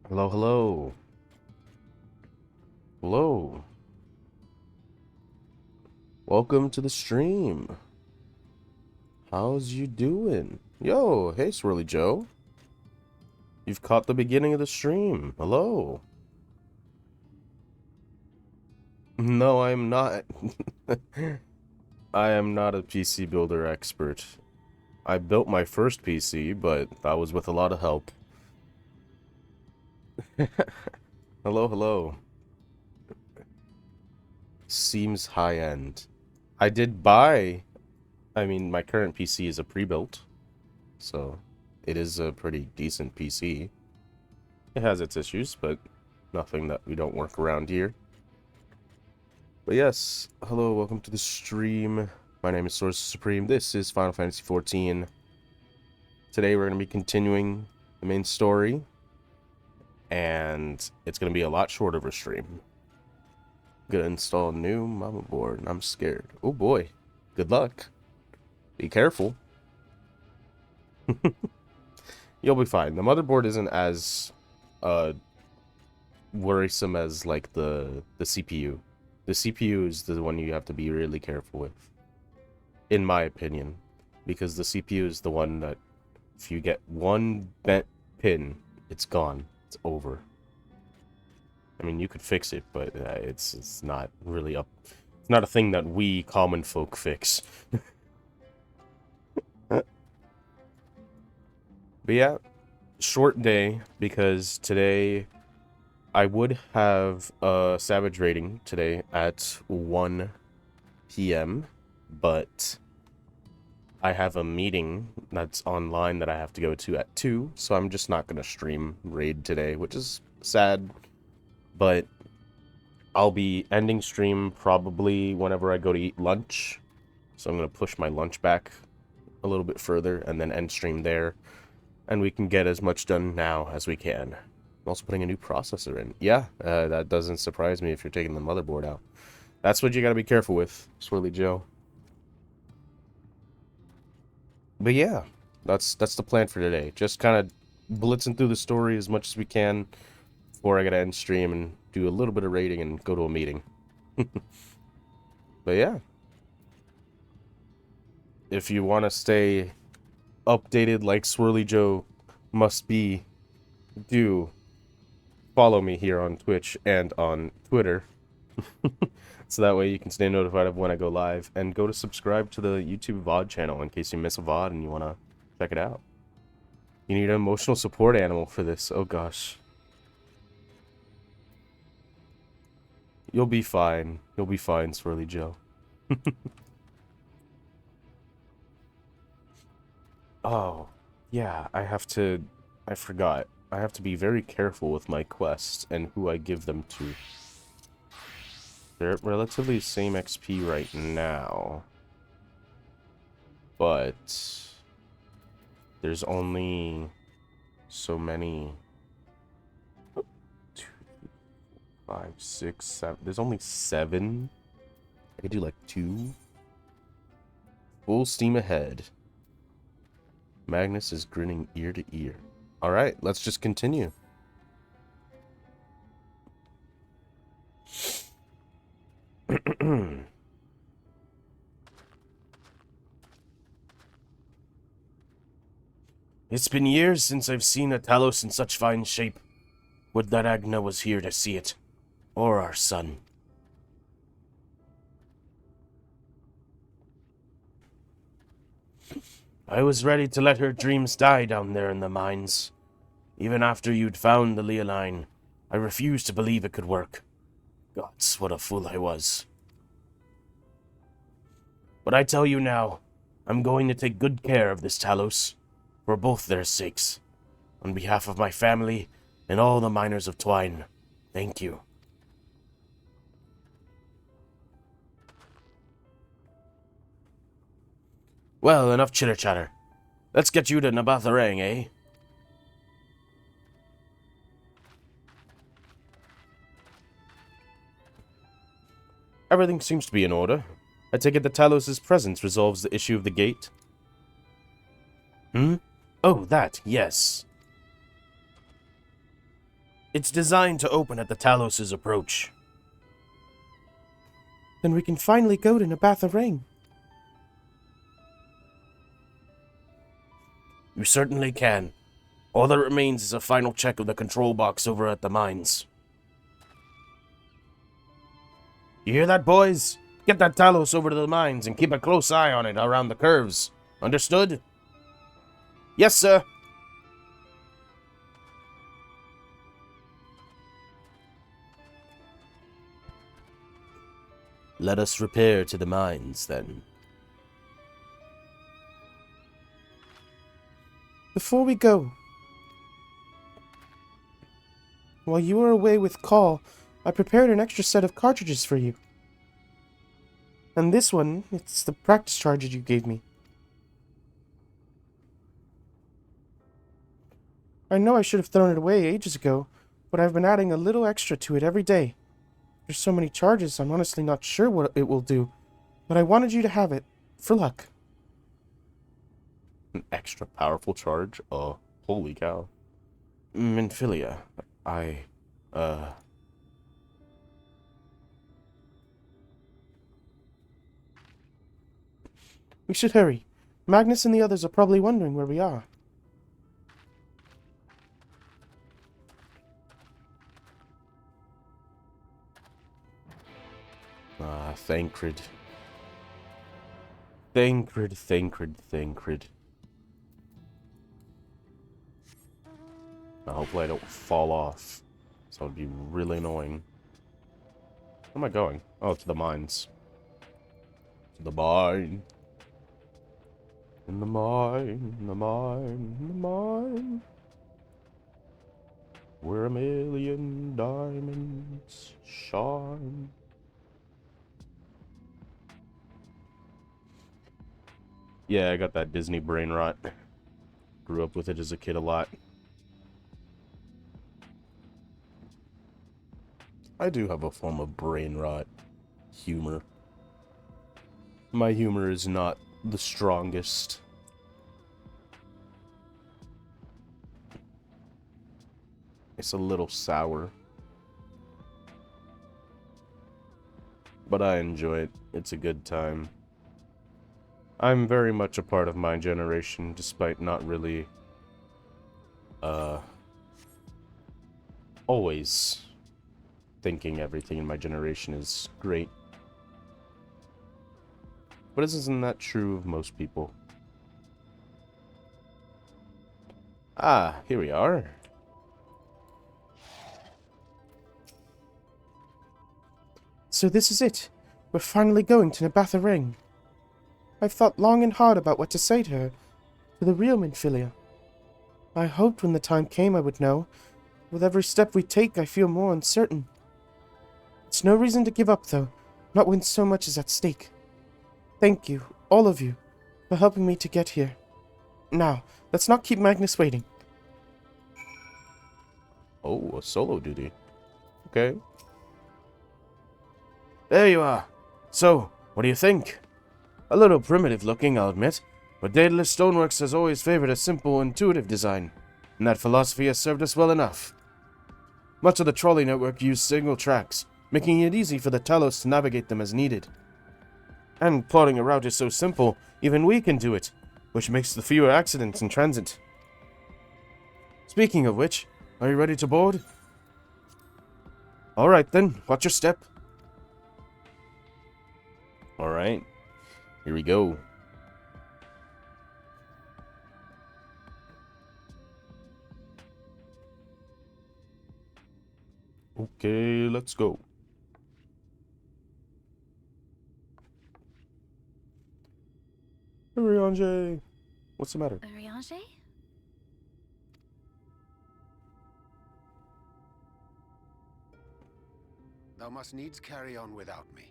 Hello, hello. Hello. Welcome to the stream. How's you doing? Yo, hey Swirly Joe. You've caught the beginning of the stream. Hello. No, I'm not. I am not a PC builder expert. I built my first PC, but that was with a lot of help. Hello, hello. Seems high-end. I did buy... my current PC is a pre-built, so it is a pretty decent PC. It has its issues, but nothing that we don't work around here. But yes, hello, welcome to the stream. My name is Source Supreme. This is Final Fantasy XIV. Today we're going to be continuing the main story, and it's going to be a lot shorter of a stream. Gonna install a new mama board, and I'm scared. Oh boy, good luck. Be careful. You'll be fine. The motherboard isn't as worrisome as like the CPU. The CPU is the one you have to be really careful with, in my opinion, because the CPU is the one that if you get one bent pin, it's gone. It's over. I mean, you could fix it, but it's not really up. It's not a thing that we common folk fix. But yeah, short day, because today I would have a Savage rating today at 1 p.m., but I have a meeting that's online that I have to go to at 2, so I'm just not going to stream Raid today, which is sad, but I'll be ending stream probably whenever I go to eat lunch, so I'm going to push my lunch back a little bit further and then end stream there. And we can get as much done now as we can. I'm also putting a new processor in. Yeah, that doesn't surprise me if you're taking the motherboard out. That's what you gotta be careful with, Swirly Joe. But yeah, that's the plan for today. Just kind of blitzing through the story as much as we can before I gotta end stream and do a little bit of raiding and go to a meeting. But yeah. If you want to stay updated like Swirly Joe must be, do follow me here on Twitch and on Twitter. So that way you can stay notified of when I go live, and go to subscribe to the YouTube VOD channel in case you miss a VOD and you want to check it out. You need an emotional support animal for this. Oh gosh. You'll be fine. You'll be fine, Swirly Joe. Oh, yeah, I forgot. I have to be very careful with my quests and who I give them to. They're relatively same XP right now, but there's only so many. 2, 5, 6, 7. There's only 7. I could do like 2. Full steam ahead. Magnus is grinning ear to ear. Alright, let's just continue. It's been years since I've seen a Talos in such fine shape. Would that Agna was here to see it. Or our son. I was ready to let her dreams die down there in the mines. Even after you'd found the Leoline, I refused to believe it could work. Gods, what a fool I was. But I tell you now, I'm going to take good care of this Talos, for both their sakes. On behalf of my family and all the miners of Twine, thank you. Well, enough chitter-chatter. Let's get you to Amh Araeng, eh? Everything seems to be in order. I take it that Talos' presence resolves the issue of the gate? Hmm? Oh, that, yes. It's designed to open at the Talos' approach. Then we can finally go to Amh Araeng. You certainly can. All that remains is a final check of the control box over at the mines. You hear that, boys? Get that Talos over to the mines and keep a close eye on it around the curves. Understood? Yes, sir. Let us repair to the mines, then. Before we go, while you were away with Call, I prepared an extra set of cartridges for you. And this one, it's the practice charge you gave me. I know I should have thrown it away ages ago, but I've been adding a little extra to it every day. There's so many charges, I'm honestly not sure what it will do, but I wanted you to have it, for luck. An extra powerful charge? Oh, holy cow. Minfilia, We should hurry. Magnus and the others are probably wondering where we are. Thancred. Thancred. Now, hopefully I don't fall off. So that would be really annoying. Where am I going? Oh, to the mines. To the mine. In the mine. Where a million diamonds shine. Yeah, I got that Disney brain rot. Grew up with it as a kid a lot. I do have a form of brain rot humor. My humor is not the strongest. It's a little sour. But I enjoy it. It's a good time. I'm very much a part of my generation, despite not really, always thinking everything in my generation is great. But isn't that true of most people? Ah, here we are. So this is it. We're finally going to Amh Araeng. I've thought long and hard about what to say to her, to the real Minfilia. I hoped when the time came I would know. With every step we take, I feel more uncertain. It's no reason to give up, though, not when so much is at stake. Thank you, all of you, for helping me to get here. Now, let's not keep Magnus waiting. Oh, a solo duty. Okay. There you are. So, what do you think? A little primitive looking, I'll admit, but Daedalus Stoneworks has always favored a simple, intuitive design, and that philosophy has served us well enough. Much of the trolley network used single tracks, making it easy for the Talos to navigate them as needed. And plotting a route is so simple, even we can do it, which makes the fewer accidents in transit. Speaking of which, are you ready to board? Alright then, watch your step. Alright. Here we go. Okay, let's go. Ariange, what's the matter? Ariange? Thou must needs carry on without me.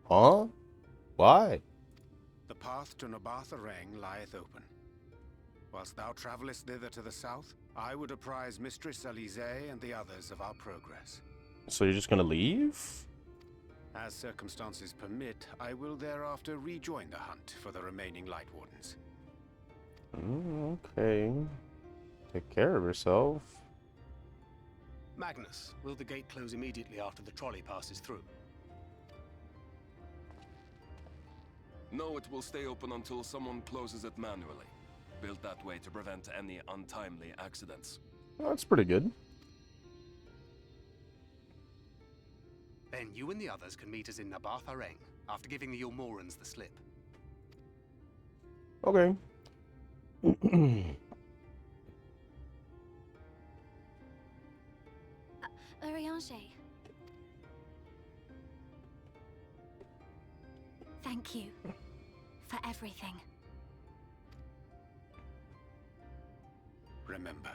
Huh? Why? The path to Amh Araeng lieth open. Whilst thou travellest thither to the south, I would apprise Mistress Alize and the others of our progress. So you're just gonna leave? As circumstances permit, I will thereafter rejoin the hunt for the remaining Light Wardens. Okay. Take care of yourself. Magnus, will the gate close immediately after the trolley passes through? No, it will stay open until someone closes it manually. Built that way to prevent any untimely accidents. Well, that's pretty good. Then you and the others can meet us in Amh Araeng after giving the Ilmorans the slip. Okay. Araeng. Thank you for everything. Remember,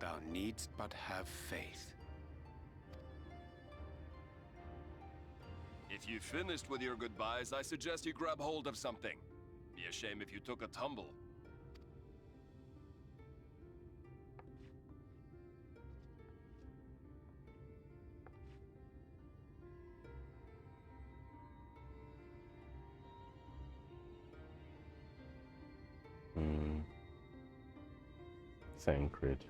thou needst but have faith. If you've finished with your goodbyes, I suggest you grab hold of something. Be a shame if you took a tumble. Thancred.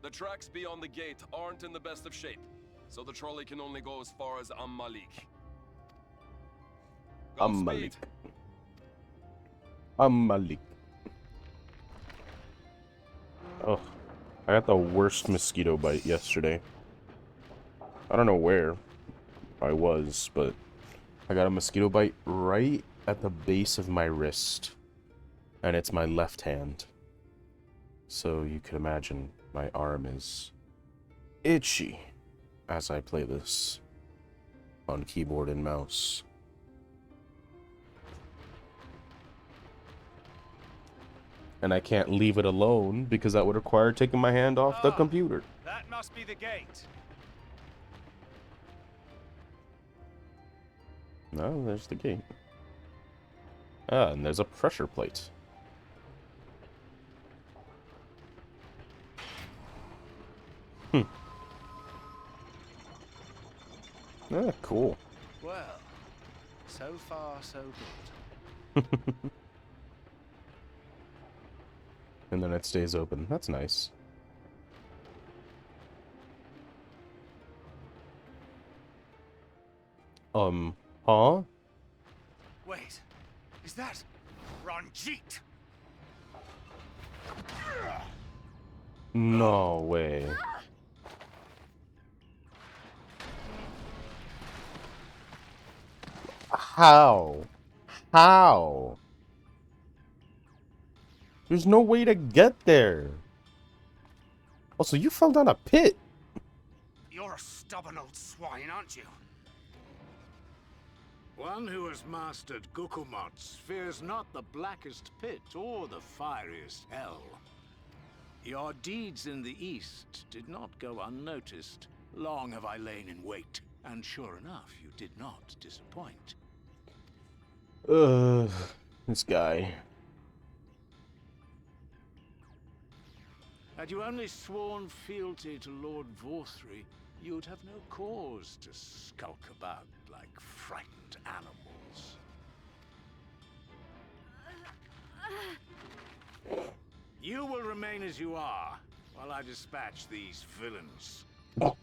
The tracks beyond the gate aren't in the best of shape, so the trolley can only go as far as Amh Malik. Amh Malik. Amh Malik. Oh, I got the worst mosquito bite yesterday. I don't know where I was, but I got a mosquito bite right at the base of my wrist. And it's my left hand. So you can imagine my arm is itchy as I play this on keyboard and mouse. And I can't leave it alone because that would require taking my hand off the computer. That must be the gate. No, there's the gate. Ah, and there's a pressure plate. Ah, cool. Well, so far so good. And then it stays open. That's nice. Huh? Wait, is that Ranjit? No way. How? How? There's no way to get there. Also, you fell down a pit. You're a stubborn old swine, aren't you? One who has mastered Gukumots fears not the blackest pit or the fieriest hell. Your deeds in the east did not go unnoticed. Long have I lain in wait, and sure enough, you did not disappoint. This guy. Had you only sworn fealty to Lord Vorthry, you'd have no cause to skulk about like frightened animals. You will remain as you are, while I dispatch these villains. No,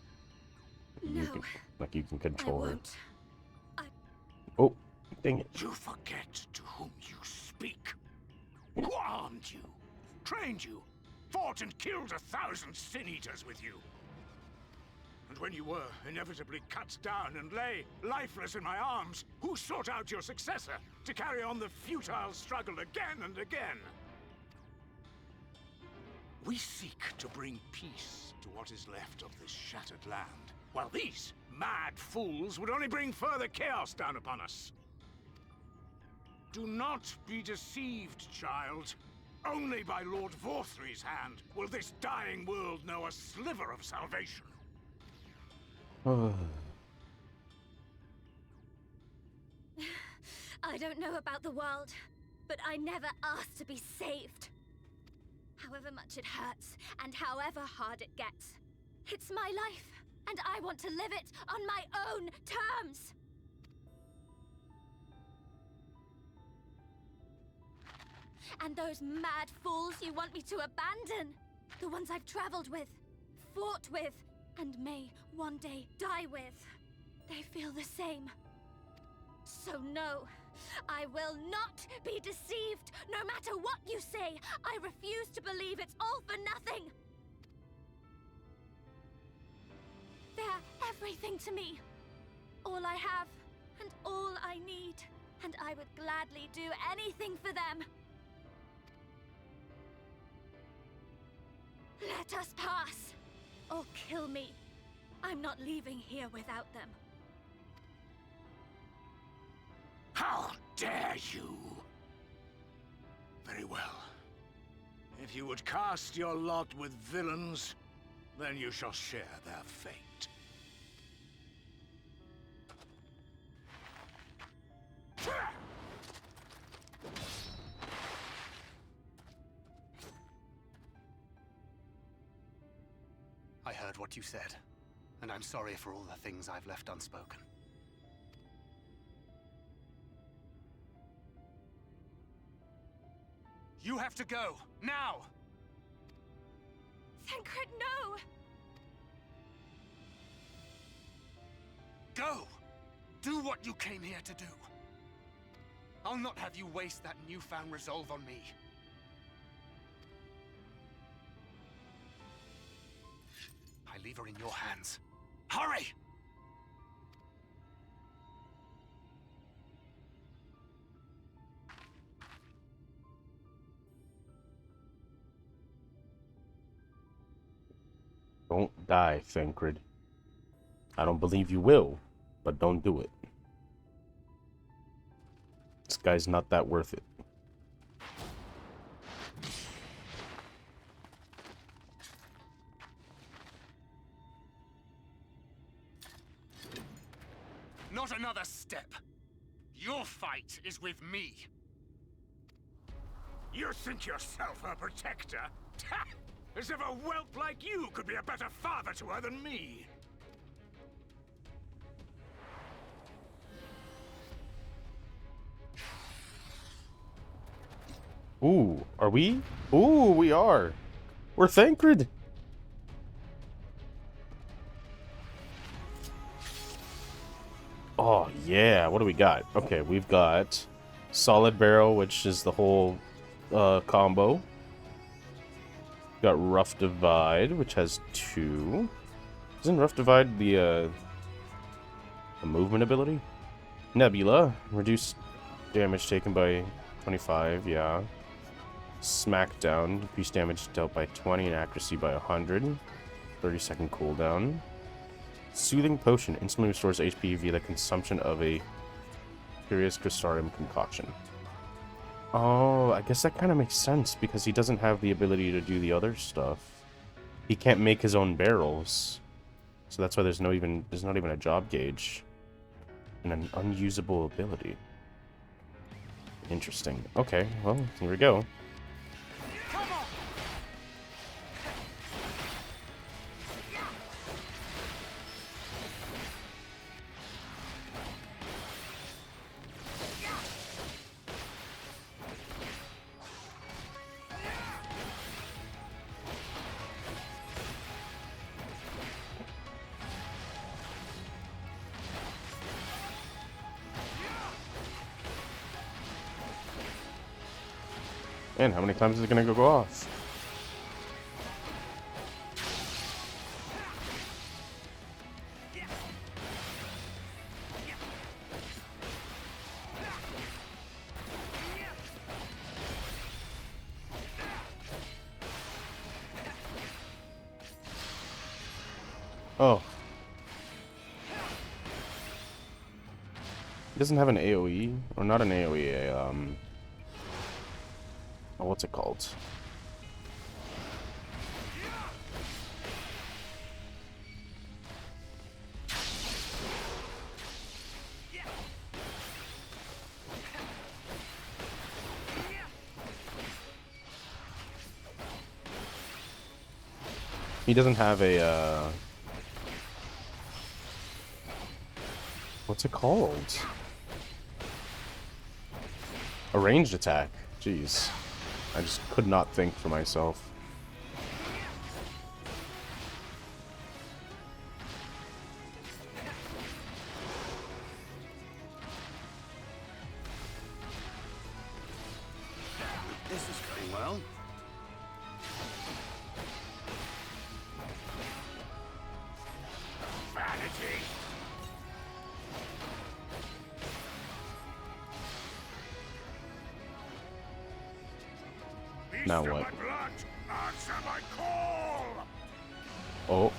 Like you can I control her. won't. Oh, dang it. You forget to whom you speak. Who armed you, trained you, fought and killed 1,000 sin-eaters with you. And when you were inevitably cut down and lay lifeless in my arms, who sought out your successor to carry on the futile struggle again and again? We seek to bring peace to what is left of this shattered land, while these mad fools would only bring further chaos down upon us. Do not be deceived, child. Only by Lord Vorthry's hand will this dying world know a sliver of salvation. I don't know about the world, but I never asked to be saved. However much it hurts, and however hard it gets. It's my life, and I want to live it on my own terms! And those mad fools you want me to abandon, the ones I've traveled with, fought with, and may one day die with. They feel the same. So no, I will not be deceived. No matter what you say, I refuse to believe it's all for nothing. They're everything to me. All I have, and all I need. And I would gladly do anything for them. Let us pass, or kill me. I'm not leaving here without them. How dare you? Very well. If you would cast your lot with villains, then you shall share their fate. I heard what you said, and I'm sorry for all the things I've left unspoken. You have to go, now! Thancred, no! Go! Do what you came here to do. I'll not have you waste that newfound resolve on me. I leave her in your hands. Hurry! Don't die, Thancred. I don't believe you will, but don't do it. This guy's not that worth it. Not another step. Your fight is with me. You think yourself her protector? As if a whelp like you could be a better father to her than me. Ooh, are we? Ooh, we are. We're Thancred. Oh, yeah. What do we got? Okay, we've got Solid Barrel, which is the whole combo. Got Rough Divide, which has 2. Isn't Rough Divide the movement ability? Nebula, reduce damage taken by 25, yeah. Smackdown, increase damage dealt by 20 and accuracy by 100. 30-second cooldown. Soothing Potion instantly restores HP via the consumption of a Curious Crystarium concoction. Oh, I guess that kind of makes sense because he doesn't have the ability to do the other stuff. He can't make his own barrels. So that's why there's not even a job gauge. And an unusable ability. Interesting. Okay, well, here we go. And how many times is it going to go off? Oh. He doesn't have an AoE, or not an AoE, oh, what's it called? He doesn't have a, what's it called? A ranged attack. Jeez. I just could not think for myself. Now of what? my blood, answer my call! Oh.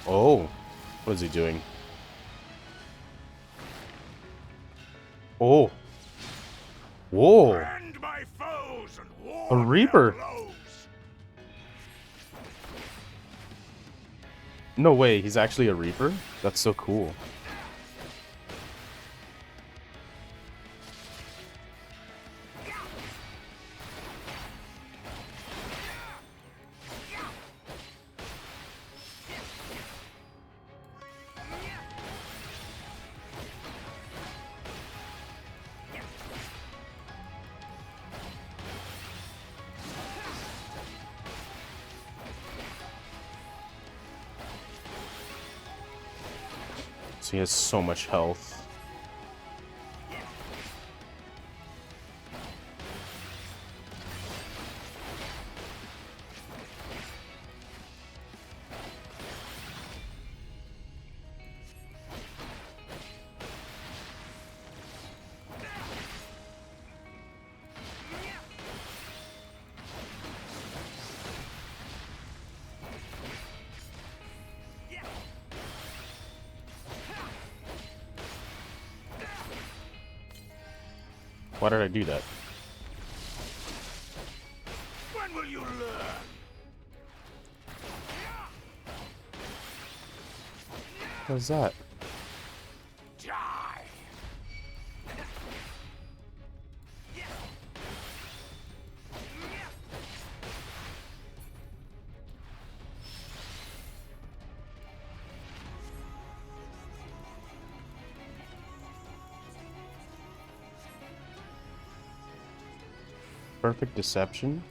Oh. What is he doing? Oh. Whoa. Rend my foes and A ward their Reaper. blows. No way, he's actually a Reaper? That's so cool. So he has so much health. Why did I do that? When will you learn? What is that? Die! Perfect deception?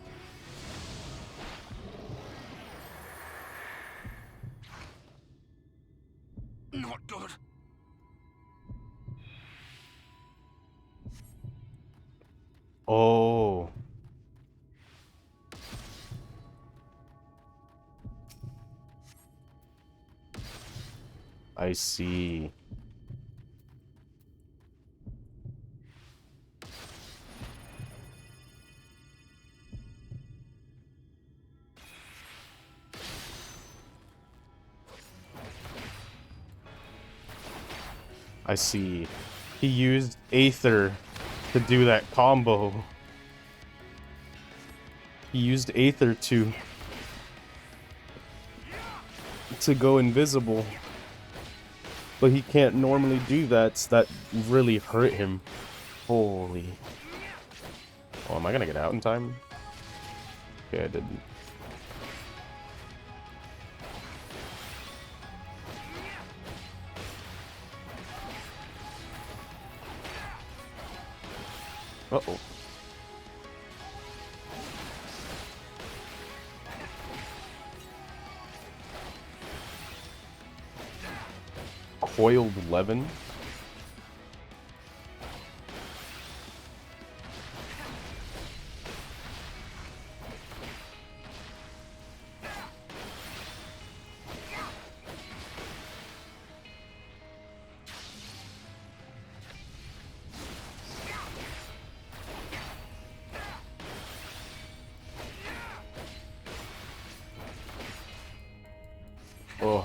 Not good. Oh. I see. I see. He used Aether to do that combo. He used Aether to go invisible. But he can't normally do that, so that really hurt him. Holy. Oh, am I gonna get out in time? Okay, I didn't. Uh-oh. Coiled Levin? Oh.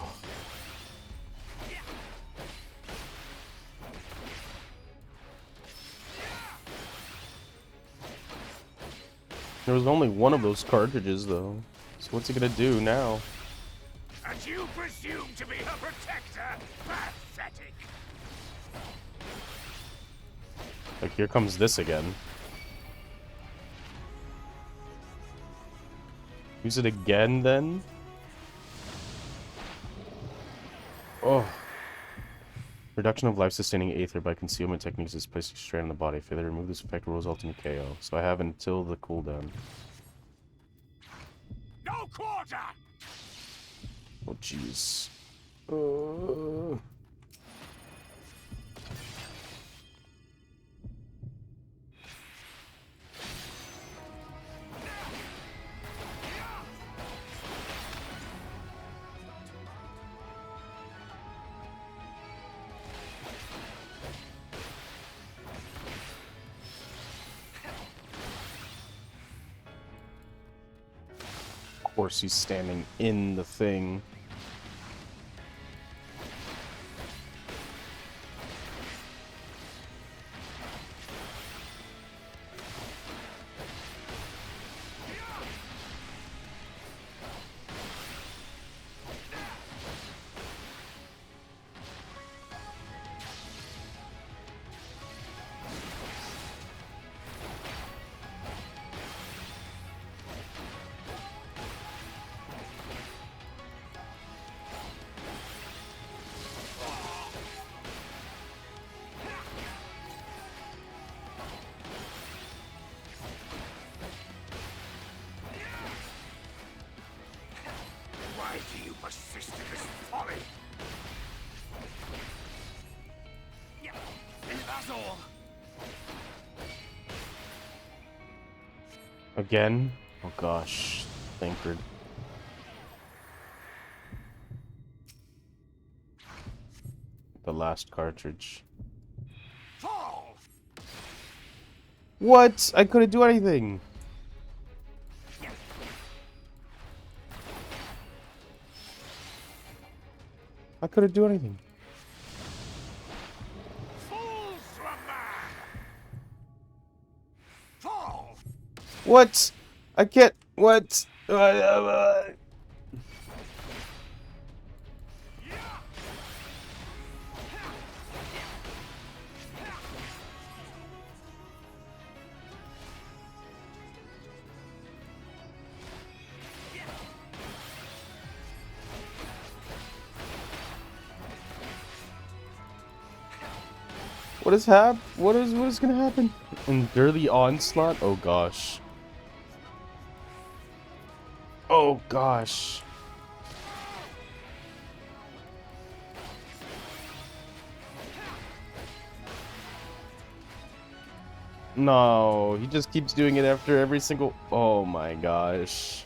There was only one of those cartridges, though. So what's he gonna do now? And you presume to be her protector? Pathetic! Like, here comes this again. Use it again, then? Oh. Reduction of life-sustaining Aether by concealment techniques is placed straight on the body. Failure to remove this effect will result in KO. So I have until the cooldown. No quarter! Oh, jeez. course he's standing in the thing. Why do you persist in this folly? Yeah, that's all. Again? Oh gosh. Thankford. The last cartridge. Fall! What? I couldn't do anything. I couldn't do anything. Fools from man! Fall! What? I can't. What? What is what is gonna happen? Endure the onslaught? Oh gosh. Oh gosh. No, he just keeps doing it after every single. Oh my gosh.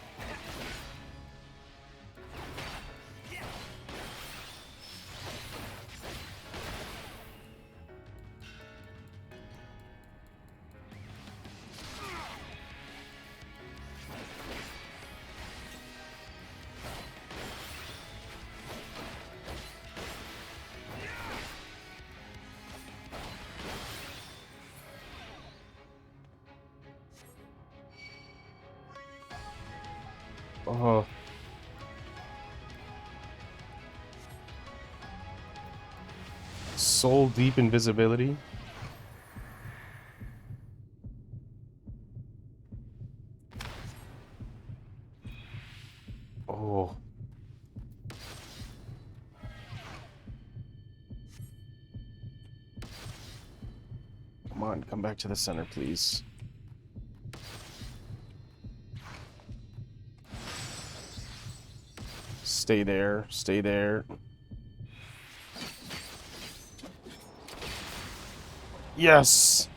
Oh. Soul deep invisibility. Oh. Come on, come back to the center, please. Stay there, stay there. Yes!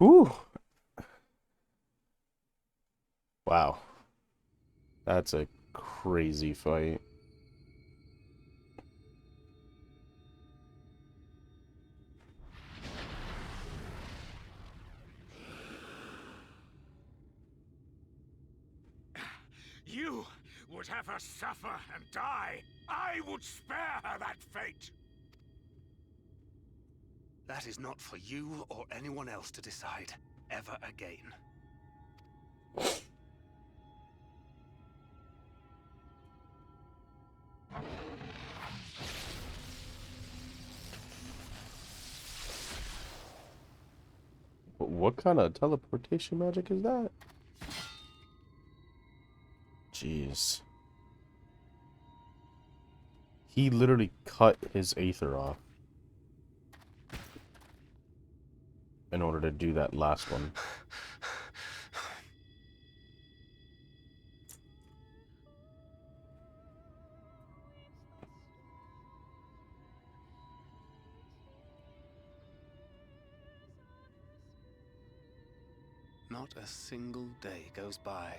Ooh! Wow. That's a crazy fight. You would have her suffer and die. I would spare her that fate. That is not for you or anyone else to decide ever again. What kind of teleportation magic is that? Jeez. He literally cut his aether off in order to do that last one. Not a single day goes by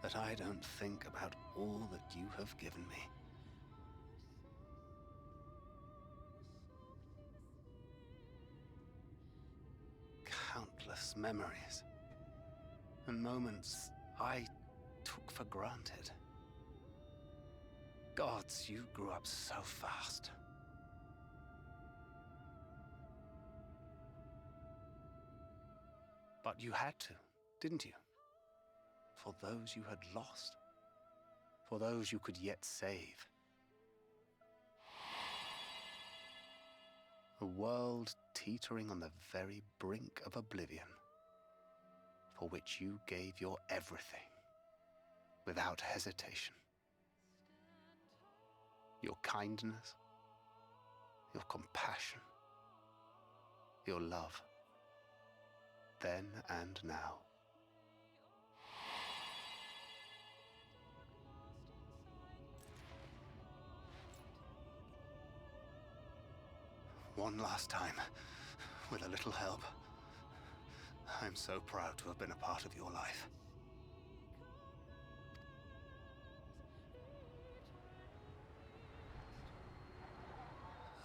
that I don't think about all that you have given me. Countless memories and moments I took for granted. Gods, you grew up so fast. But you had to, didn't you? For those you had lost. For those you could yet save. A world teetering on the very brink of oblivion, for which you gave your everything, without hesitation. Your kindness, your compassion, your love, then and now. One last time, with a little help. I'm so proud to have been a part of your life.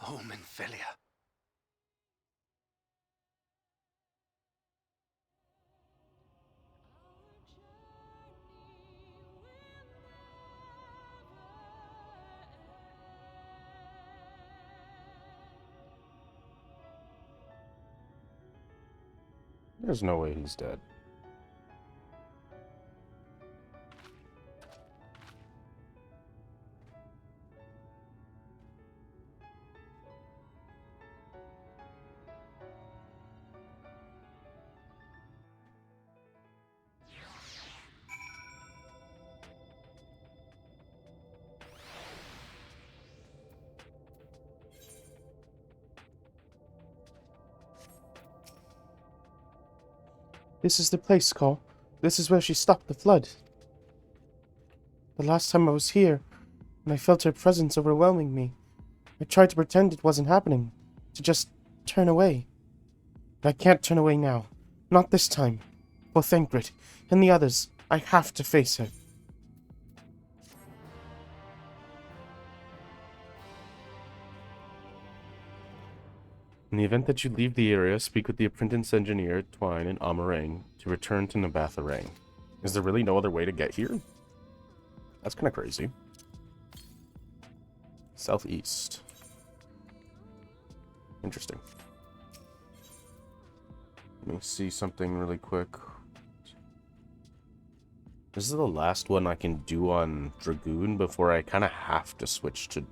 Oh, Minfilia. There's no way he's dead. This is the place, Cole. This is where she stopped the flood. The last time I was here, and I felt her presence overwhelming me, I tried to pretend it wasn't happening, to just turn away. But I can't turn away now. Not this time. Both Ingrid and the others, I have to face her. In the event that you leave the area, speak with the apprentice engineer, Twine, and Amh Araeng to return to Amh Araeng. Is there really no other way to get here? That's kind of crazy. Southeast. Interesting. Let me see something really quick. This is the last one I can do on Dragoon before I kind of have to switch to...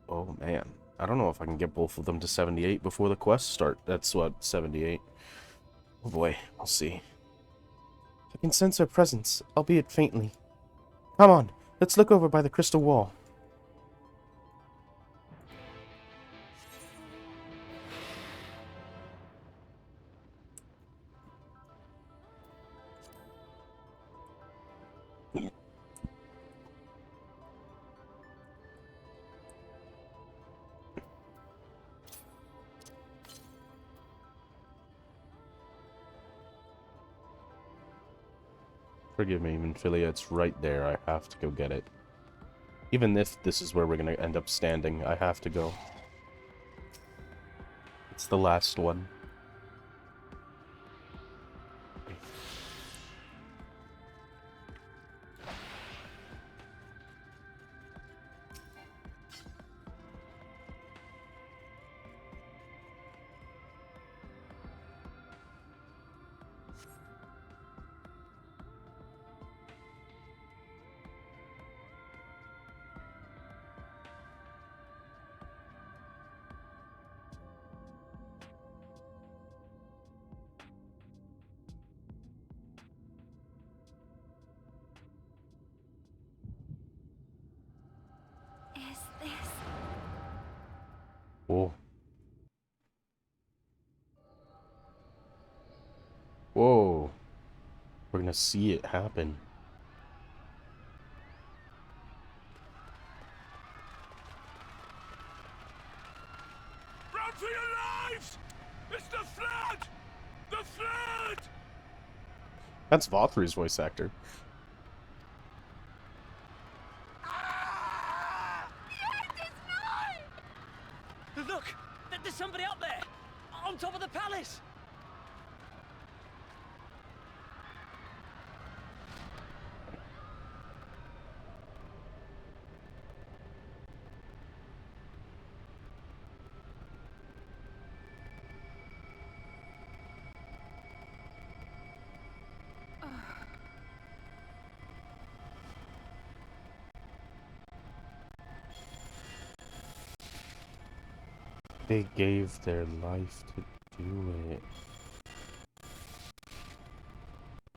Oh, man. I don't know if I can get both of them to 78 before the quests start. That's what, 78? Oh boy, we'll see. I can sense her presence, albeit faintly. Come on, let's look over by the crystal wall. Forgive me, Minfilia, it's right there. I have to go get it. Even if this is where we're going to end up standing, I have to go. It's the last one. Is this... Whoa. Whoa. We're gonna see it happen. Run for your lives! It's the flood! The flood! That's Valkyrie's voice actor. Look! There's somebody up there! On top of the palace! They gave their life to do it.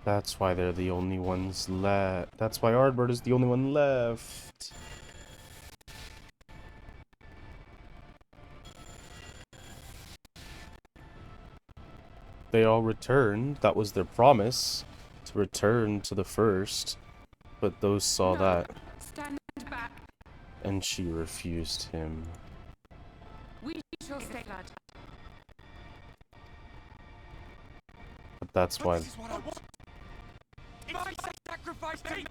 That's why they're the only ones left. That's why Ardbird is the only one left. They all returned. That was their promise, to return to the first. But those saw that. Stand back. And she refused him. We shall stay, lad. But that's why. This is what I want. If I sacrifice to me.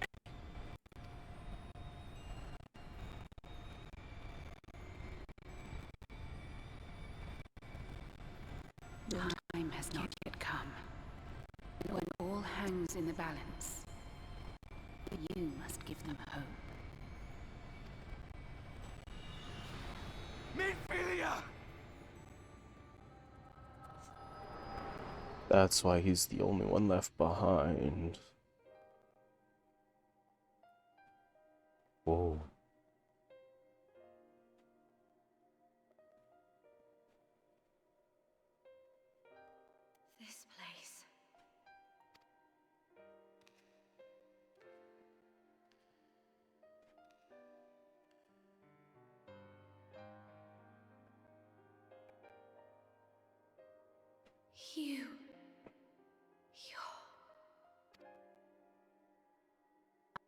The time has not yet come. When all hangs in the balance, you must give them hope. Minfilia! That's why he's the only one left behind. Whoa. This place. You.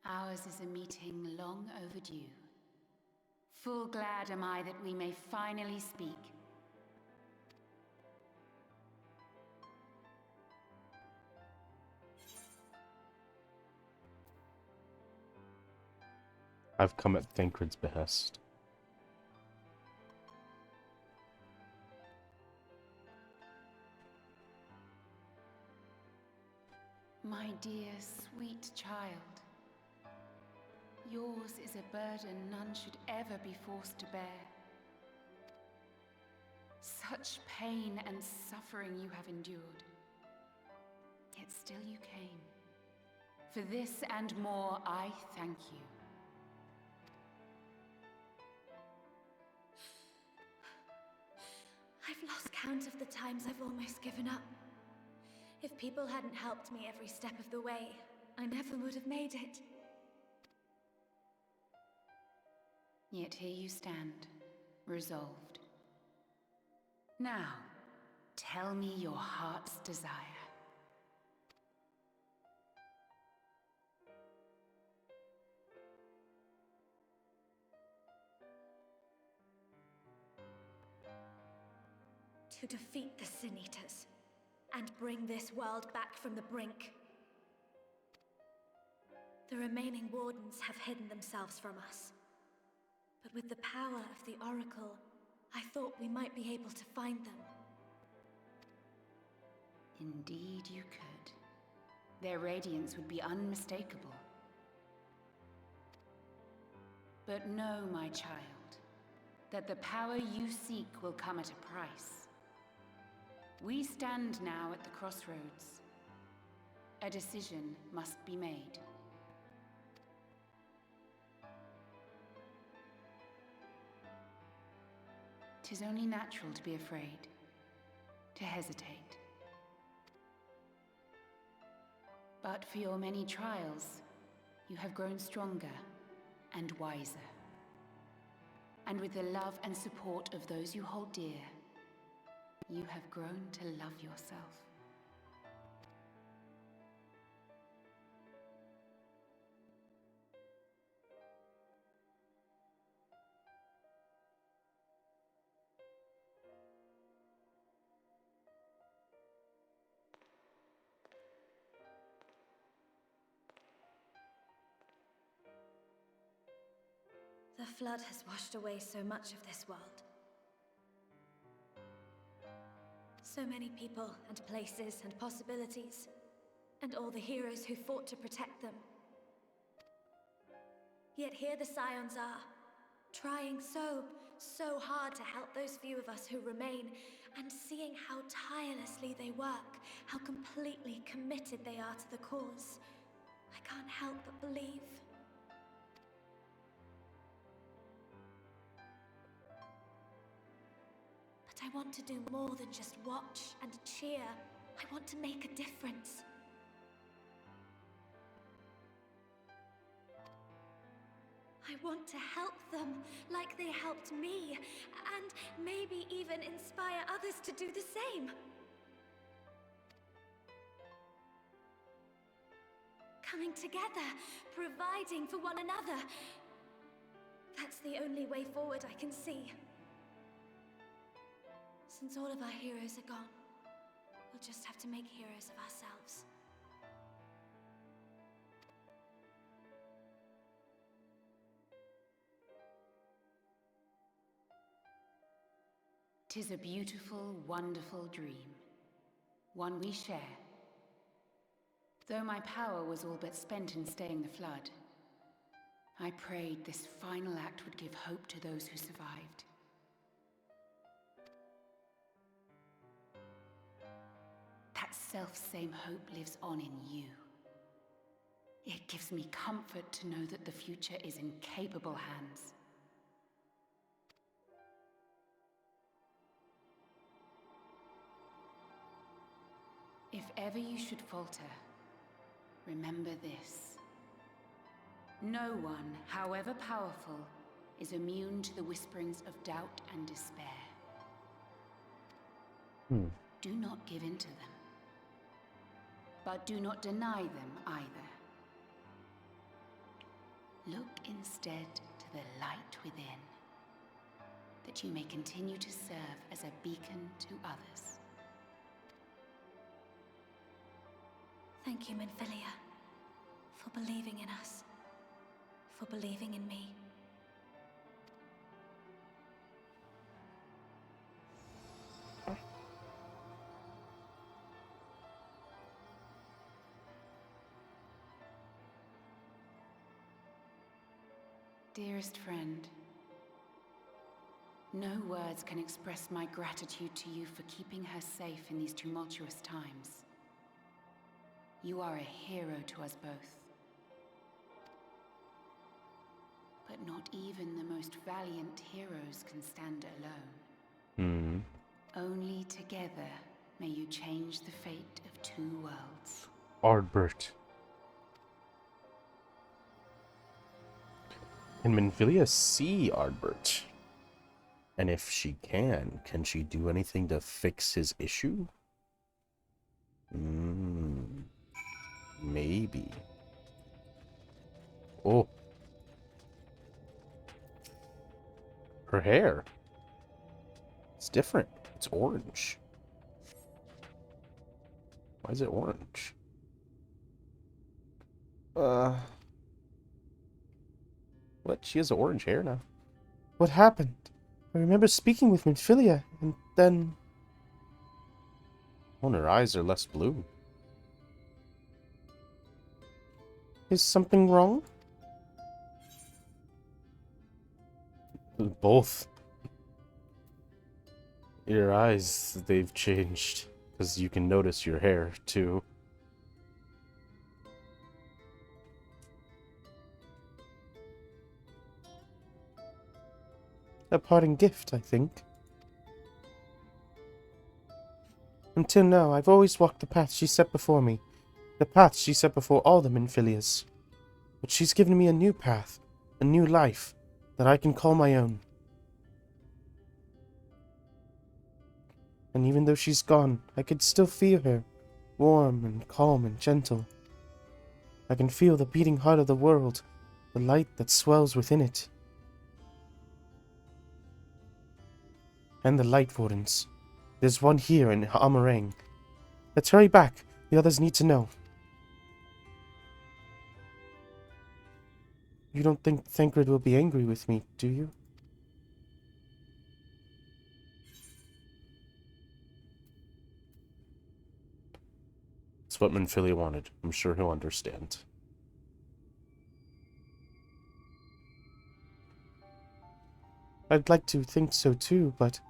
Ours is a meeting long overdue. Full glad am I that we may finally speak. I've come at Thancred's behest. My dear, sweet child. Yours is a burden none should ever be forced to bear. Such pain and suffering you have endured. Yet still you came. For this and more, I thank you. I've lost count of the times I've almost given up. If people hadn't helped me every step of the way, I never would have made it. Yet here you stand, resolved. Now, tell me your heart's desire. To defeat the Sin Eaters, and bring this world back from the brink. The remaining Wardens have hidden themselves from us. But with the power of the Oracle, I thought we might be able to find them. Indeed you could. Their radiance would be unmistakable. But know, my child, that the power you seek will come at a price. We stand now at the crossroads. A decision must be made. Tis only natural to be afraid, to hesitate. But for your many trials, you have grown stronger and wiser. And with the love and support of those you hold dear, you have grown to love yourself. The flood has washed away so much of this world. So many people and places and possibilities, and all the heroes who fought to protect them. Yet here the Scions are, trying so hard to help those few of us who remain, and seeing how tirelessly they work, how completely committed they are to the cause. I can't help but believe. I want to do more than just watch and cheer. I want to make a difference. I want to help them like they helped me, and maybe even inspire others to do the same. Coming together, providing for one another. That's the only way forward I can see. Since all of our heroes are gone, we'll just have to make heroes of ourselves. "'Tis a beautiful, wonderful dream. One we share. Though my power was all but spent in staying the flood, I prayed this final act would give hope to those who survived. That self-same hope lives on in you. It gives me comfort to know that the future is in capable hands. If ever you should falter, remember this. No one, however powerful, is immune to the whisperings of doubt and despair. Do not give in to them. But do not deny them either. Look instead to the light within, that you may continue to serve as a beacon to others. Thank you, Minfilia, for believing in us, for believing in me. Dearest friend, no words can express my gratitude to you for keeping her safe in these tumultuous times. You are a hero to us both. But not even the most valiant heroes can stand alone. Only together may you change the fate of two worlds. Ardbert. Can Minfilia see Ardbert? And if she can she do anything to fix his issue? Maybe. Oh. Her hair. It's different. It's orange. Why is it orange? What? She has orange hair now. What happened? I remember speaking with Minfilia, and then... Oh, and her eyes are less blue. Is something wrong? Both. Your eyes, they've changed. Because you can notice your hair, too. A parting gift, I think. Until now, I've always walked the path she set before me. The path she set before all the Minfilias. But she's given me a new path, a new life, that I can call my own. And even though she's gone, I could still feel her, warm and calm and gentle. I can feel the beating heart of the world, the light that swells within it. And the Light Wardens. There's one here in Amh Araeng. Let's hurry back. The others need to know. You don't think Thancred will be angry with me, do you? It's what Minfilia wanted. I'm sure he'll understand. I'd like to think so too, but...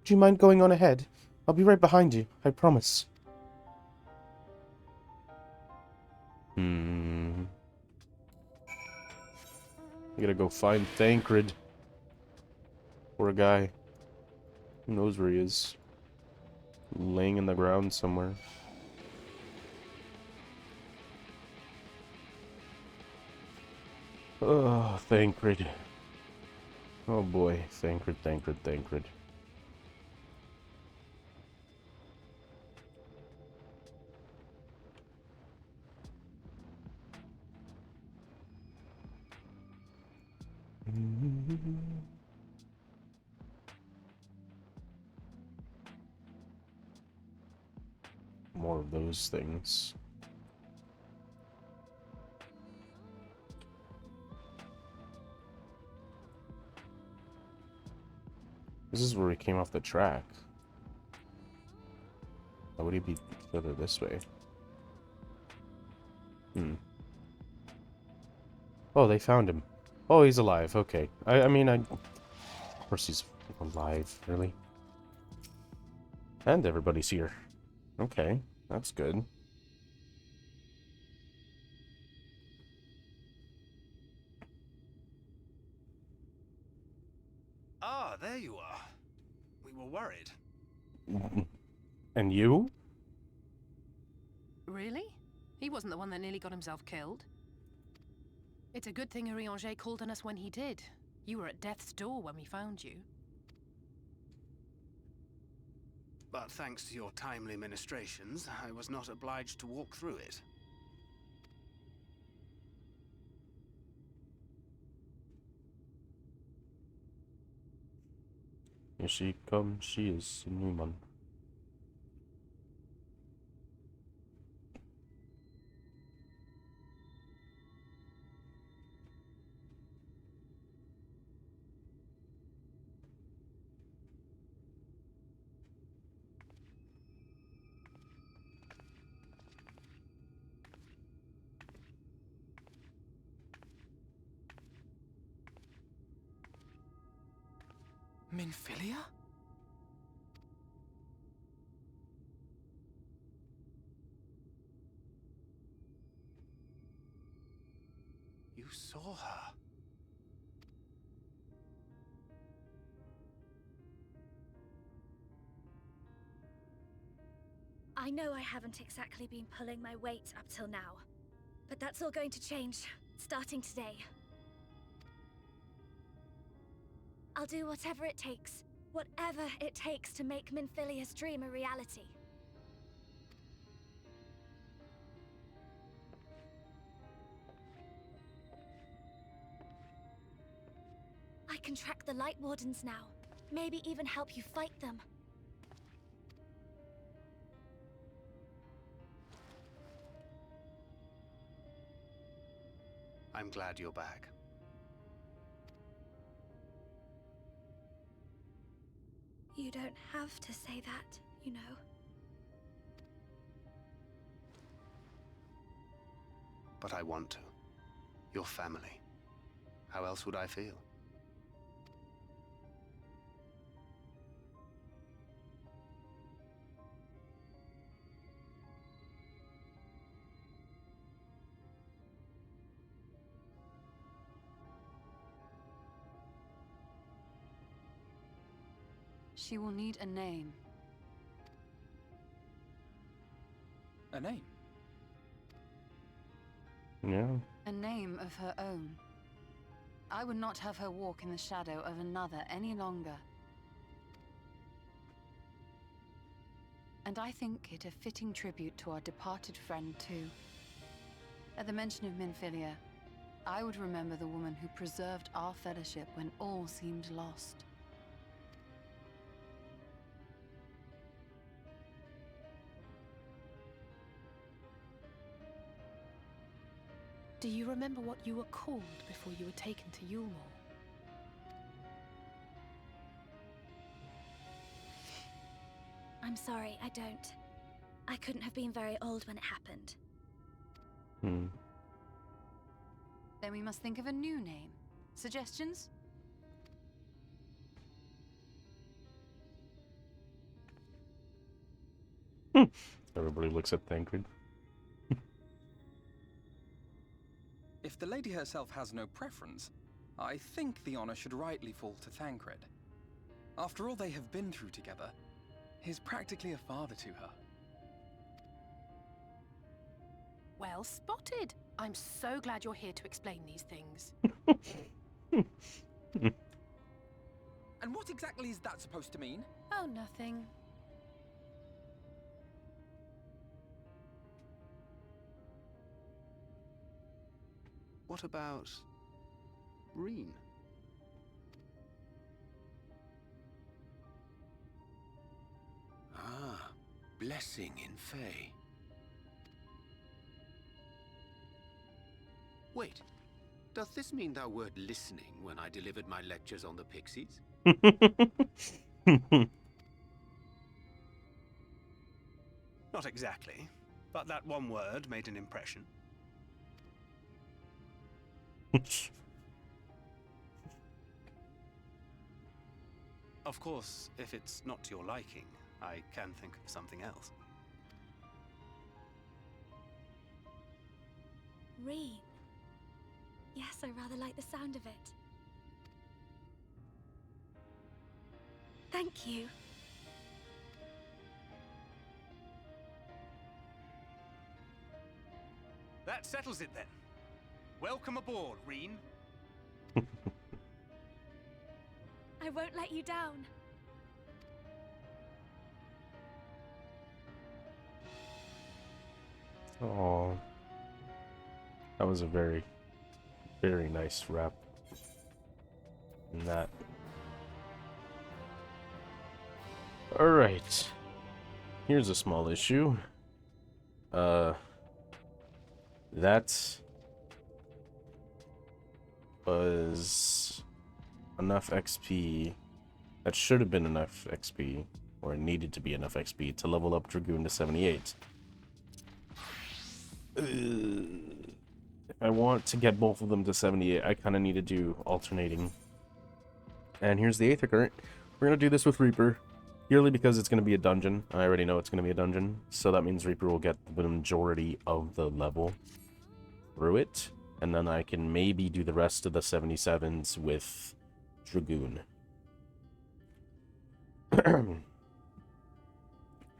Do you mind going on ahead? I'll be right behind you, I promise. I gotta go find Thancred. Poor guy. Who knows where he is? Laying in the ground somewhere. Oh, Thancred. Oh boy, Thancred, Thancred, Thancred. More of those things. This is where he came off the track. Why would he be further this way? Oh, they found him. Oh, he's alive. Okay. I mean, of course he's alive, really. And everybody's here. Okay, that's good. Ah, there you are. We were worried. And you? Really? He wasn't the one that nearly got himself killed. It's a good thing Araeng called on us when he did. You were at death's door when we found you. But thanks to your timely ministrations, I was not obliged to walk through it. Here she comes. She is a new one. Minfilia? You saw her. I know I haven't exactly been pulling my weight up till now, but that's all going to change, starting today. I'll do whatever it takes to make Minfilia's dream a reality. I can track the Light Wardens now, maybe even help you fight them. I'm glad you're back. You don't have to say that, you know. But I want to. Your family. How else would I feel? She will need a name. A name? Yeah. A name of her own. I would not have her walk in the shadow of another any longer. And I think it a fitting tribute to our departed friend, too. At the mention of Minfilia, I would remember the woman who preserved our fellowship when all seemed lost. Do you remember what you were called before you were taken to Yulmore? I'm sorry, I don't. I couldn't have been very old when it happened. Then we must think of a new name. Suggestions? Everybody looks at Thancred. If the lady herself has no preference, I think the honor should rightly fall to Thancred. After all they have been through together, he's practically a father to her. Well spotted. I'm so glad you're here to explain these things. And what exactly is that supposed to mean? Oh, nothing. What about Reen? Ah, blessing in Fae. Wait, does this mean thou wert listening when I delivered my lectures on the Pixies? Not exactly, but that one word made an impression. Of course, if it's not to your liking, I can think of something else. Reen. Yes, I rather like the sound of it. Thank you. That settles it then. Welcome aboard, Reen. I won't let you down. Oh, that was a very, very nice rap. And that. Alright. Here's a small issue. That was enough XP. That should have been enough XP, or needed to be enough XP to level up Dragoon to 78. If I want to get both of them to 78, I kind of need to do alternating. And here's the Aether Current. We're going to do this with Reaper, purely because it's going to be a dungeon. I already know it's going to be a dungeon, so that means Reaper will get the majority of the level through it. And then I can maybe do the rest of the 77s with Dragoon.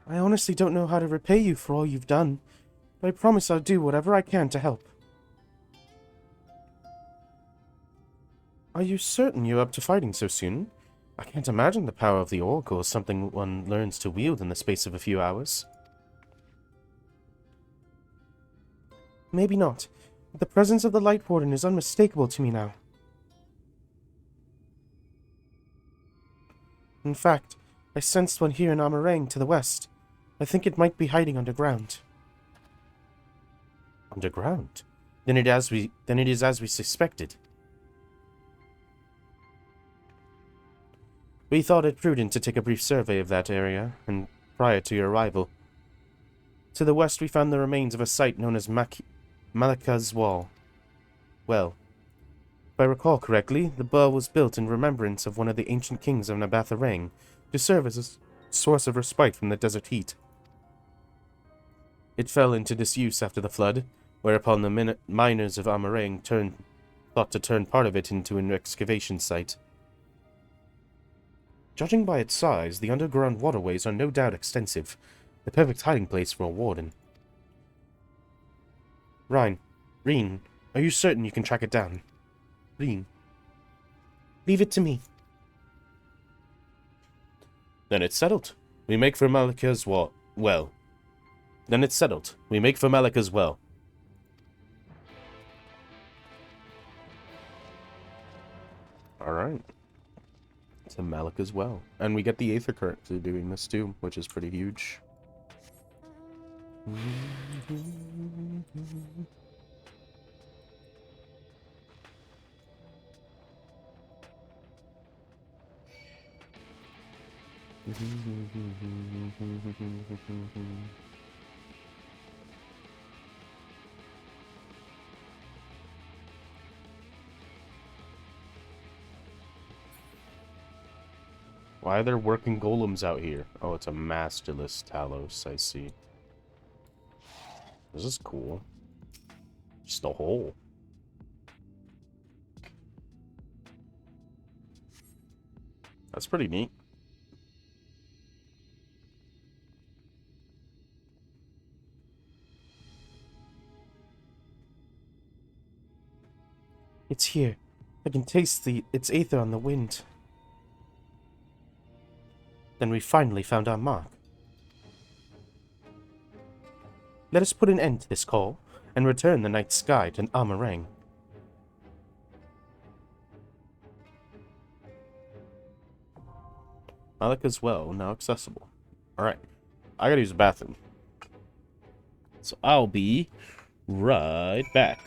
I honestly don't know how to repay you for all you've done, but I promise I'll do whatever I can to help. Are you certain you're up to fighting so soon? I can't imagine the power of the Oracle is something one learns to wield in the space of a few hours. Maybe not, but the presence of the Light Warden is unmistakable to me now. In fact, I sensed one here in Amh Araeng to the west. I think it might be hiding underground. Underground? Then it is as we suspected. We thought it prudent to take a brief survey of that area, and prior to your arrival. To the west we found the remains of a site known as Malaka's Wall. Well, if I recall correctly, the burr was built in remembrance of one of the ancient kings of Amh Araeng, to serve as a source of respite from the desert heat. It fell into disuse after the flood, whereupon the miners of Amh Araeng thought to turn part of it into an excavation site. Judging by its size, the underground waterways are no doubt extensive, the perfect hiding place for a warden. Reen, are you certain you can track it down? Reen. Leave it to me. Then it's settled. We make for Malaka's well. Then it's settled. We make for Malaka's well. Alright. To Malaka's well. And we get the Aether Current to doing this too, which is pretty huge. Why are there working golems out here? Oh, it's a masterless Talos, I see. This is cool. Just a hole. That's pretty neat. It's here. I can taste its aether on the wind. Then we finally found our mark. Let us put an end to this call and return the night sky to Amh Araeng. Malika's well, now accessible. Alright. I gotta use the bathroom. So I'll be right back.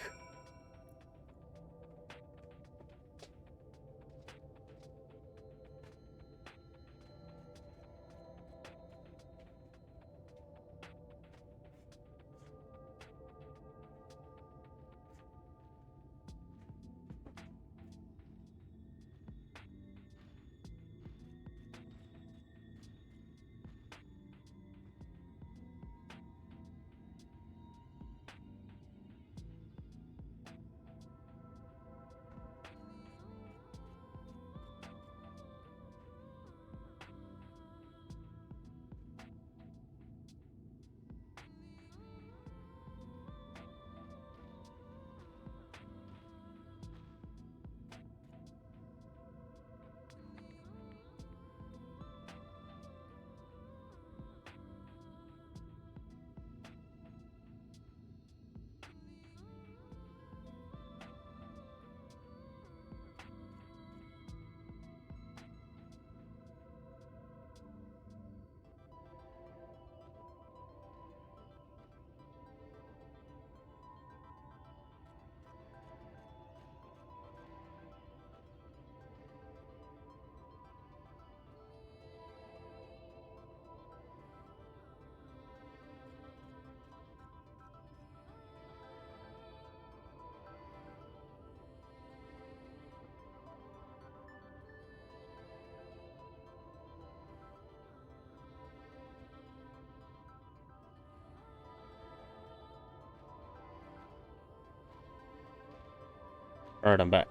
Alright, I'm back.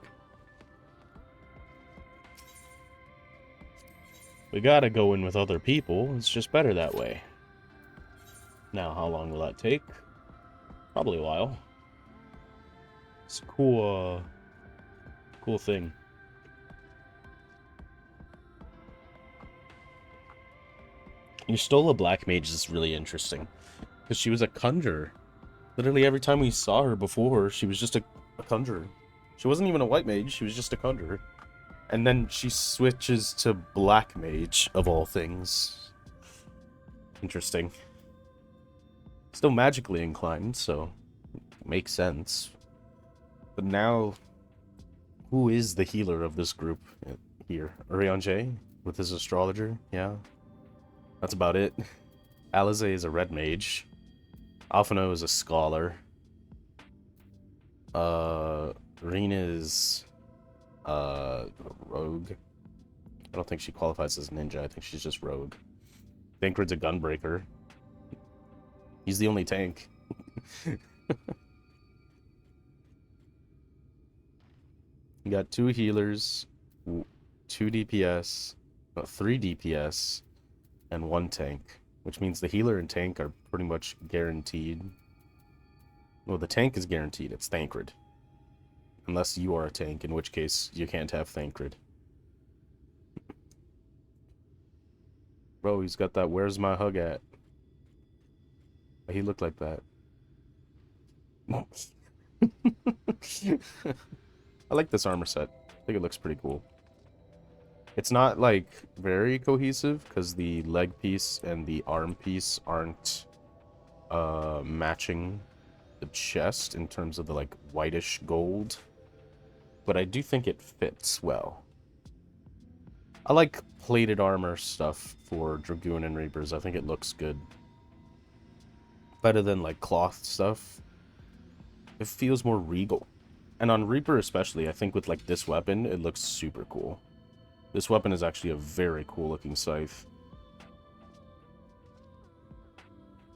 We gotta go in with other people. It's just better that way. Now, how long will that take? Probably a while. It's a cool, cool thing. Yustola Black Mage is really interesting. Because she was a conjurer. Literally every time we saw her before, she was just a conjurer. She wasn't even a white mage, she was just a conjurer. And then she switches to Black Mage, of all things. Interesting. Still magically inclined, so makes sense. But now, who is the healer of this group here? Araeng with his astrologer? Yeah. That's about it. Alize is a red mage. Alphino is a scholar. Rena is rogue. I don't think she qualifies as ninja. I think she's just rogue. Thancred's a gunbreaker. He's the only tank. You got 2 healers, 2 DPS, 3 DPS, and 1 tank. Which means the healer and tank are pretty much guaranteed. Well, the tank is guaranteed. It's Thancred. Unless you are a tank, in which case you can't have Thancred. Bro, he's got that where's my hug at? He looked like that. I like this armor set. I think it looks pretty cool. It's not, like, very cohesive, because the leg piece and the arm piece aren't matching the chest in terms of the, like, whitish gold. But I do think it fits well. I like plated armor stuff for Dragoon and Reapers. I think it looks good. Better than, like, cloth stuff. It feels more regal. And on Reaper especially, I think with, like, this weapon, it looks super cool. This weapon is actually a very cool looking scythe.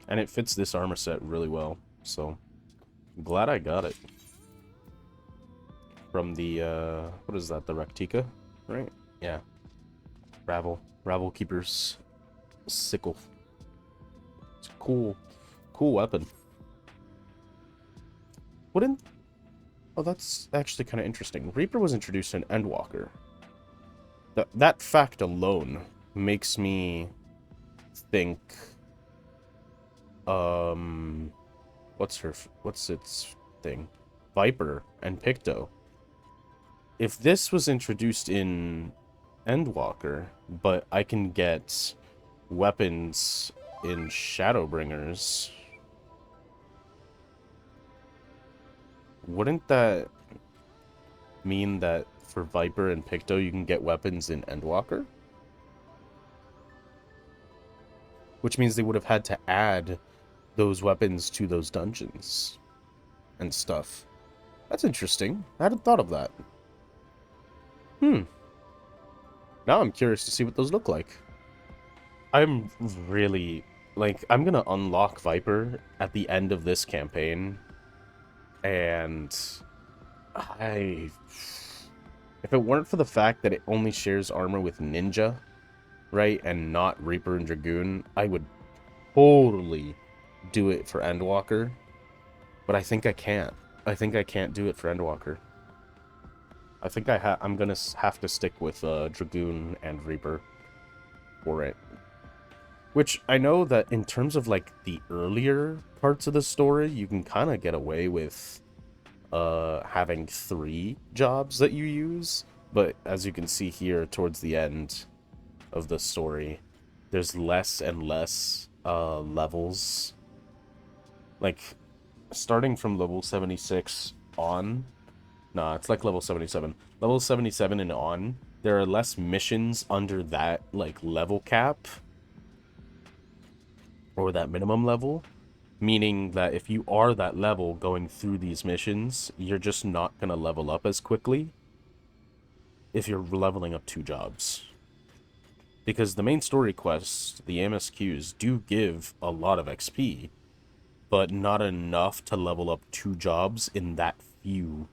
And it fits this armor set really well. So, I'm glad I got it. From the, what is that? The Rectica? Right? Yeah. Rabble Keeper's sickle. It's a cool weapon. Wouldn't... Oh, that's actually kind of interesting. Reaper was introduced in Endwalker. That fact alone makes me think... What's its thing? Viper and Picto. If this was introduced in Endwalker, but I can get weapons in Shadowbringers, wouldn't that mean that for Viper and Picto you can get weapons in Endwalker? Which means they would have had to add those weapons to those dungeons and stuff. That's interesting. I hadn't thought of that. Now I'm curious to see what those look like. I'm really... Like, I'm gonna unlock Viper at the end of this campaign. And... If it weren't for the fact that it only shares armor with Ninja, right, and not Reaper and Dragoon, I would totally do it for Endwalker. But I think I can't. I think I can't do it for Endwalker. I think I'm gonna have to stick with Dragoon and Reaper for it. Which I know that in terms of like the earlier parts of the story, you can kind of get away with having 3 jobs that you use. But as you can see here towards the end of the story, there's less and less levels. Like, starting from level 76 on... Nah, it's like level 77. Level 77 and on, there are less missions under that, like, level cap. Or that minimum level. Meaning that if you are that level going through these missions, you're just not going to level up as quickly if you're leveling up 2 jobs. Because the main story quests, the MSQs, do give a lot of XP, but not enough to level up 2 jobs in that few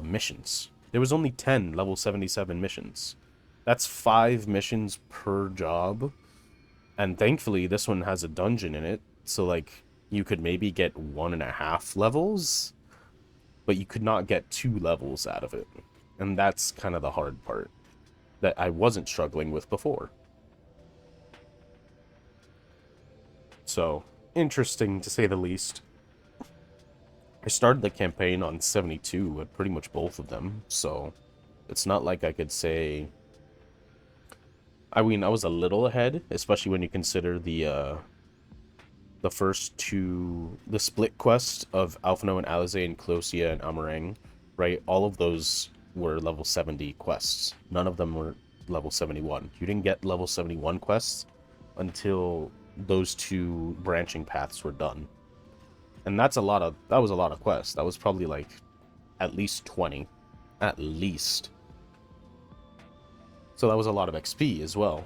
missions. There was only 10 level 77 missions. That's 5 missions per job. And thankfully, this one has a dungeon in it. So, like, you could maybe get 1.5 levels, but you could not get 2 levels out of it. And that's kind of the hard part that I wasn't struggling with before. So, interesting to say the least. I started the campaign on 72 at pretty much both of them, so it's not like I could say... I mean, I was a little ahead, especially when you consider the first 2... The split quest of Alphino and Alize and Closia and Amh Araeng, right? All of those were level 70 quests. None of them were level 71. You didn't get level 71 quests until those 2 branching paths were done. And that was a lot of quests. That was probably like at least 20. At least. So that was a lot of XP as well.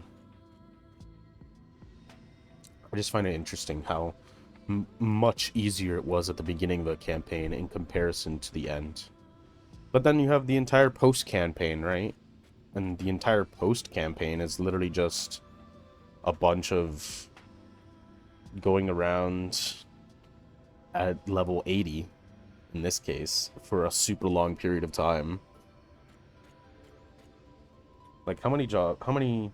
I just find it interesting how much easier it was at the beginning of the campaign in comparison to the end. But then you have the entire post-campaign, right? And the entire post-campaign is literally just a bunch of going around at level 80, in this case, for a super long period of time. Like, how many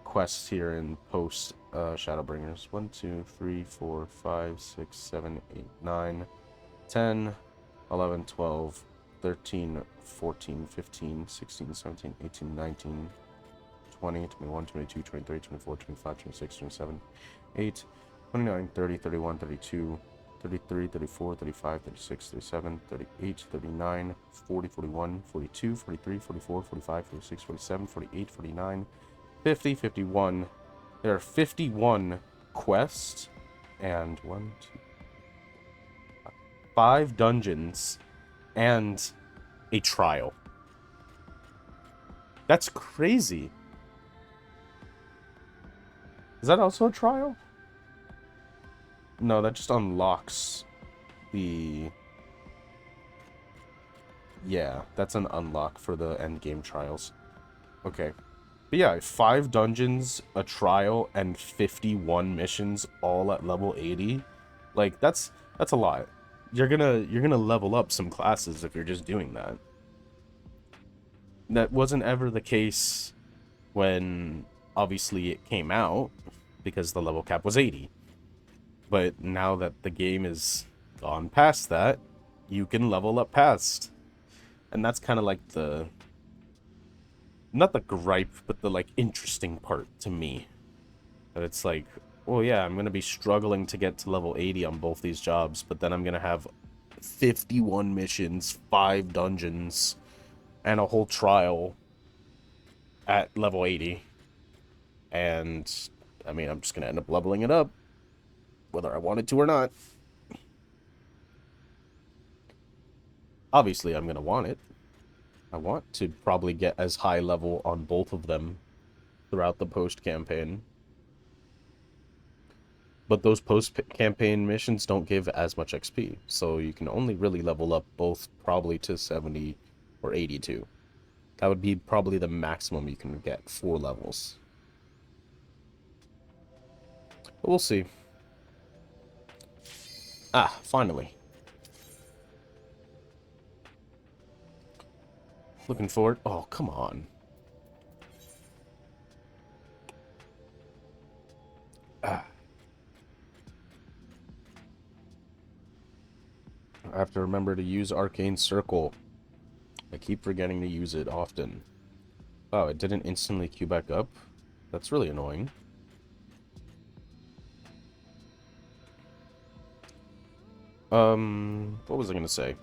quests here in post Shadowbringers? 1, 2, 3, 4, 5, 6, 7, 8, 9, 10, 11, 12, 13, 14, 15, 16, 17, 18, 19, 20, 21, 22, 23, 24, 25, 26, 27, 8, 29, 30, 31, 32, 33, 34, 35, 36, 37, 38, 39, 40, 41, 42, 43, 44, 45, 46, 47, 48, 49, 50, 51. There are 51 quests and 5 dungeons and a trial. That's crazy. Is that also a trial? No, that just unlocks the... Yeah, that's an unlock for the endgame trials. Okay. But yeah, 5 dungeons, a trial, and 51 missions all at level 80. Like that's a lot. You're gonna level up some classes if you're just doing that. That wasn't ever the case when obviously it came out because the level cap was 80. But now that the game is gone past that, you can level up past. And that's kind of like the, not the gripe, but the like interesting part to me. That it's like, well, yeah, I'm going to be struggling to get to level 80 on both these jobs, but then I'm going to have 51 missions, 5 dungeons, and a whole trial at level 80. And, I mean, I'm just going to end up leveling it up, whether I wanted to or not. Obviously, I'm going to want it. I want to probably get as high level on both of them throughout the post-campaign. But those post-campaign missions don't give as much XP, so you can only really level up both probably to 70 or 82. That would be probably the maximum you can get, 4 levels. But we'll see. Ah, finally. Looking forward. Oh, come on. Ah. I have to remember to use Arcane Circle. I keep forgetting to use it often. Oh, it didn't instantly queue back up? That's really annoying. What was I gonna say?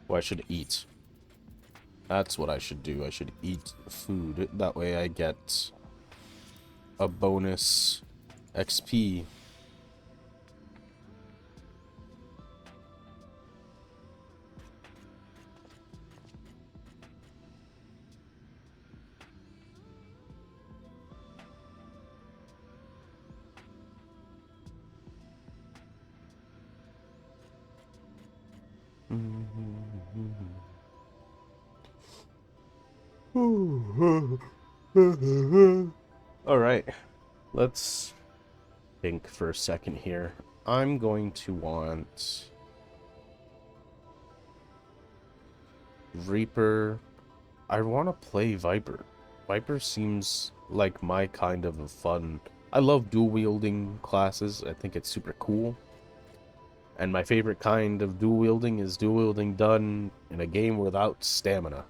Well, I should eat. That's what I should do. I should eat food. That way I get a bonus XP. Alright, let's think for a second here. I'm going to want Reaper. I want to play Viper. Viper seems like my kind of a fun... I love dual-wielding classes. I think it's super cool. And my favorite kind of dual-wielding is dual-wielding done in a game without stamina.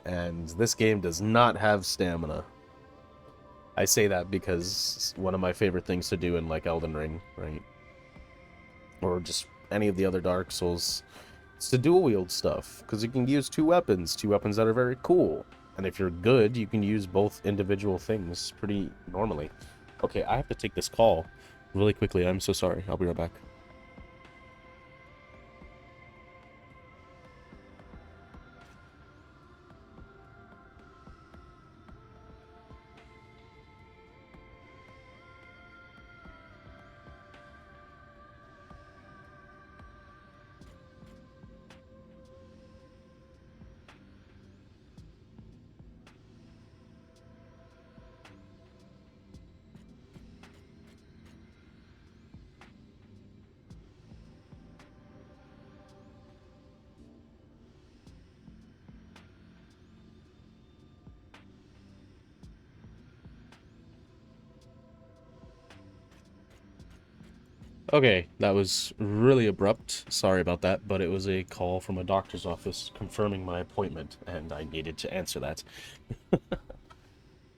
And this game does not have stamina. I say that because one of my favorite things to do in, like, Elden Ring, right? Or just any of the other Dark Souls, is to dual-wield stuff. Because you can use two weapons that are very cool. And if you're good, you can use both individual things pretty normally. Okay, I have to take this call really quickly. I'm so sorry. I'll be right back. Okay, that was really abrupt. Sorry about that, but it was a call from a doctor's office confirming my appointment, and I needed to answer that.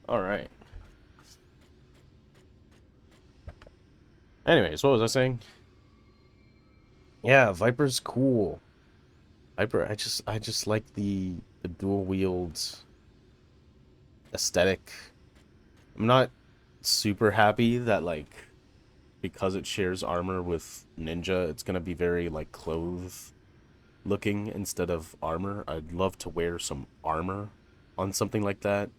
Alright. Anyways, what was I saying? Yeah, Viper's cool. Viper, I just like the dual wield aesthetic. I'm not super happy that, like, because it shares armor with Ninja, it's gonna be very, like, clothes looking instead of armor. I'd love to wear some armor on something like that,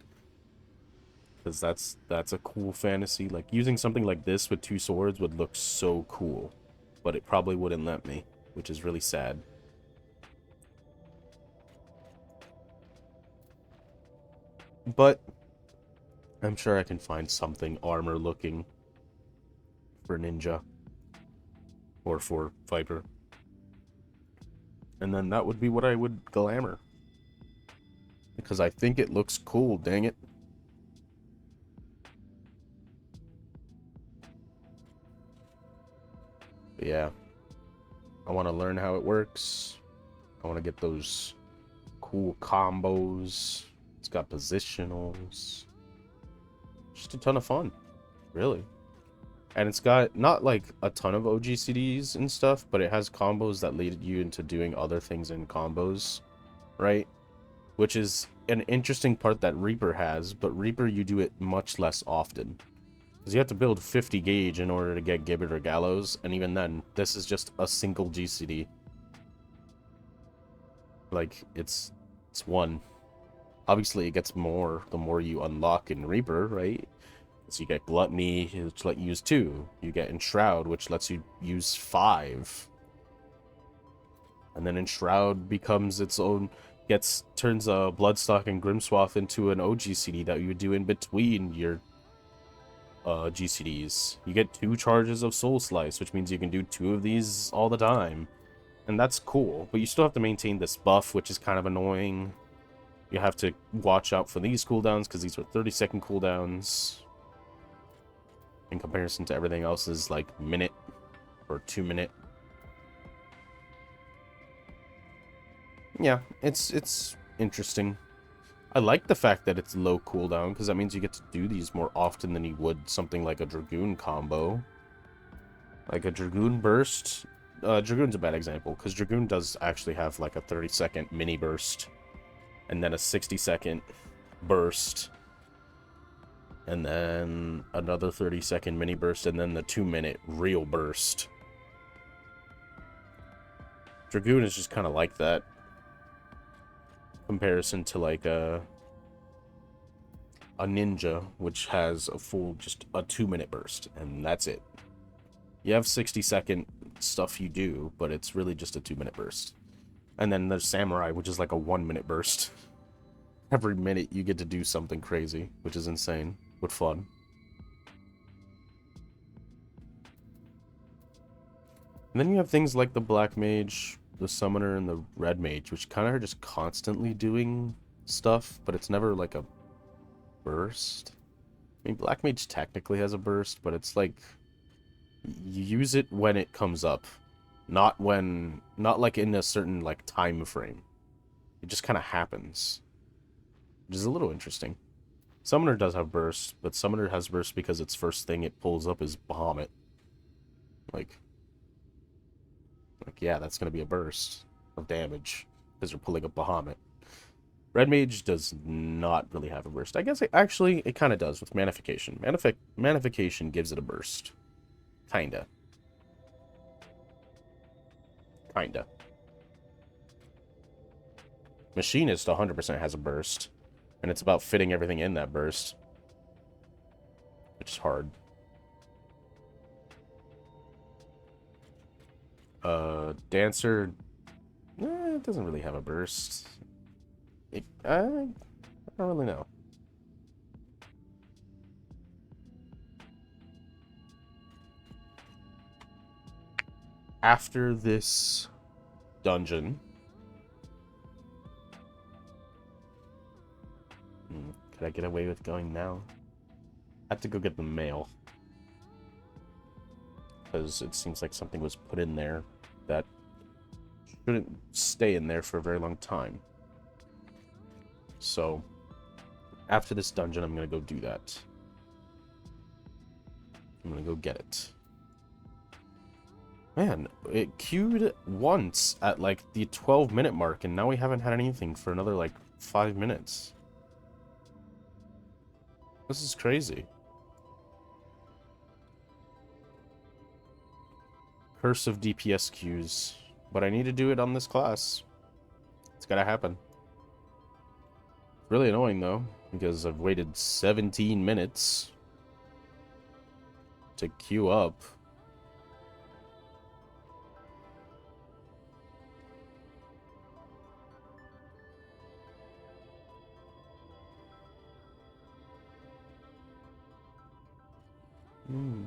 because that's a cool fantasy. Like, using something like this with 2 swords would look so cool, but it probably wouldn't let me, which is really sad. But I'm sure I can find something armor looking for Ninja. Or for Viper. And then that would be what I would glamour. Because I think it looks cool, dang it. But yeah. I want to learn how it works. I want to get those cool combos. It's got positionals. Just a ton of fun. Really. And it's got not like a ton of OGCDs and stuff, but it has combos that lead you into doing other things in combos, right? Which is an interesting part that Reaper has, but Reaper you do it much less often. Because you have to build 50 gauge in order to get Gibbet or Gallows, and even then, this is just a single GCD. Like, it's one. Obviously, it gets more the more you unlock in Reaper, right? So you get Gluttony, which let you use 2. You get Enshroud, which lets you use 5. And then Enshroud becomes its own, turns Bloodstock and Grimswath into an OGCD that you would do in between your GCDs. You get 2 charges of Soul Slice, which means you can do 2 of these all the time. And that's cool, but you still have to maintain this buff, which is kind of annoying. You have to watch out for these cooldowns, because these are 30-second cooldowns. In comparison to everything else is like minute or 2-minute. Yeah, it's interesting. I like the fact that it's low cooldown, because that means you get to do these more often than you would something like a Dragoon combo. Like a Dragoon burst. Dragoon's a bad example, because Dragoon does actually have like a 30-second mini burst. And then a 60-second burst. And then another 30-second mini burst, and then the 2-minute real burst. Dragoon is just kind of like that. Comparison to like a ninja, which has a full, just a 2-minute burst, and that's it. You have 60-second stuff you do, but it's really just a 2-minute burst. And then there's Samurai, which is like a 1-minute burst. Every minute you get to do something crazy, which is insane. But fun. And then you have things like the Black Mage, the Summoner, and the Red Mage, which kind of are just constantly doing stuff, but it's never like a burst. I mean, Black Mage technically has a burst, but it's like you use it when it comes up, not like in a certain like time frame. It just kind of happens, which is a little interesting. Summoner does have burst, but Summoner has burst because its first thing it pulls up is Bahamut. Like yeah, that's gonna be a burst of damage because you're pulling up Bahamut. Red Mage does not really have a burst. I guess it kind of does with Manification. Manification gives it a burst. Kinda. Machinist 100% has a burst. And it's about fitting everything in that burst. Which is hard. Dancer... it doesn't really have a burst. I don't really know. After this dungeon... Could I get away with going now? I have to go get the mail. Because it seems like something was put in there that shouldn't stay in there for a very long time. So, after this dungeon, I'm going to go do that. I'm going to go get it. Man, it queued once at like the 12-minute mark, and now we haven't had anything for another like 5 minutes. This is crazy. Curse of DPS queues. But I need to do it on this class. It's gotta happen. Really annoying though, because I've waited 17 minutes to queue up. Hmm.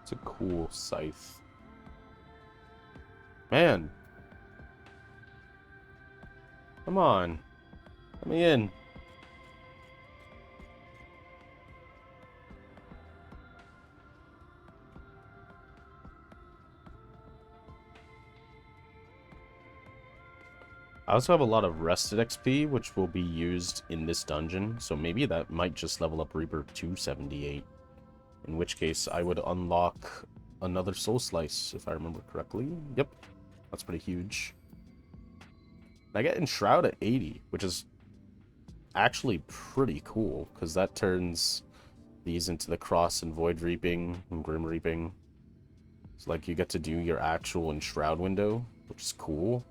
It's a cool scythe. Man. Come on. Let me in. I also have a lot of rested XP, which will be used in this dungeon, so maybe that might just level up Reaper to 78. In which case, I would unlock another Soul Slice, if I remember correctly. Yep, that's pretty huge. I get Enshroud at 80, which is actually pretty cool, because that turns these into the Cross and Void Reaping and Grim Reaping. So, like, you get to do your actual Enshroud window, which is cool.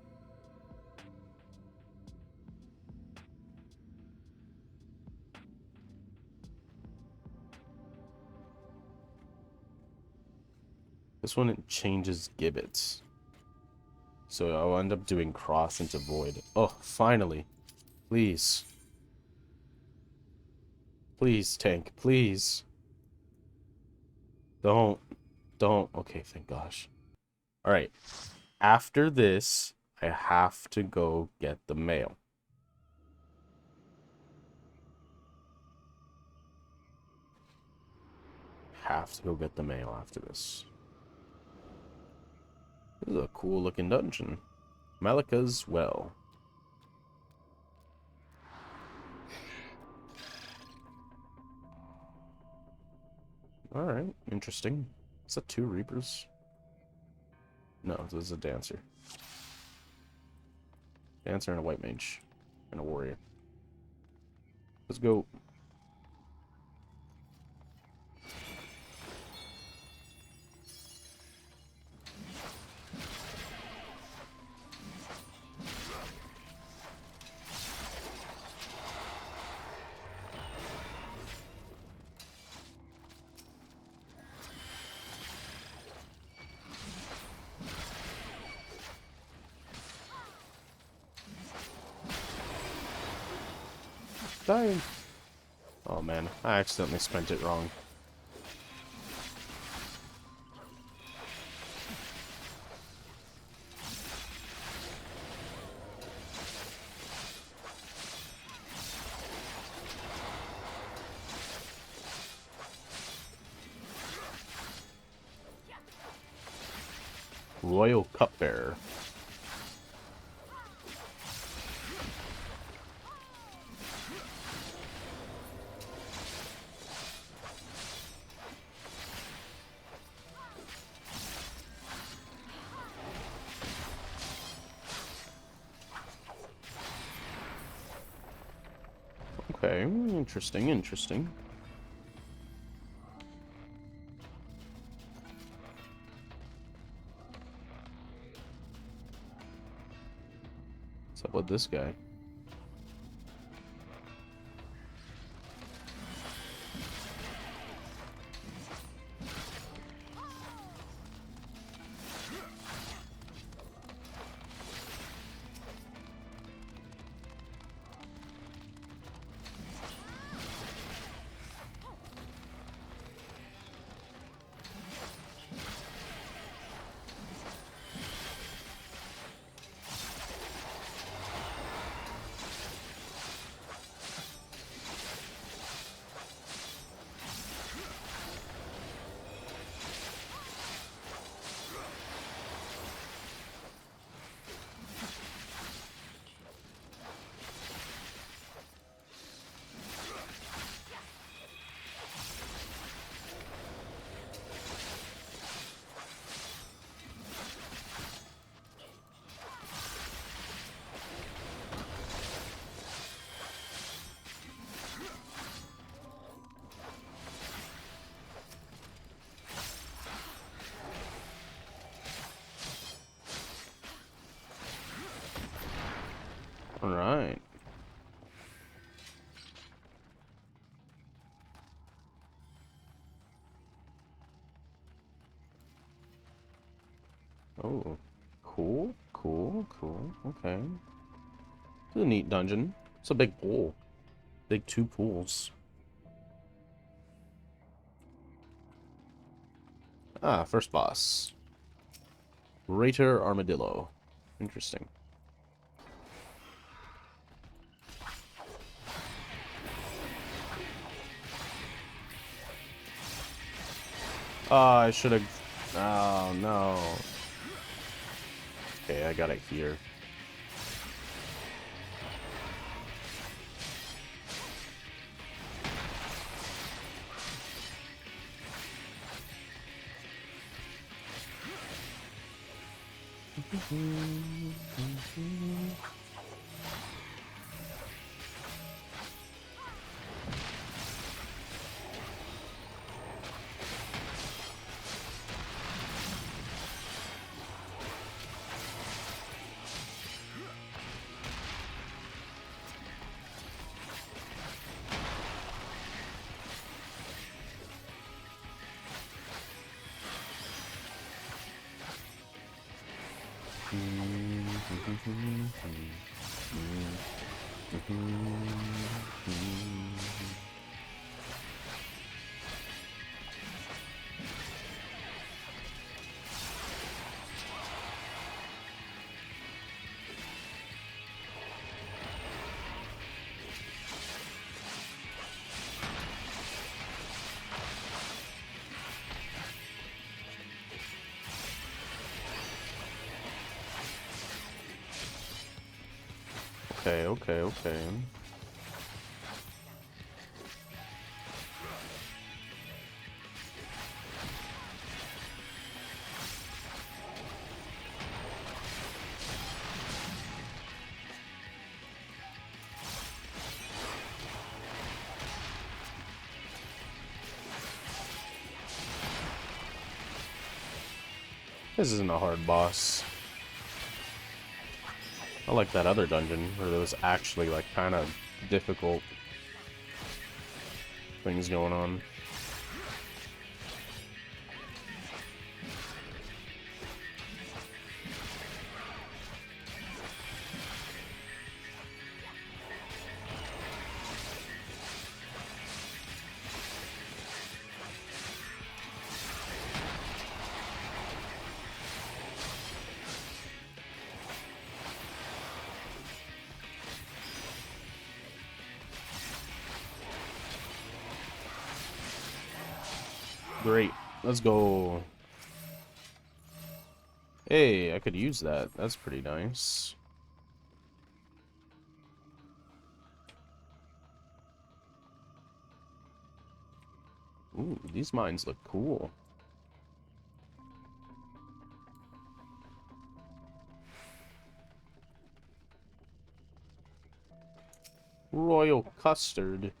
This one, it changes gibbets. So I'll end up doing Cross into Void. Oh, finally. Please. Please, tank. Please. Don't. Okay, thank gosh. Alright. After this, I have to go get the mail. Have to go get the mail after this. This is a cool looking dungeon. Malika's Well. Alright, interesting. Is that 2 Reapers? No, this is a Dancer. Dancer and a White Mage. And a Warrior. Let's go. Dying. Oh man, I accidentally spent it wrong. Royal Cupbearer. Okay, interesting, interesting. What's up with this guy? Ooh. Cool, cool, cool. Okay. It's a neat dungeon. It's a big pool. Big 2 pools. Ah, first boss. Greater Armadillo. Interesting. Oh, I should have... Oh, no. Okay, I got it here. Okay, okay, okay. This isn't a hard boss. I like that other dungeon where there was actually like kind of difficult things going on. Great. Let's go. Hey, I could use that. That's pretty nice. Ooh, these mines look cool. Royal custard.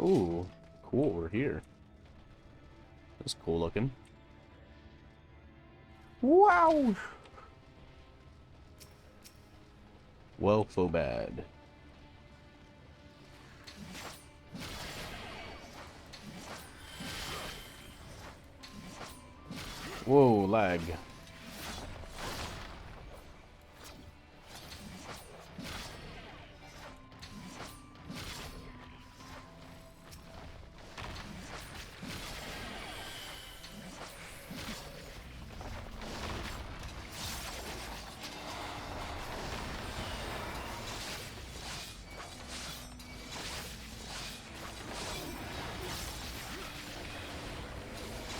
Ooh, cool, we're here. That's cool looking. Wow! Well, so bad. Whoa, lag.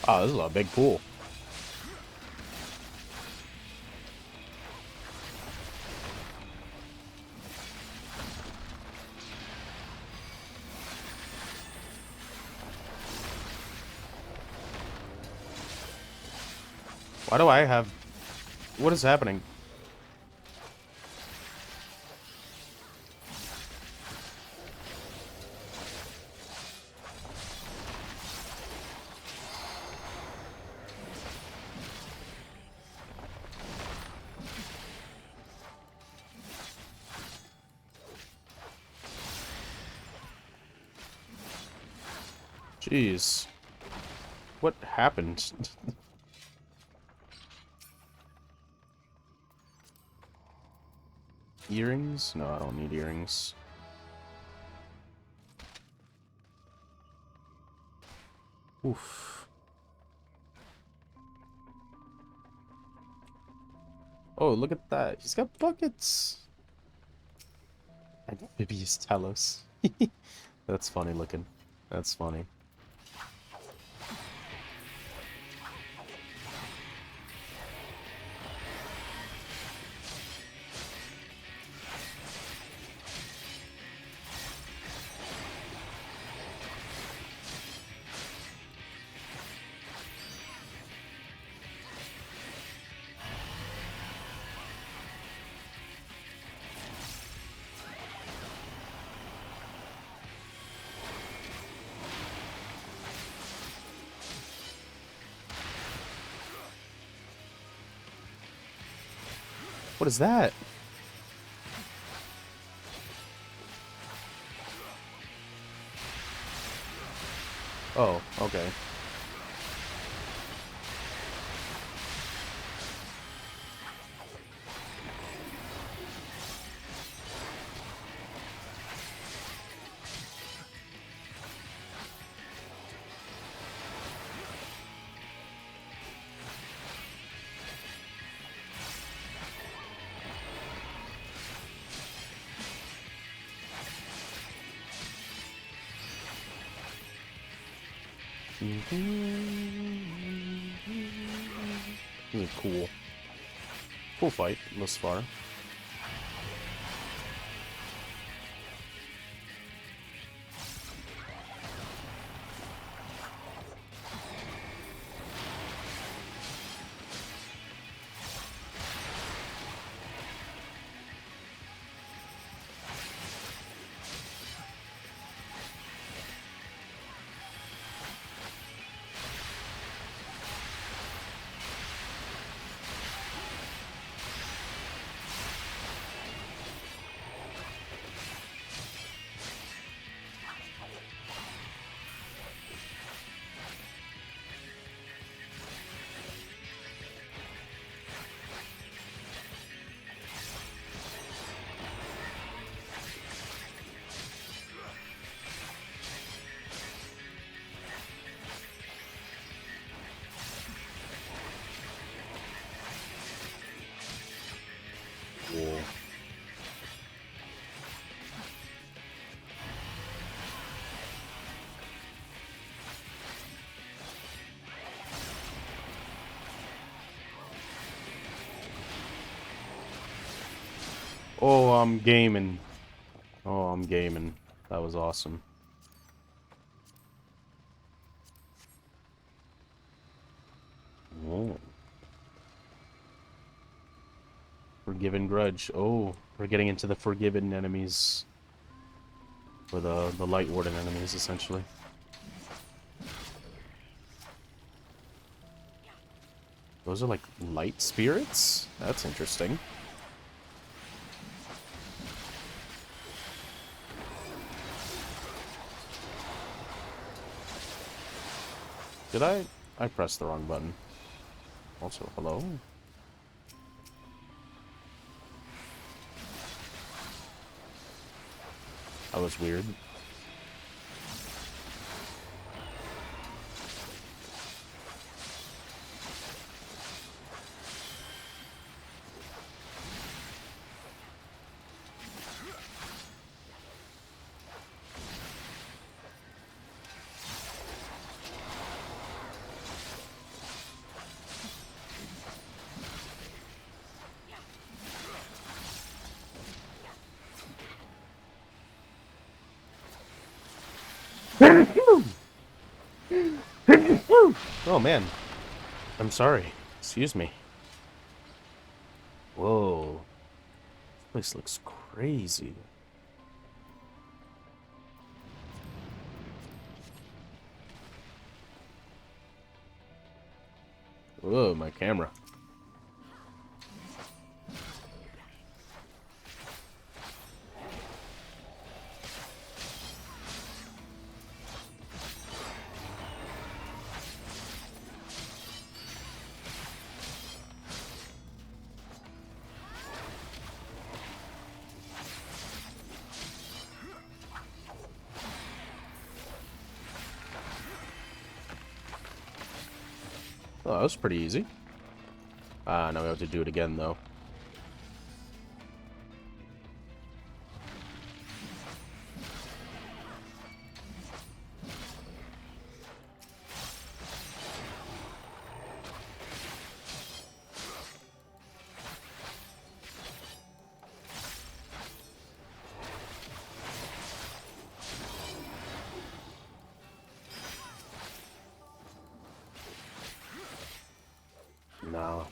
Oh, this is a big pool. Why do I have... What is happening? Jeez. What happened? Earrings? No, I don't need earrings. Oof. Oh, look at that. He's got buckets. Amphibious Talos. That's funny looking. That's funny. What is that? Oh, okay. This is cool. Cool fight thus far. Cool. Oh, I'm gaming. Oh, I'm gaming. That was awesome. Oh. Forgiven Grudge. Oh, we're getting into the Forgiven enemies. Or the Light Warden enemies, essentially. Those are like light spirits? That's interesting. Did I pressed the wrong button. Also, hello? That was weird. Oh man, I'm sorry. Excuse me. Whoa. This place looks crazy. Whoa, my camera. Oh, that was pretty easy. Now we have to do it again, though. No.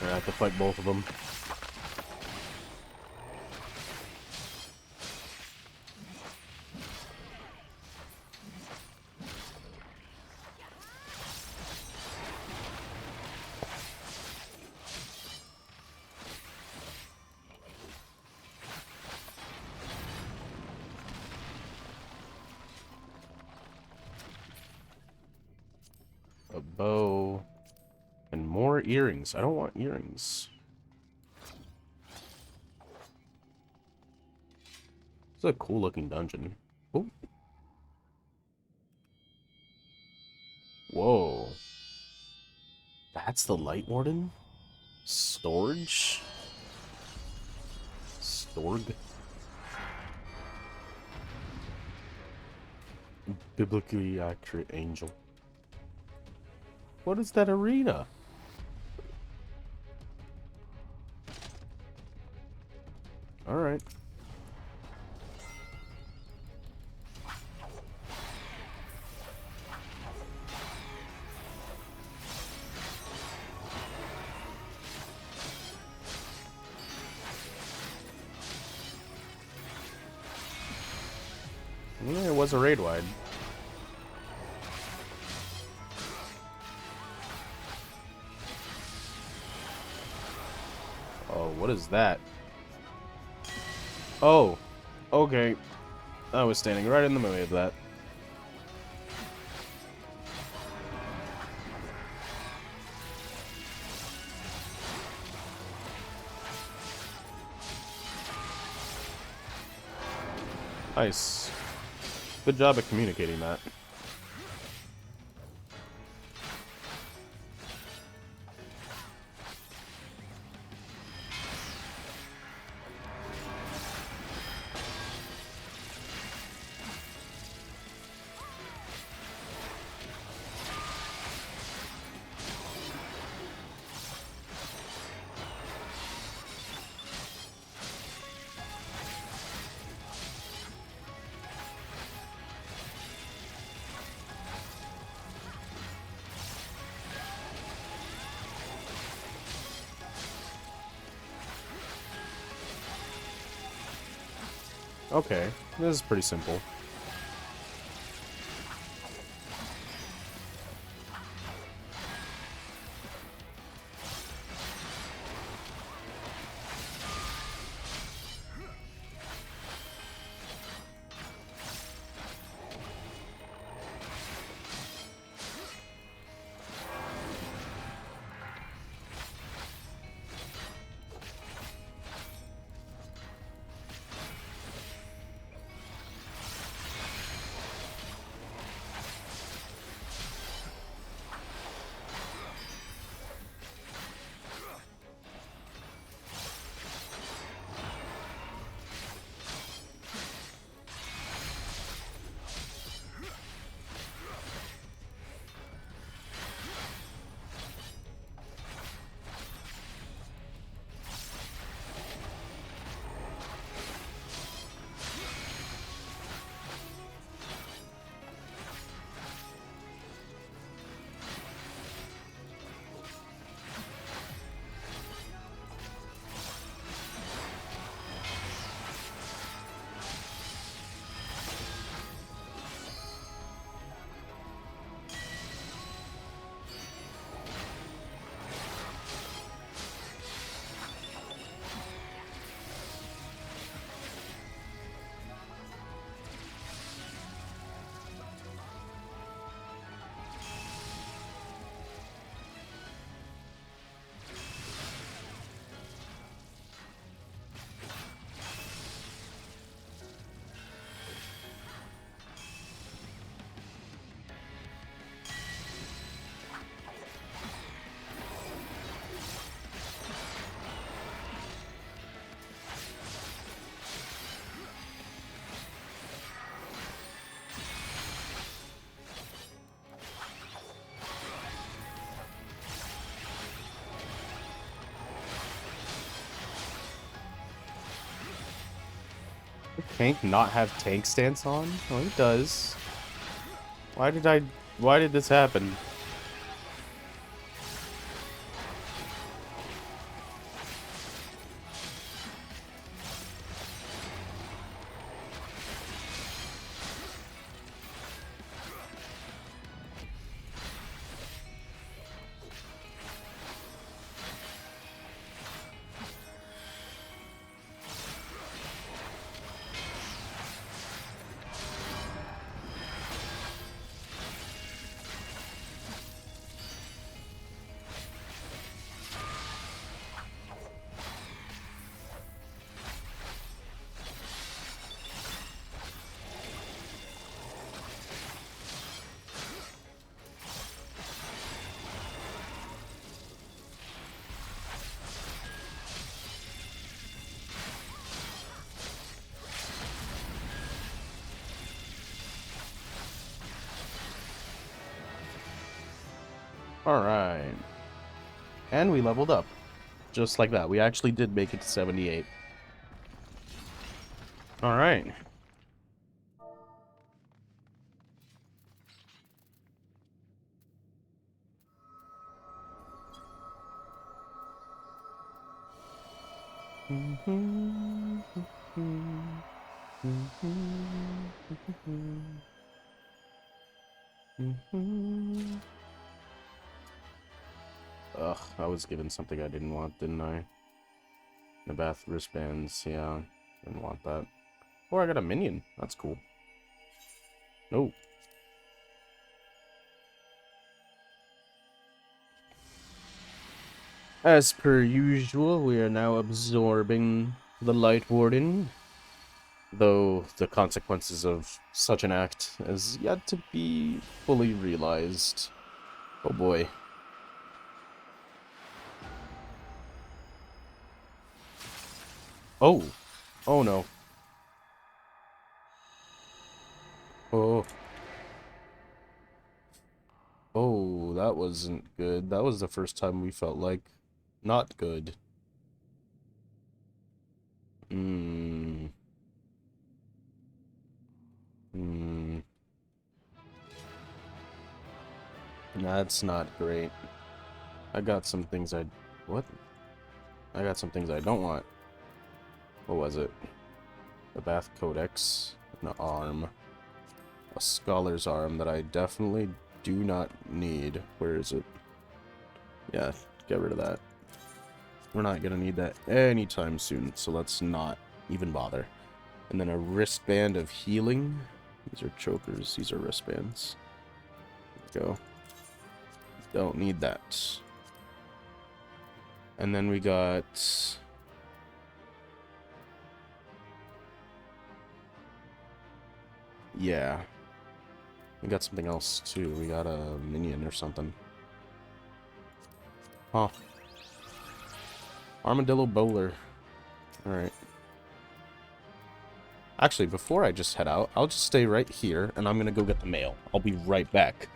I have to fight both of them. A bow. And more earrings. I don't want earrings. It's a cool looking dungeon. Oh. Whoa. That's the Light Warden? Storage? Storg? Biblically accurate angel. What is that arena? Alright. Yeah, it was a raid wide. Oh, what is that? Oh, okay. I was standing right in the way of that. Nice. Good job at communicating that. Okay, this is pretty simple. tank not have tank stance on? Oh, he does. Why did this happen? Alright. And we leveled up. Just like that. We actually did make it to 78. Alright. Ugh, I was given something I didn't want, didn't I? The bath wristbands, yeah. Didn't want that. Or I got a minion. That's cool. No. As per usual, we are now absorbing the Light Warden. Though the consequences of such an act is yet to be fully realized. Oh boy. Oh. Oh no. Oh. Oh, that wasn't good. That was the first time we felt like not good. Hmm. Hmm. That's not great. I got some things I... What? I got some things I don't want. What was it? The Bath Codex. An arm. A Scholar's Arm that I definitely do not need. Where is it? Yeah, get rid of that. We're not gonna need that anytime soon, so let's not even bother. And then a wristband of healing. These are chokers. These are wristbands. There we go. Don't need that. And then we got... Yeah. We got something else, too. We got a minion or something. Huh. Armadillo Bowler. Alright. Actually, before I just head out, I'll just stay right here, and I'm gonna go get the mail. I'll be right back.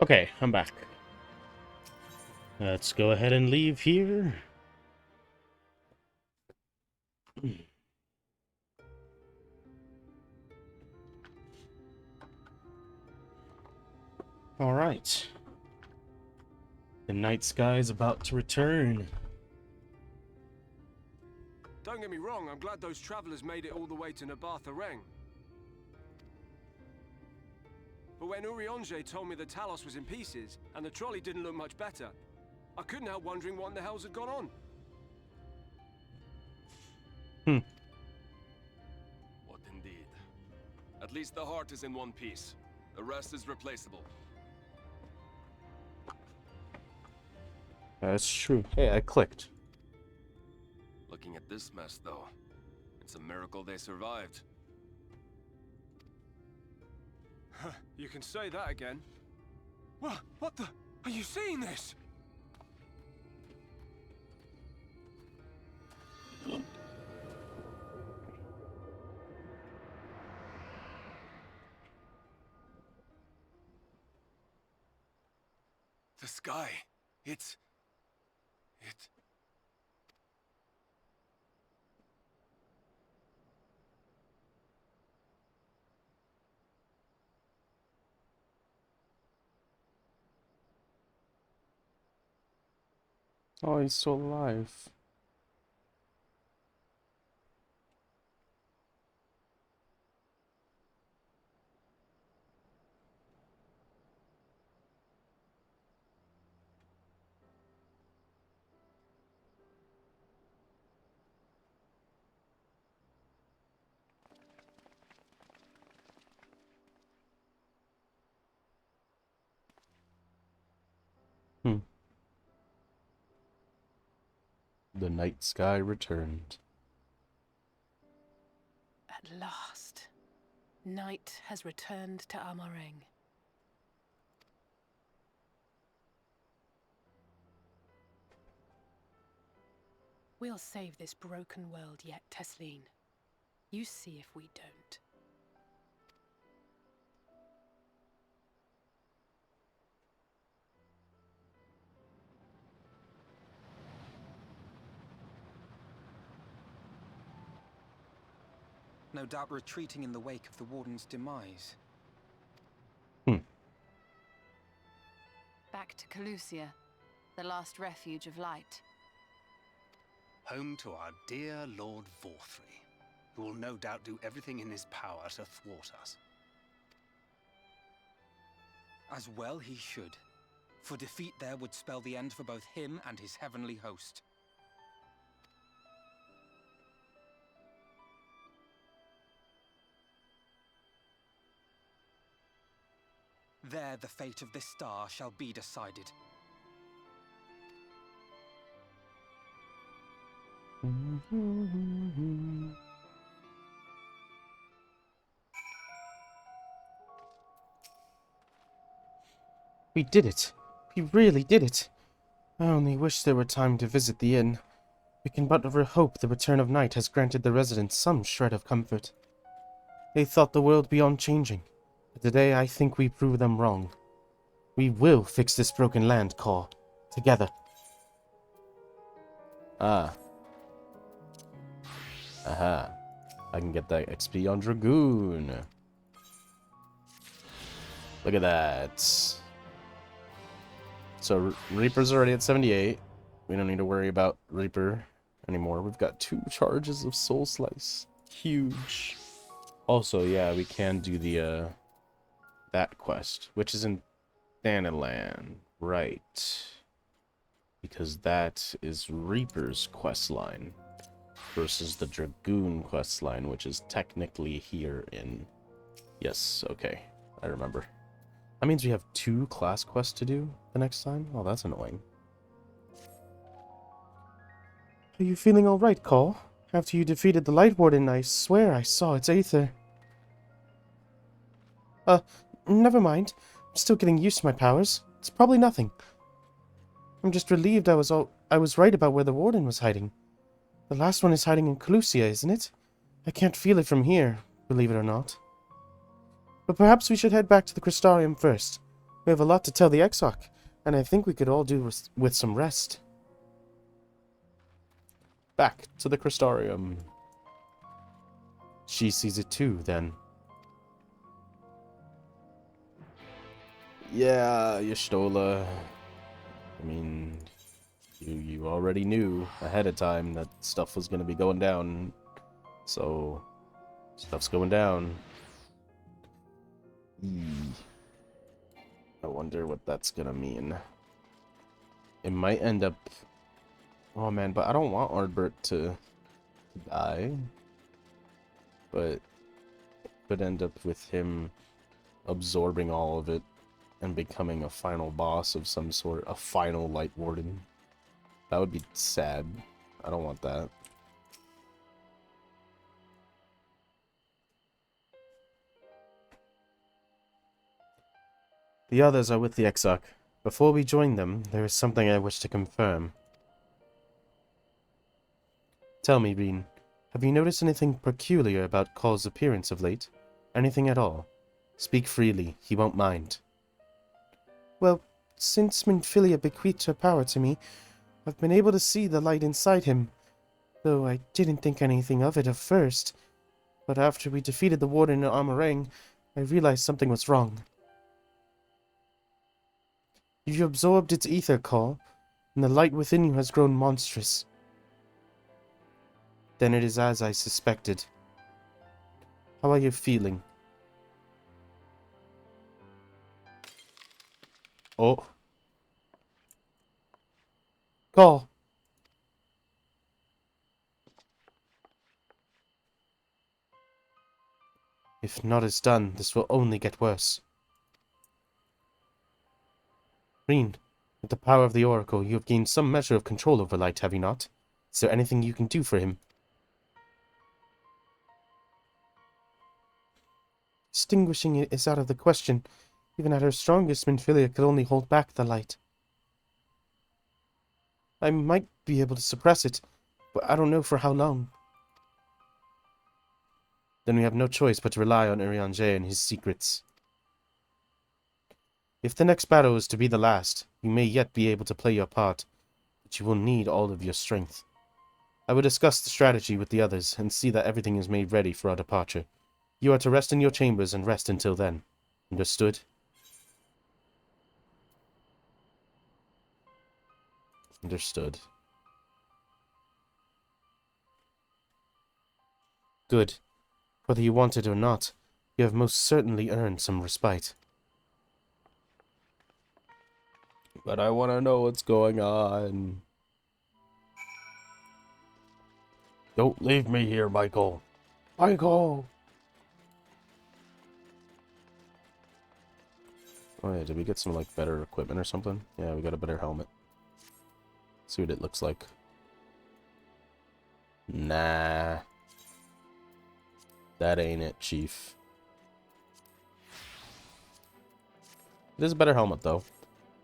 Okay, I'm back. Let's go ahead and leave here. All right. The night sky is about to return. Don't get me wrong, I'm glad those travelers made it all the way to Amh Araeng. But when Urianger told me the Talos was in pieces, and the trolley didn't look much better, I couldn't help wondering what in the hells had gone on. What indeed? At least the heart is in one piece. The rest is replaceable. That's true. Hey, I clicked. Looking at this mess, though, it's a miracle they survived. You can say that again. What the? Are you seeing this? The sky. It... Oh, he's still alive. The night sky returned. At last, night has returned to Amh Araeng. We'll save this broken world yet, Tesleen. You see if we don't. No doubt retreating in the wake of the Warden's demise. Back to Calusia, the last refuge of light. Home to our dear Lord Vorthry, who will no doubt do everything in his power to thwart us. As well he should, for defeat there would spell the end for both him and his heavenly host. There the fate of this star shall be decided. We did it. We really did it. I only wish there were time to visit the inn. We can but hope the return of night has granted the residents some shred of comfort. They thought the world beyond changing, but today I think we proved them wrong. We will fix this broken land, Caw. Together. Ah. Aha. I can get that XP on Dragoon. Look at that. So Reaper's already at 78. We don't need to worry about Reaper anymore. We've got 2 charges of Soul Slice. Huge. Also, yeah, we can do the that quest, which is in Thanalan, right? Because that is Reaper's quest line versus the Dragoon quest line, which is technically here in... Yes, okay, I remember. That means we have 2 class quests to do the next time? Oh, that's annoying. Are you feeling alright, Caw? After you defeated the Light Warden, I swear I saw its aether. Never mind. I'm still getting used to my powers. It's probably nothing. I'm just relieved I was right about where the Warden was hiding. The last one is hiding in Calusia, isn't it? I can't feel it from here, believe it or not. But perhaps we should head back to the Crystarium first. We have a lot to tell the Exarch, and I think we could all do with some rest. Back to the Crystarium. She sees it too, then. Yeah, Y'shtola. I mean, you already knew ahead of time that stuff was gonna be going down. So, stuff's going down. I wonder what that's gonna mean. It might end up... Oh man, but I don't want Ardbert to die. But it could end up with him absorbing all of it and becoming a final boss of some sort. A final Light Warden. That would be sad. I don't want that. The others are with the Exarch. Before we join them, there is something I wish to confirm. Tell me, Reen, have you noticed anything peculiar about Call's appearance of late? Anything at all? Speak freely, he won't mind. Well, since Minfilia bequeathed her power to me, I've been able to see the light inside him, though I didn't think anything of it at first. But after we defeated the Warden in Amh Araeng, I realized something was wrong. You've absorbed its ether, Call, and the light within you has grown monstrous. Then it is as I suspected. How are you feeling? Oh. Call. If not is done, this will only get worse. Reen, with the power of the Oracle, you have gained some measure of control over light, have you not? Is there anything you can do for him? Extinguishing it is out of the question. Even at her strongest, Minfilia could only hold back the light. I might be able to suppress it, but I don't know for how long. Then we have no choice but to rely on Urianger and his secrets. If the next battle is to be the last, you may yet be able to play your part, but you will need all of your strength. I will discuss the strategy with the others and see that everything is made ready for our departure. You are to rest in your chambers and rest until then. Understood? Understood. Good. Whether you want it or not, you have most certainly earned some respite. But I want to know what's going on. Don't leave me here, Michael. Michael! Oh yeah, did we get some, like, better equipment or something? Yeah, we got a better helmet. Let's see what it looks like. Nah. That ain't it, Chief. It is a better helmet, though.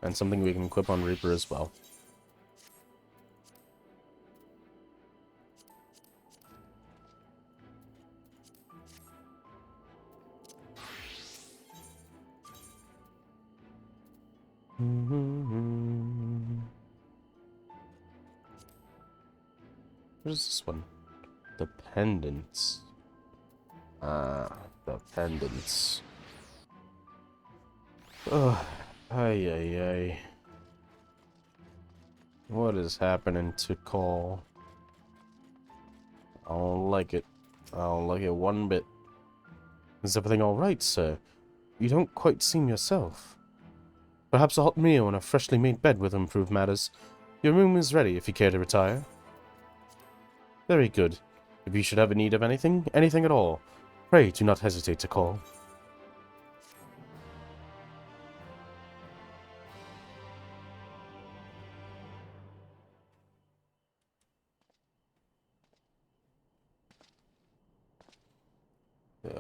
And something we can equip on Reaper as well. What is this one? The pendants. The pendants. Ugh. Ay, ay, ay. What is happening to Call? I don't like it. I don't like it one bit. Is everything all right, sir? You don't quite seem yourself. Perhaps a hot meal and a freshly made bed will improve matters. Your room is ready if you care to retire. Very good. If you should have a need of anything at all, pray do not hesitate to call.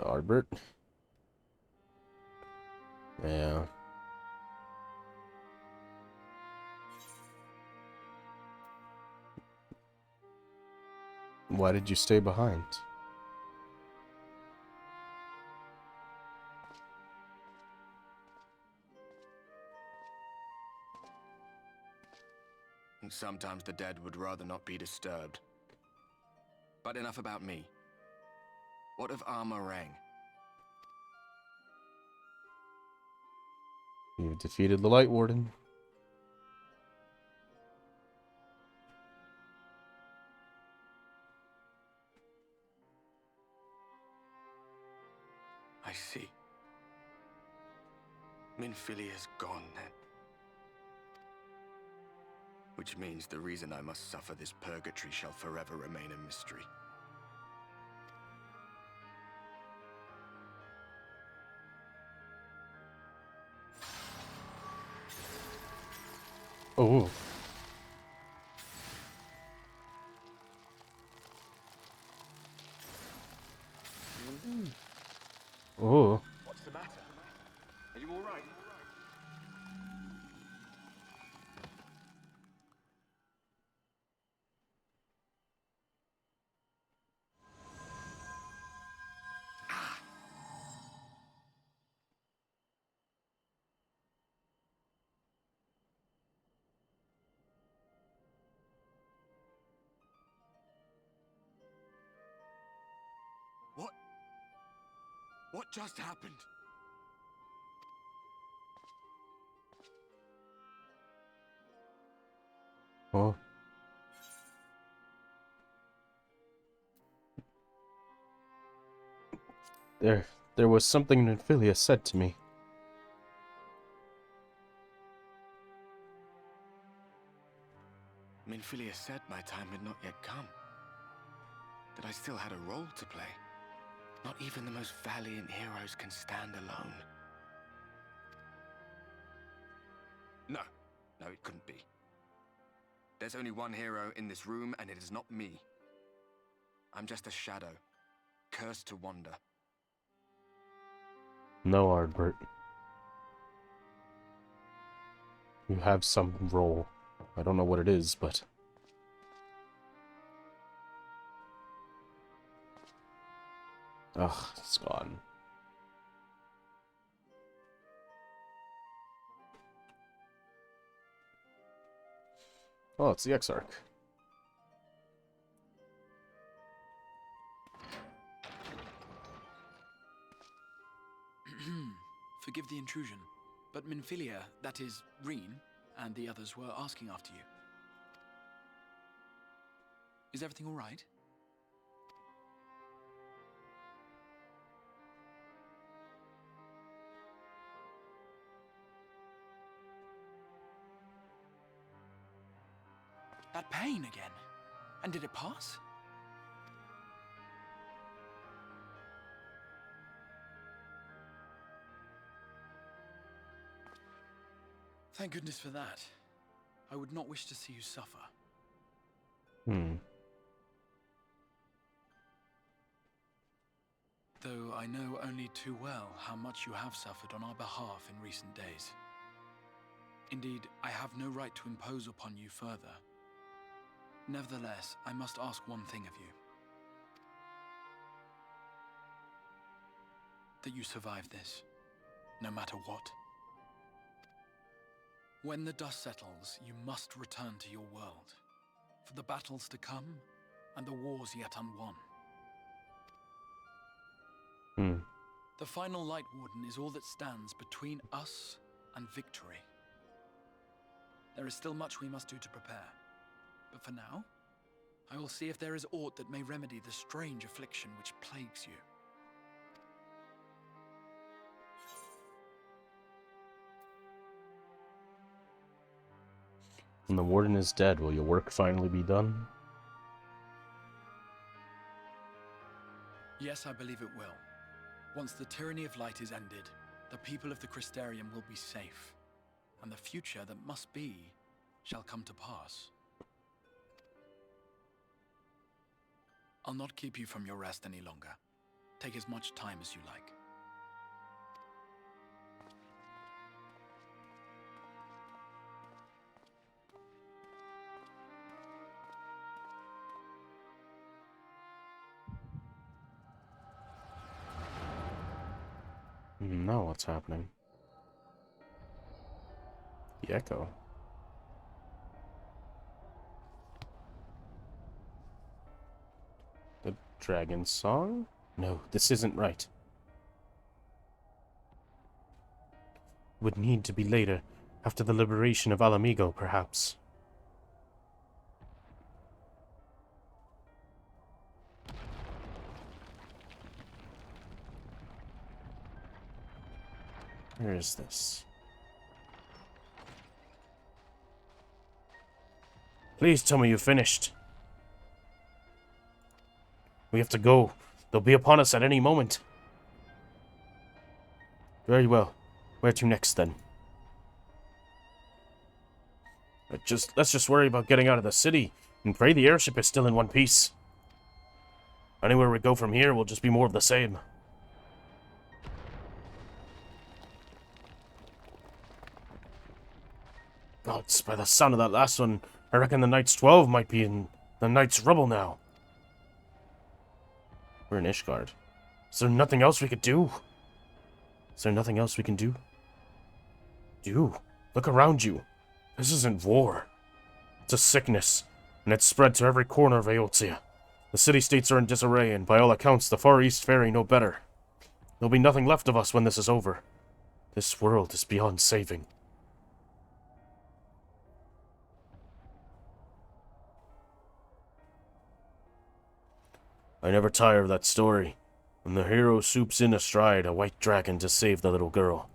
Ardbert? Yeah. Why did you stay behind? And sometimes the dead would rather not be disturbed. But enough about me. What of Amh Araeng? You've defeated the Light Warden. I see. Minfilia's gone then. Which means the reason I must suffer this purgatory shall forever remain a mystery. Oh. Oh. What's the matter? Are you all right? What just happened? Oh. There was something Nymphilia said to me. Minfilia said my time had not yet come. That I still had a role to play. Not even the most valiant heroes can stand alone. No, it couldn't be. There's only one hero in this room, and it is not me. I'm just a shadow, cursed to wander. No, Ardbert. You have some role. I don't know what it is, but... Ugh, it's gone. Oh, it's the Exarch. Forgive the intrusion, but Minfilia, that is, Reen, and the others were asking after you. Is everything all right? That pain again. And did it pass? Thank goodness for that. I would not wish to see you suffer. Though I know only too well how much you have suffered on our behalf in recent days. Indeed, I have no right to impose upon you further. Nevertheless, I must ask one thing of you. That you survive this, no matter what. When the dust settles, you must return to your world, for the battles to come and the wars yet unwon. The final Light Warden is all that stands between us and victory. There is still much we must do to prepare. But for now, I will see if there is aught that may remedy the strange affliction which plagues you. When the Warden is dead, will your work finally be done? Yes, I believe it will. Once the tyranny of light is ended, the people of the Crystarium will be safe, and the future that must be shall come to pass. I'll not keep you from your rest any longer. Take as much time as you like. Now what's happening? The Echo. The dragon song? No, this isn't right. Would need to be later, after the liberation of Alamigo, perhaps. Where is this? Please tell me you finished. We have to go. They'll be upon us at any moment. Very well. Where to next, then? Let's just worry about getting out of the city and pray the airship is still in one piece. Anywhere we go from here will just be more of the same. Gods, by the sound of that last one, I reckon the Knight's 12 might be in the Knight's rubble now. We're in Ishgard. Is there nothing else we could do? Is there nothing else we can do? Look around you. This isn't war. It's a sickness, and it's spread to every corner of Eotia. The city-states are in disarray, and by all accounts, the Far East faring no better. There'll be nothing left of us when this is over. This world is beyond saving. I never tire of that story, when the hero swoops in astride a white dragon to save the little girl.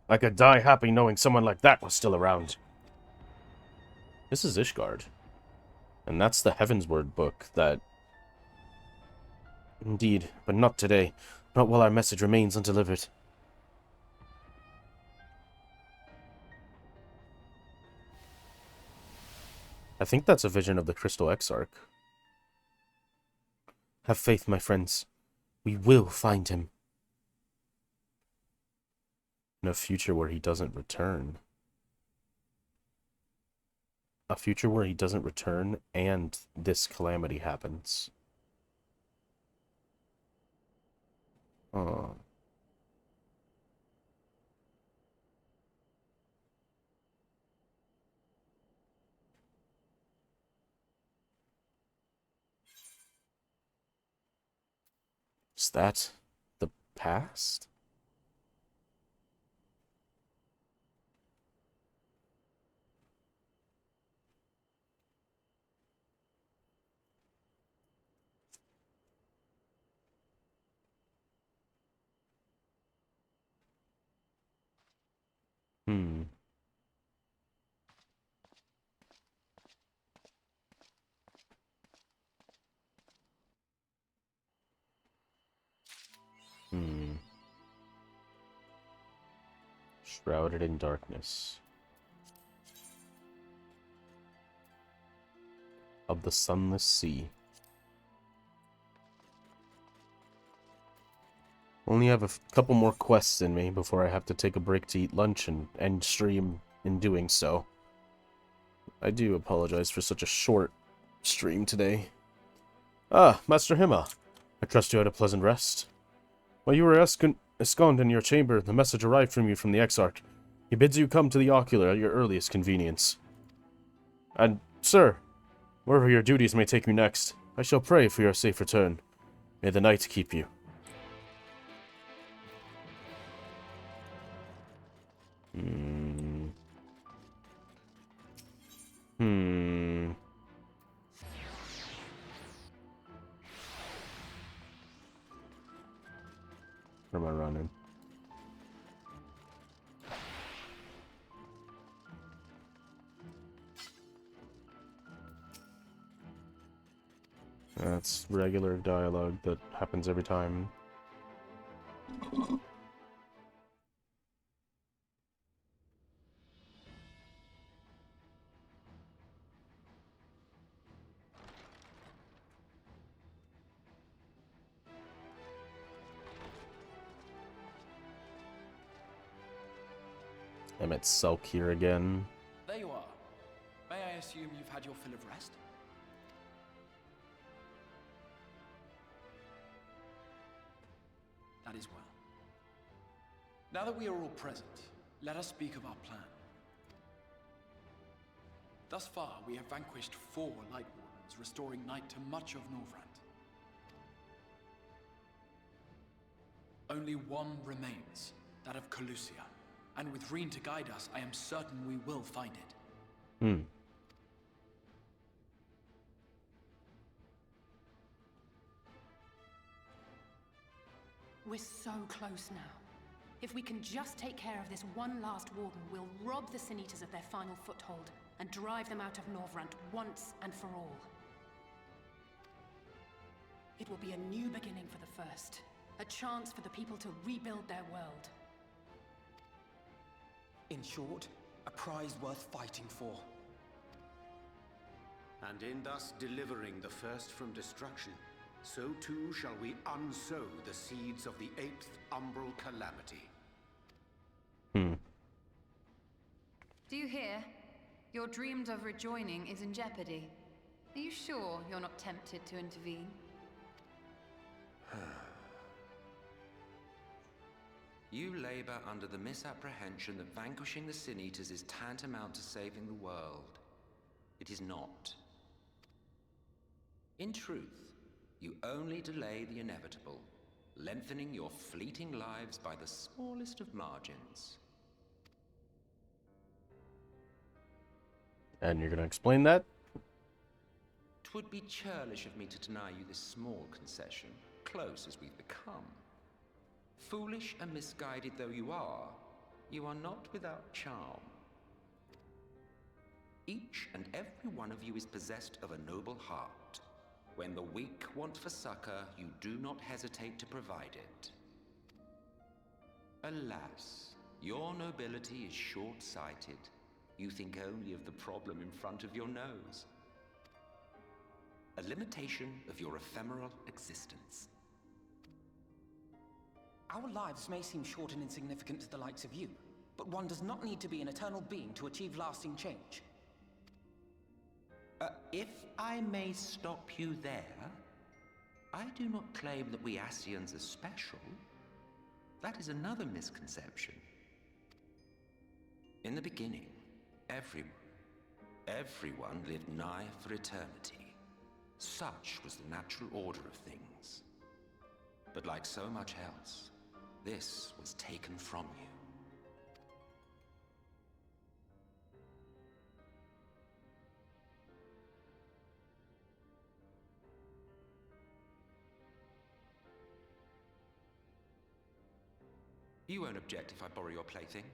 I could die happy knowing someone like that was still around. This is Ishgard. And that's the Heavensward book that... Indeed, but not today. Not while our message remains undelivered. I think that's a vision of the Crystal Exarch. Have faith, my friends. We will find him. In a future where he doesn't return. A future where he doesn't return and this calamity happens. Oh. Is that the past? Hmm. Shrouded in darkness. Of the sunless sea. Only have a couple more quests in me before I have to take a break to eat lunch and end stream in doing so. I do apologize for such a short stream today. Ah, Master Hima. I trust you had a pleasant rest. While you were ensconced in your chamber, the message arrived from you from the Exarch. He bids you come to the Ocular at your earliest convenience. And, sir, wherever your duties may take you next, I shall pray for your safe return. May the night keep you. Where am I running? That's regular dialogue that happens every time. I'm at Sulk here again. There you are. May I assume you've had your fill of rest? That is well. Now that we are all present, let us speak of our plan. Thus far, we have vanquished 4 Light Wardens, restoring night to much of Norvrant. Only one remains, that of Calusia. And with Reen to guide us, I am certain we will find it. Hmm. We're so close now. If we can just take care of this one last warden, we'll rob the Sin Eaters of their final foothold and drive them out of Norvrant once and for all. It will be a new beginning for the First. A chance for the people to rebuild their world. In short, a prize worth fighting for. And in thus delivering the First from destruction, so too shall we unsow the seeds of the 8th umbral calamity. Hmm. Do you hear? Your dreamed of rejoining is in jeopardy. Are you sure you're not tempted to intervene? You labor under the misapprehension that vanquishing the Sin Eaters is tantamount to saving the world. It is not. In truth, you only delay the inevitable, lengthening your fleeting lives by the smallest of margins. And you're gonna explain that? 'Twould be churlish of me to deny you this small concession, close as we've become. Foolish and misguided though you are not without charm. Each and every one of you is possessed of a noble heart. When the weak want for succor, you do not hesitate to provide it. Alas, your nobility is short-sighted. You think only of the problem in front of your nose. A limitation of your ephemeral existence. Our lives may seem short and insignificant to the likes of you, but one does not need to be an eternal being to achieve lasting change. If I may stop you there, I do not claim that we Ascians are special. That is another misconception. In the beginning, everyone lived nigh for eternity. Such was the natural order of things. But like so much else, this was taken from you. You won't object if I borrow your plaything?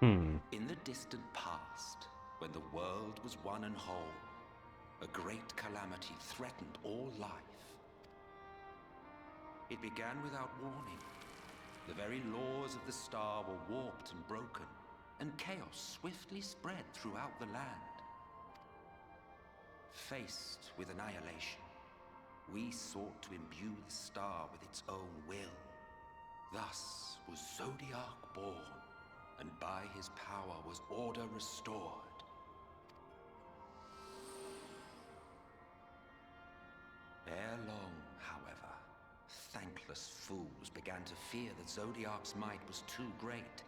In the distant past, when the world was one and whole, a great calamity threatened all life. It began without warning. The very laws of the star were warped and broken, and chaos swiftly spread throughout the land. Faced with annihilation, we sought to imbue the star with its own will. Thus was Zodiac born, and by his power was order restored. Ere long, however, thankless fools began to fear that Zodiac's might was too great,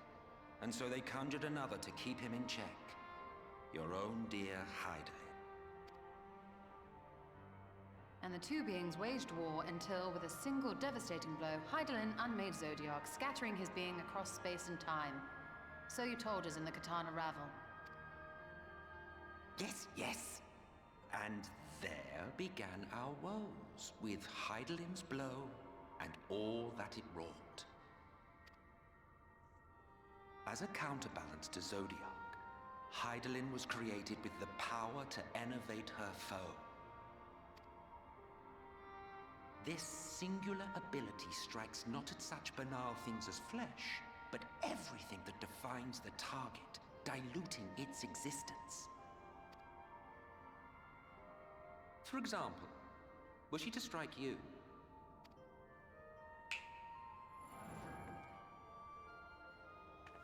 and so they conjured another to keep him in check. Your own dear Hydaelyn. And the two beings waged war until, with a single devastating blow, Hydaelyn unmade Zodiac, scattering his being across space and time. So you told us in the Katana Ravel. Yes. And there began our woes, with Hydaelyn's blow and all that it wrought. As a counterbalance to Zodiac, Hydaelyn was created with the power to enervate her foe. This singular ability strikes not at such banal things as flesh, but everything that defines the target, diluting its existence. For example, were she to strike you,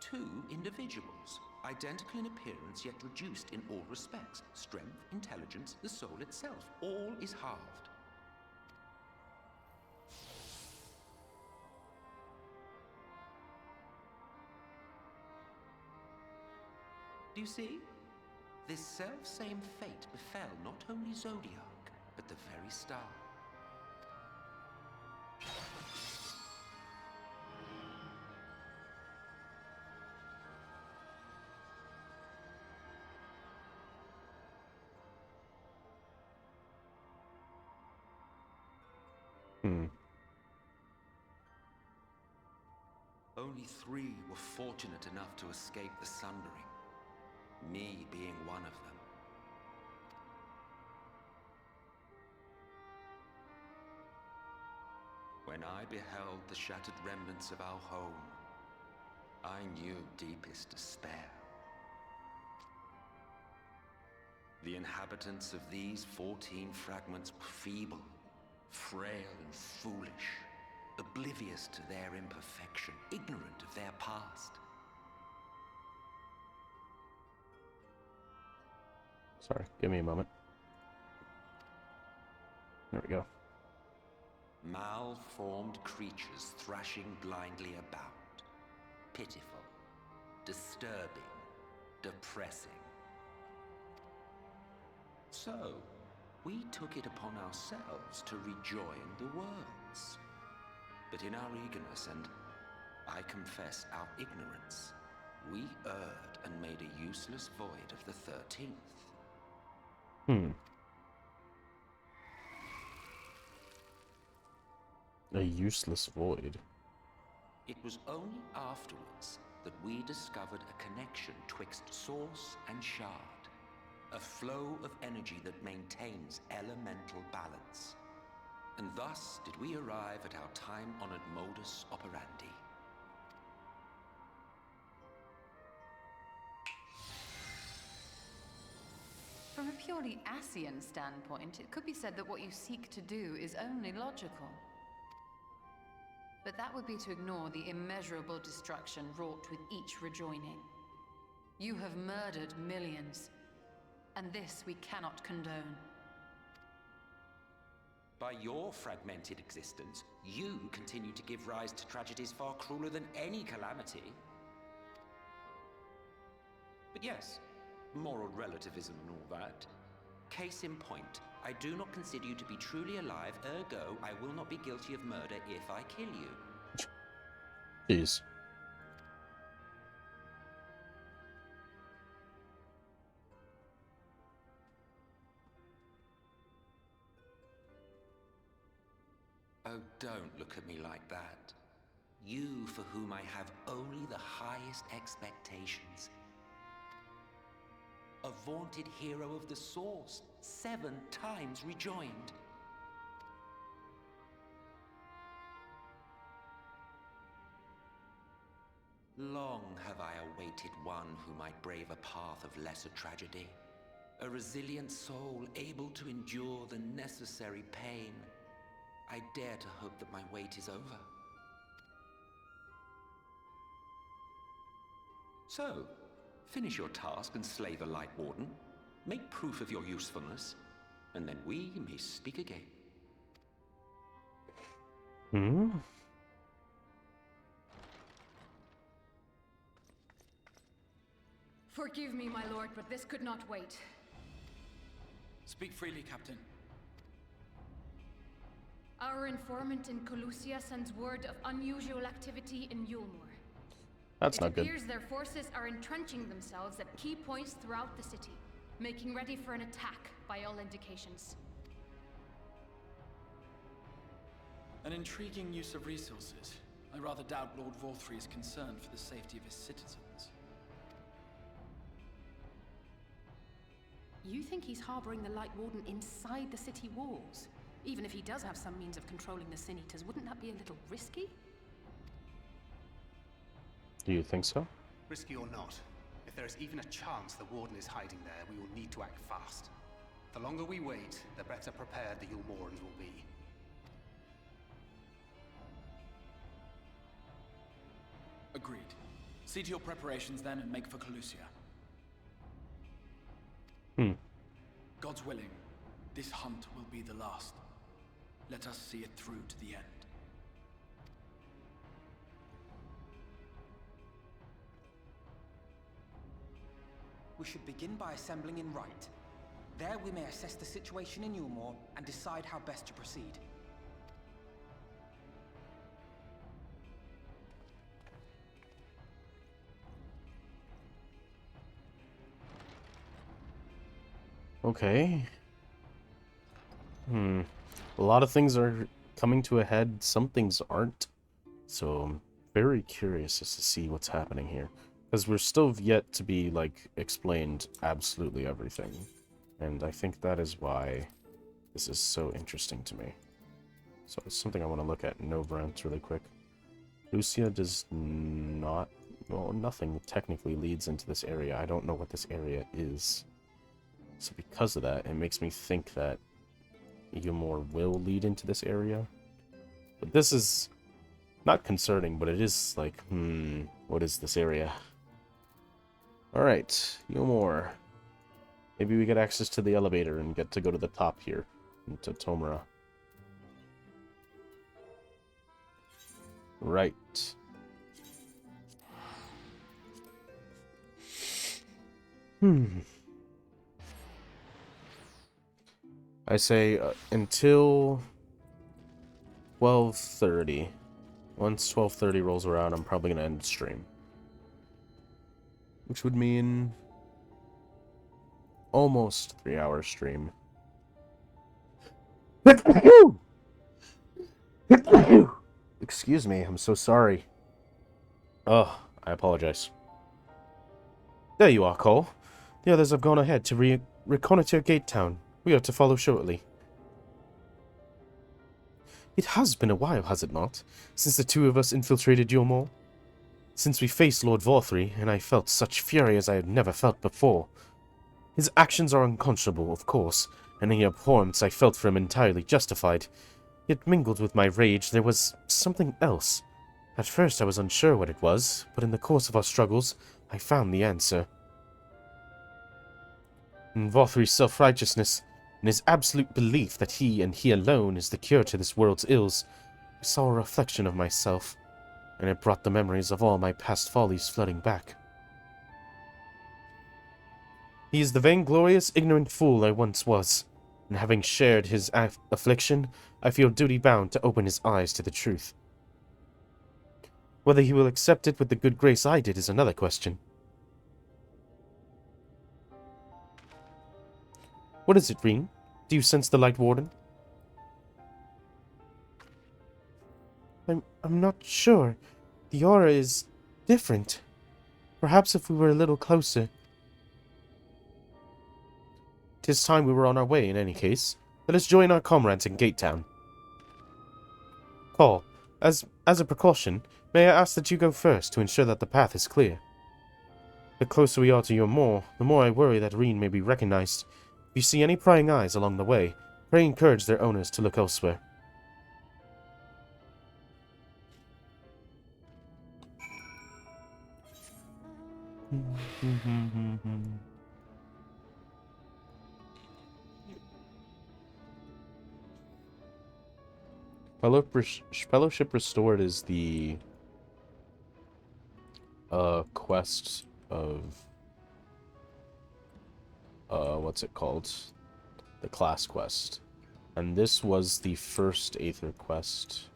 two individuals, identical in appearance yet reduced in all respects. Strength, intelligence, the soul itself, all is halved. Do you see? This self-same fate befell not only Zodiac, but the very star. Only 3 were fortunate enough to escape the Sundering, me being one of them. When I beheld the shattered remnants of our home, I knew deepest despair. The inhabitants of these 14 fragments were feeble, frail and foolish, oblivious to their imperfection, ignorant of their past. Sorry, give me a moment. There we go. Malformed creatures thrashing blindly about. Pitiful, disturbing, depressing. So, we took it upon ourselves to rejoin the worlds. But in our eagerness and, I confess, our ignorance, we erred and made a useless void of the 13th. A useless void. It was only afterwards that we discovered a connection twixt source and shard. A flow of energy that maintains elemental balance. And thus did we arrive at our time-honored modus operandi. From a purely Ascian standpoint, it could be said that what you seek to do is only logical. But that would be to ignore the immeasurable destruction wrought with each rejoining. You have murdered millions, and this we cannot condone. By your fragmented existence, you continue to give rise to tragedies far crueler than any calamity. But yes, moral relativism and all that. Case in point, I do not consider you to be truly alive, ergo, I will not be guilty of murder if I kill you. Jeez. Oh, don't look at me like that. You for whom I have only the highest expectations. A vaunted hero of the Source, 7 times rejoined. Long have I awaited one who might brave a path of lesser tragedy. A resilient soul able to endure the necessary pain. I dare to hope that my wait is over. So, finish your task and slay the Light Warden. Make proof of your usefulness, and then we may speak again. Forgive me, my lord, but this could not wait. Speak freely, Captain. Our informant in Colusia sends word of unusual activity in Yulmore. That's not good. It appears their forces are entrenching themselves at key points throughout the city, making ready for an attack by all indications. An intriguing use of resources. I rather doubt Lord Vorthry is concerned for the safety of his citizens. You think he's harboring the Light Warden inside the city walls? Even if he does have some means of controlling the Sin Eaters, wouldn't that be a little risky? Do you think so? Risky or not, if there is even a chance the Warden is hiding there, we will need to act fast. The longer we wait, the better prepared the Yulmorans will be. Agreed. See to your preparations then and make for Calusia. God's willing, this hunt will be the last. Let us see it through to the end. We should begin by assembling in Rite. There we may assess the situation in Yulmore and decide how best to proceed. Okay. A lot of things are coming to a head, some things aren't. So I'm very curious as to see what's happening here. Because we're still yet to be, like, explained absolutely everything. And I think that is why this is so interesting to me. So it's something I want to look at Novrant really quick. Lucia does not... Well, nothing technically leads into this area. I don't know what this area is. So because of that, it makes me think that Yulmore will lead into this area. But this is not concerning, but it is like, what is this area? Alright, Yulmore. Maybe we get access to the elevator and get to go to the top here, into Tomura. Right. I say until 12:30. Once 12:30 rolls around, I'm probably gonna end the stream. Which would mean almost 3-hour stream. Excuse me, I'm so sorry. Oh, I apologize. There you are, Cole. The others have gone ahead to reconnoiter Gate Town. We are to follow shortly. It has been a while, has it not, since the two of us infiltrated Yulmore? Since we faced Lord Vorthry, and I felt such fury as I had never felt before. His actions are unconscionable, of course, and any abhorrence I felt for him entirely justified. Yet mingled with my rage, there was something else. At first I was unsure what it was, but in the course of our struggles, I found the answer. In Vorthry's self-righteousness, in his absolute belief that he and he alone is the cure to this world's ills, I saw a reflection of myself, and it brought the memories of all my past follies flooding back. He is the vainglorious, ignorant fool I once was, and having shared his affliction, I feel duty-bound to open his eyes to the truth. Whether he will accept it with the good grace I did is another question. What is it, Reen? Do you sense the Light Warden? I'm not sure. The aura is different. Perhaps if we were a little closer. 'Tis time we were on our way, in any case. Let us join our comrades in Gate Town. Paul, as a precaution, may I ask that you go first to ensure that the path is clear? The closer we are to Yulmore, the more I worry that Reen may be recognized. If you see any prying eyes along the way, pray encourage their owners to look elsewhere. Fellowship Restored is the quest of what's it called? The class quest. And this was the first Aether quest.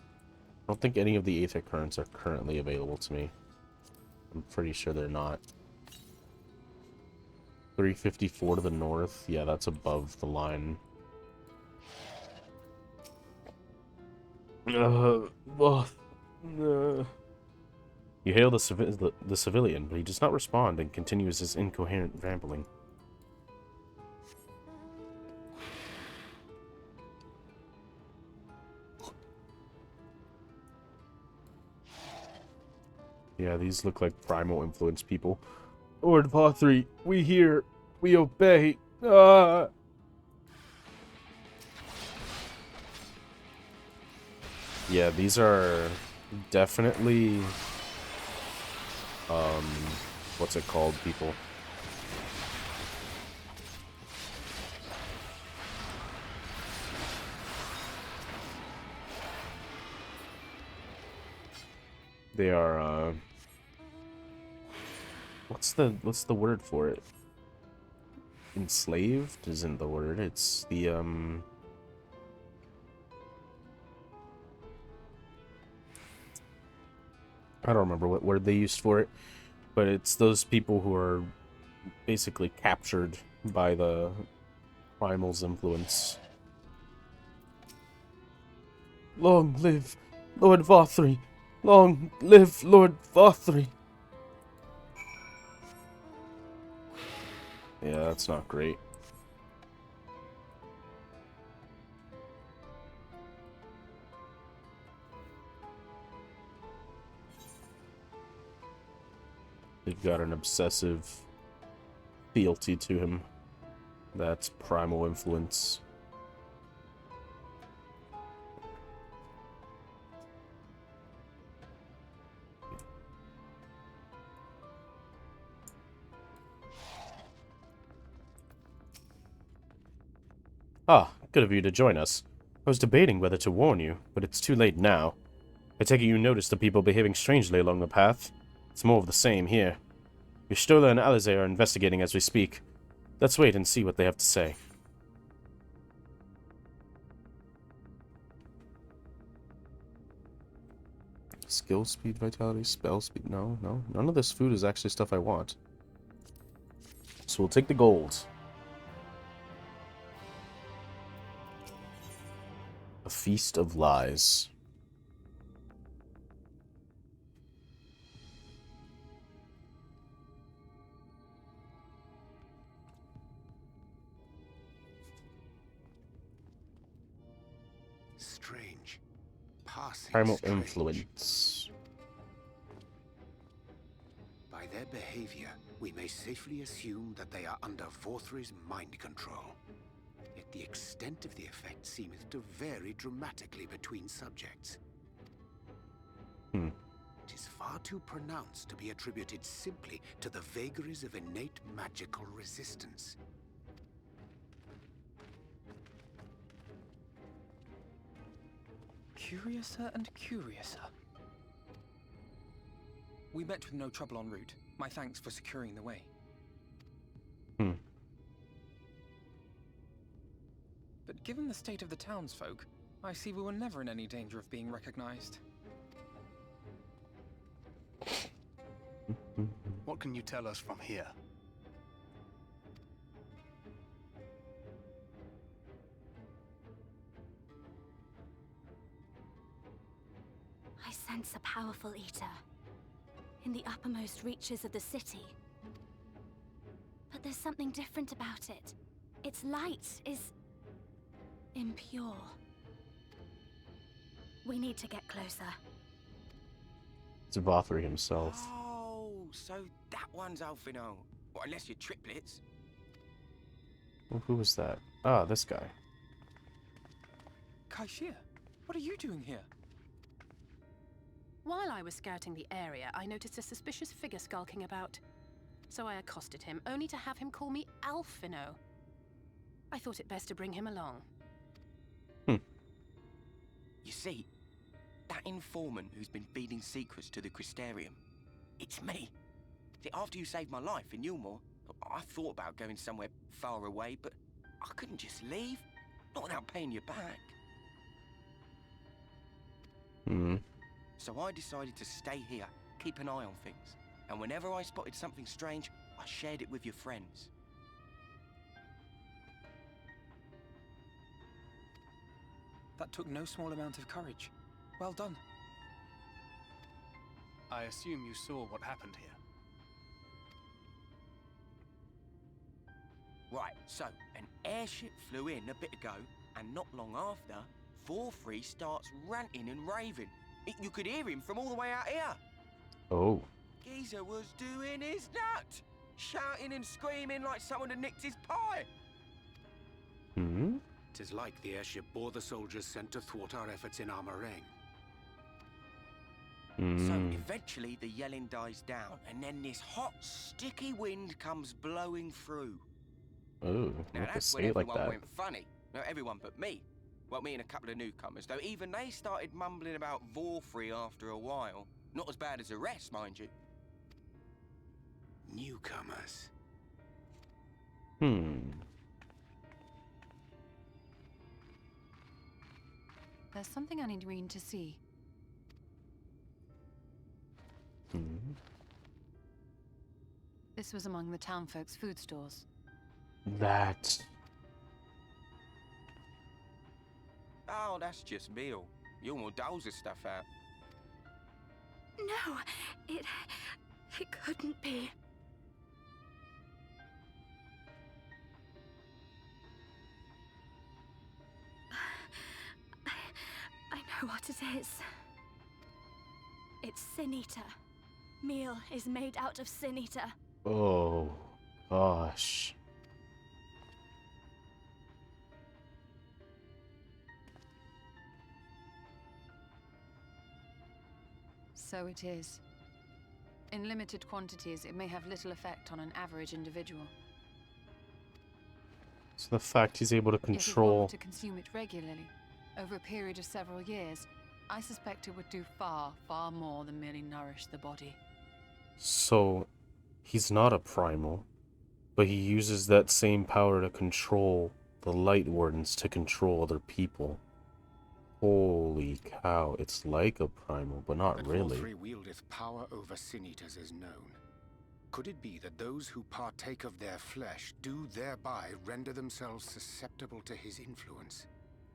I don't think any of the Aether currents are currently available to me. I'm pretty sure they're not. 354 to the north. Yeah, that's above the line. You hail the civilian, but he does not respond and continues his incoherent rambling. Yeah, these look like primal influence people. Lord Vorthry, we hear, we obey. Yeah, these are definitely what's it called, people? They are, what's the word for it? Enslaved isn't the word, it's the, I don't remember what word they used for it, but it's those people who are basically captured by the primal's influence. Long live Lord Vothry! Long live Lord Vothry! Yeah, that's not great. They've got an obsessive fealty to him. That's primal influence. Ah, good of you to join us. I was debating whether to warn you, but it's too late now. I take it you noticed the people behaving strangely along the path. It's more of the same here. Y'shtola and Alize are investigating as we speak. Let's wait and see what they have to say. Skill speed, vitality, spell speed. No. None of this food is actually stuff I want. So we'll take the gold. A feast of lies. Strange. Passing Primal strange. influence. By their behavior, we may safely assume that they are under Vothry's mind control. Yet the extent of the effect seemeth to vary dramatically between subjects. It is far too pronounced to be attributed simply to the vagaries of innate magical resistance. Curiouser and curiouser. We met with no trouble en route. My thanks for securing the way. But given the state of the townsfolk, I see we were never in any danger of being recognized. What can you tell us from here? I sense a powerful eater in the uppermost reaches of the city. But there's something different about it. Its light is impure. We need to get closer. It's Vothry himself. Oh, so that one's Alphino. Well, unless you're triplets. Well, who was that? Ah, this guy. Kaishir, what are you doing here? While I was scouting the area, I noticed a suspicious figure skulking about. So I accosted him, only to have him call me Alphino. I thought it best to bring him along. You see, that informant who's been feeding secrets to the Crystarium, it's me. See, after you saved my life in Yulmore, I thought about going somewhere far away, but I couldn't just leave. Not without paying you back. So I decided to stay here, keep an eye on things. And whenever I spotted something strange, I shared it with your friends. That took no small amount of courage. Well done. I assume you saw what happened here. Right, so an airship flew in a bit ago, and not long after, Vothry starts ranting and raving. You could hear him from all the way out here. Oh. Geezer was doing his nut, shouting and screaming like someone had nicked his pie. Tis like the airship bore the soldiers sent to thwart our efforts in Amh Araeng. So Eventually, the yelling dies down, and then this hot, sticky wind comes blowing through. Oh, Now not to that's when say it like everyone that. went funny. No, everyone but me. Well, me and a couple of newcomers, though even they started mumbling about Vorfrey after a while. Not as bad as the rest, mind you. Newcomers. There's something I need Reen to see. This was among the townfolk's food stores. That. Oh, that's just meal. Yulmore doles his stuff out. No, it couldn't be. I know what it is. It's Sin Eater. Meal is made out of Sin Eater. Oh, gosh. So it is. In limited quantities, it may have little effect on an average individual. So the fact he's able to Yet if one control... were to consume it regularly, over a period of several years, I suspect it would do far, far more than merely nourish the body. So, he's not a primal, but he uses that same power to control the Light Wardens to control other people. Holy cow, it's like a primal, but not That really. Vorfrey wieldeth power over Sin Eaters is known. Could it be that those who partake of their flesh do thereby render themselves susceptible to his influence?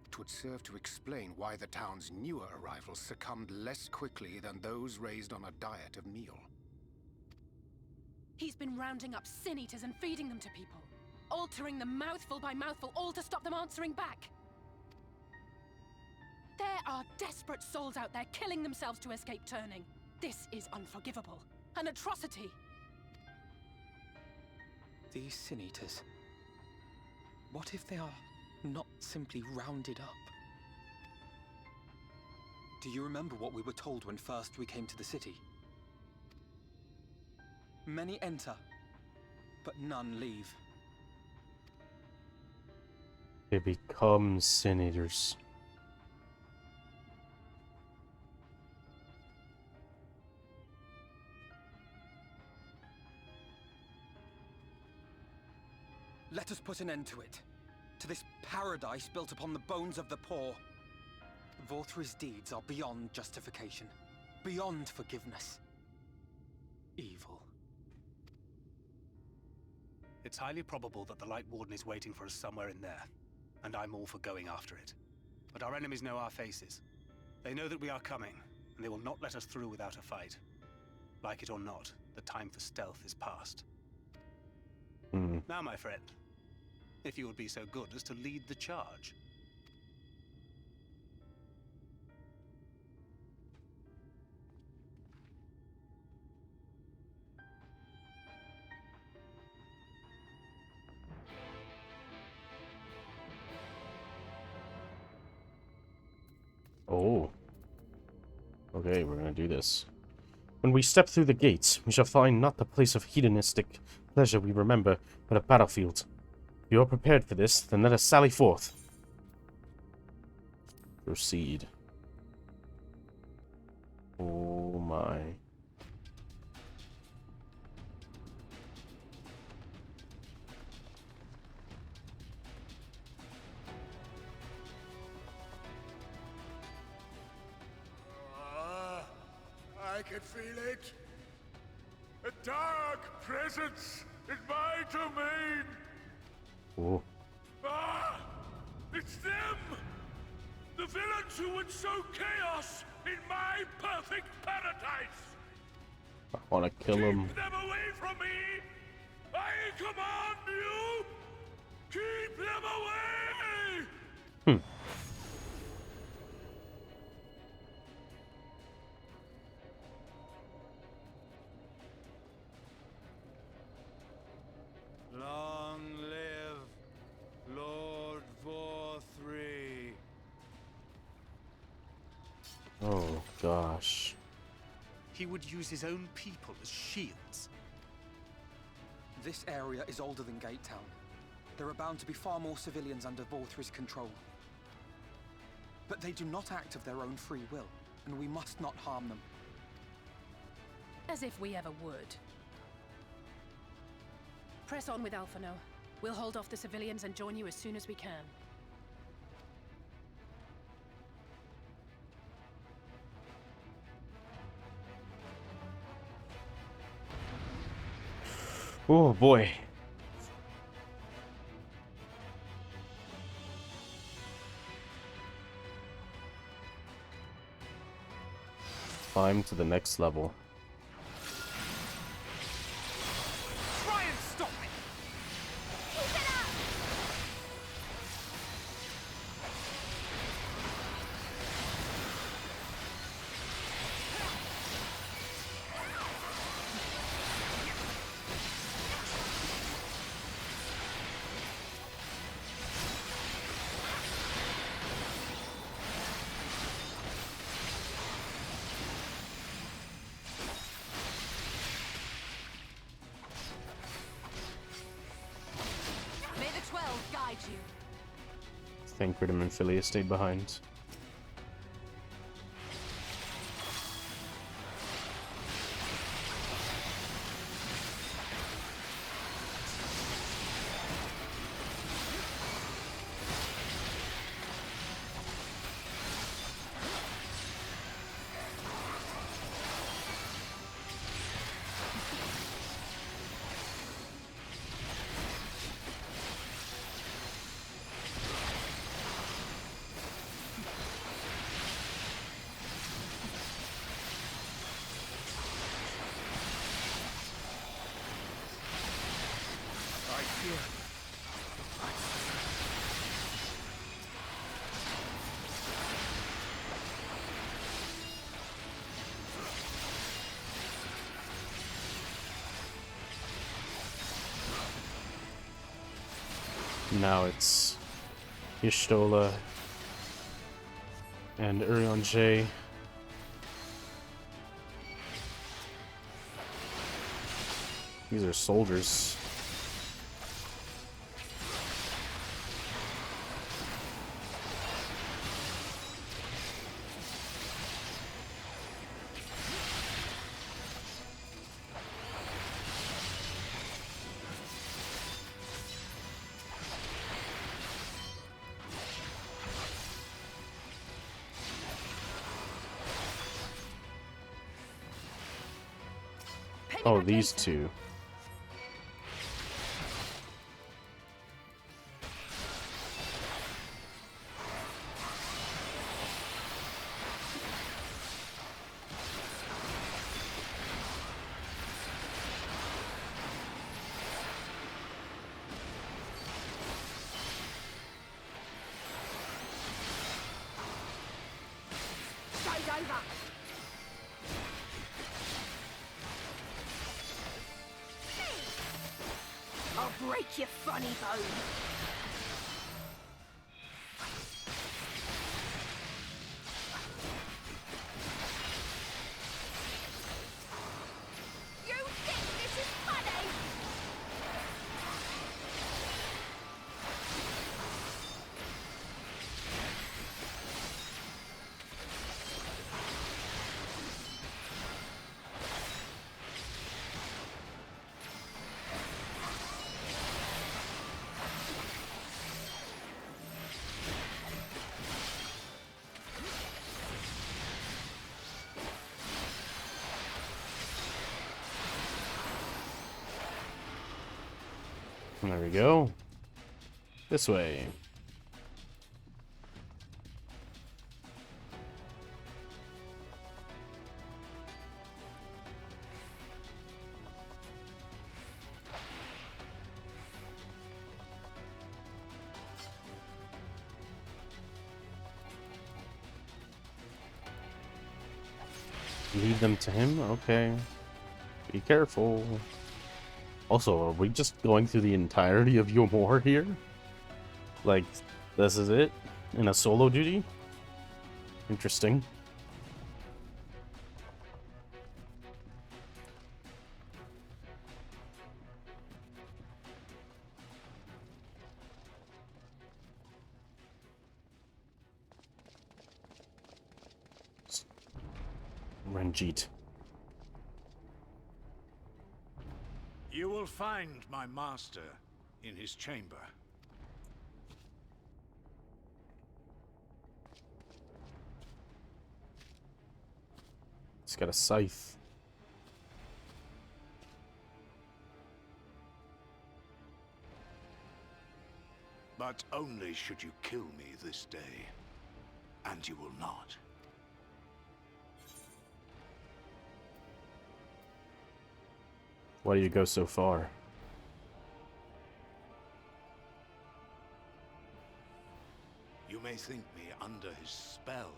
It would serve to explain why the town's newer arrivals succumbed less quickly than those raised on a diet of meal. He's been rounding up Sin Eaters and feeding them to people. Altering them mouthful by mouthful, all to stop them answering back. There are desperate souls out there killing themselves to escape turning. This is unforgivable. An atrocity. These Sin Eaters. What if they are not simply rounded up? Do you remember what we were told when first we came to the city? Many enter, but none leave. They become Sin Eaters. Let us put an end to it. To this paradise built upon the bones of the poor. Vorthr's deeds are beyond justification. Beyond forgiveness. Evil. It's highly probable that the Light Warden is waiting for us somewhere in there, and I'm all for going after it. But our enemies know our faces. They know that we are coming, and they will not let us through without a fight. Like it or not, the time for stealth is past. Now, my friend, if you would be so good as to lead the charge. Oh. Okay, we're gonna do this. When we step through the gates, we shall find not the place of hedonistic pleasure we remember, but a battlefield. If you are prepared for this, then let us sally forth. Proceed. Oh my. I can feel it. A dark presence in my domain. Oh. Ah! It's them! The villains who would sow chaos in my perfect paradise! I wanna kill him. Keep them away from me! I command you! Keep them away! Long live Lord Vorfrey. Oh gosh. He would use his own people as shields. This area is older than Gate Town. There are bound to be far more civilians under Vorthris control. But they do not act of their own free will, and we must not harm them. As if we ever would. Press on with Alphano. We'll hold off the civilians and join you as soon as we can. Oh boy. Climb to the next level. Try and stop me! Keep it up! May the 12 guide you. Thancred and Philia stayed behind. Now it's Y'shtola and Urion J. These are soldiers. Oh, these two. Show's over. I'll break your funny bone. You think this is funny? There we go. This way. Lead them to him? Okay. Be careful. Also, are we just going through the entirety of Yomor here? Like, this is it? In a solo duty? Interesting. Jeet. You will find my master in his chamber. He's got a scythe. But only should you kill me this day. And you will not. Why do you go so far? You may think me under his spell,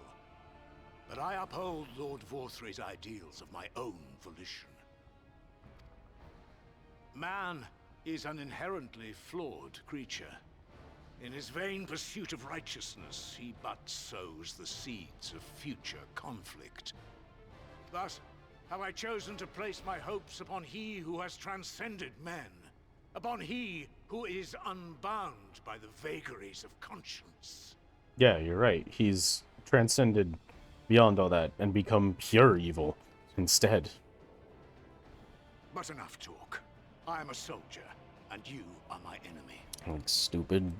but I uphold Lord Vorthre's ideals of my own volition. Man is an inherently flawed creature. In his vain pursuit of righteousness, he but sows the seeds of future conflict. Thus, have I chosen to place my hopes upon he who has transcended men, upon he who is unbound by the vagaries of conscience. Yeah, you're right. He's transcended beyond all that and become pure evil instead. But enough talk. I am a soldier, and you are my enemy. Like, stupid.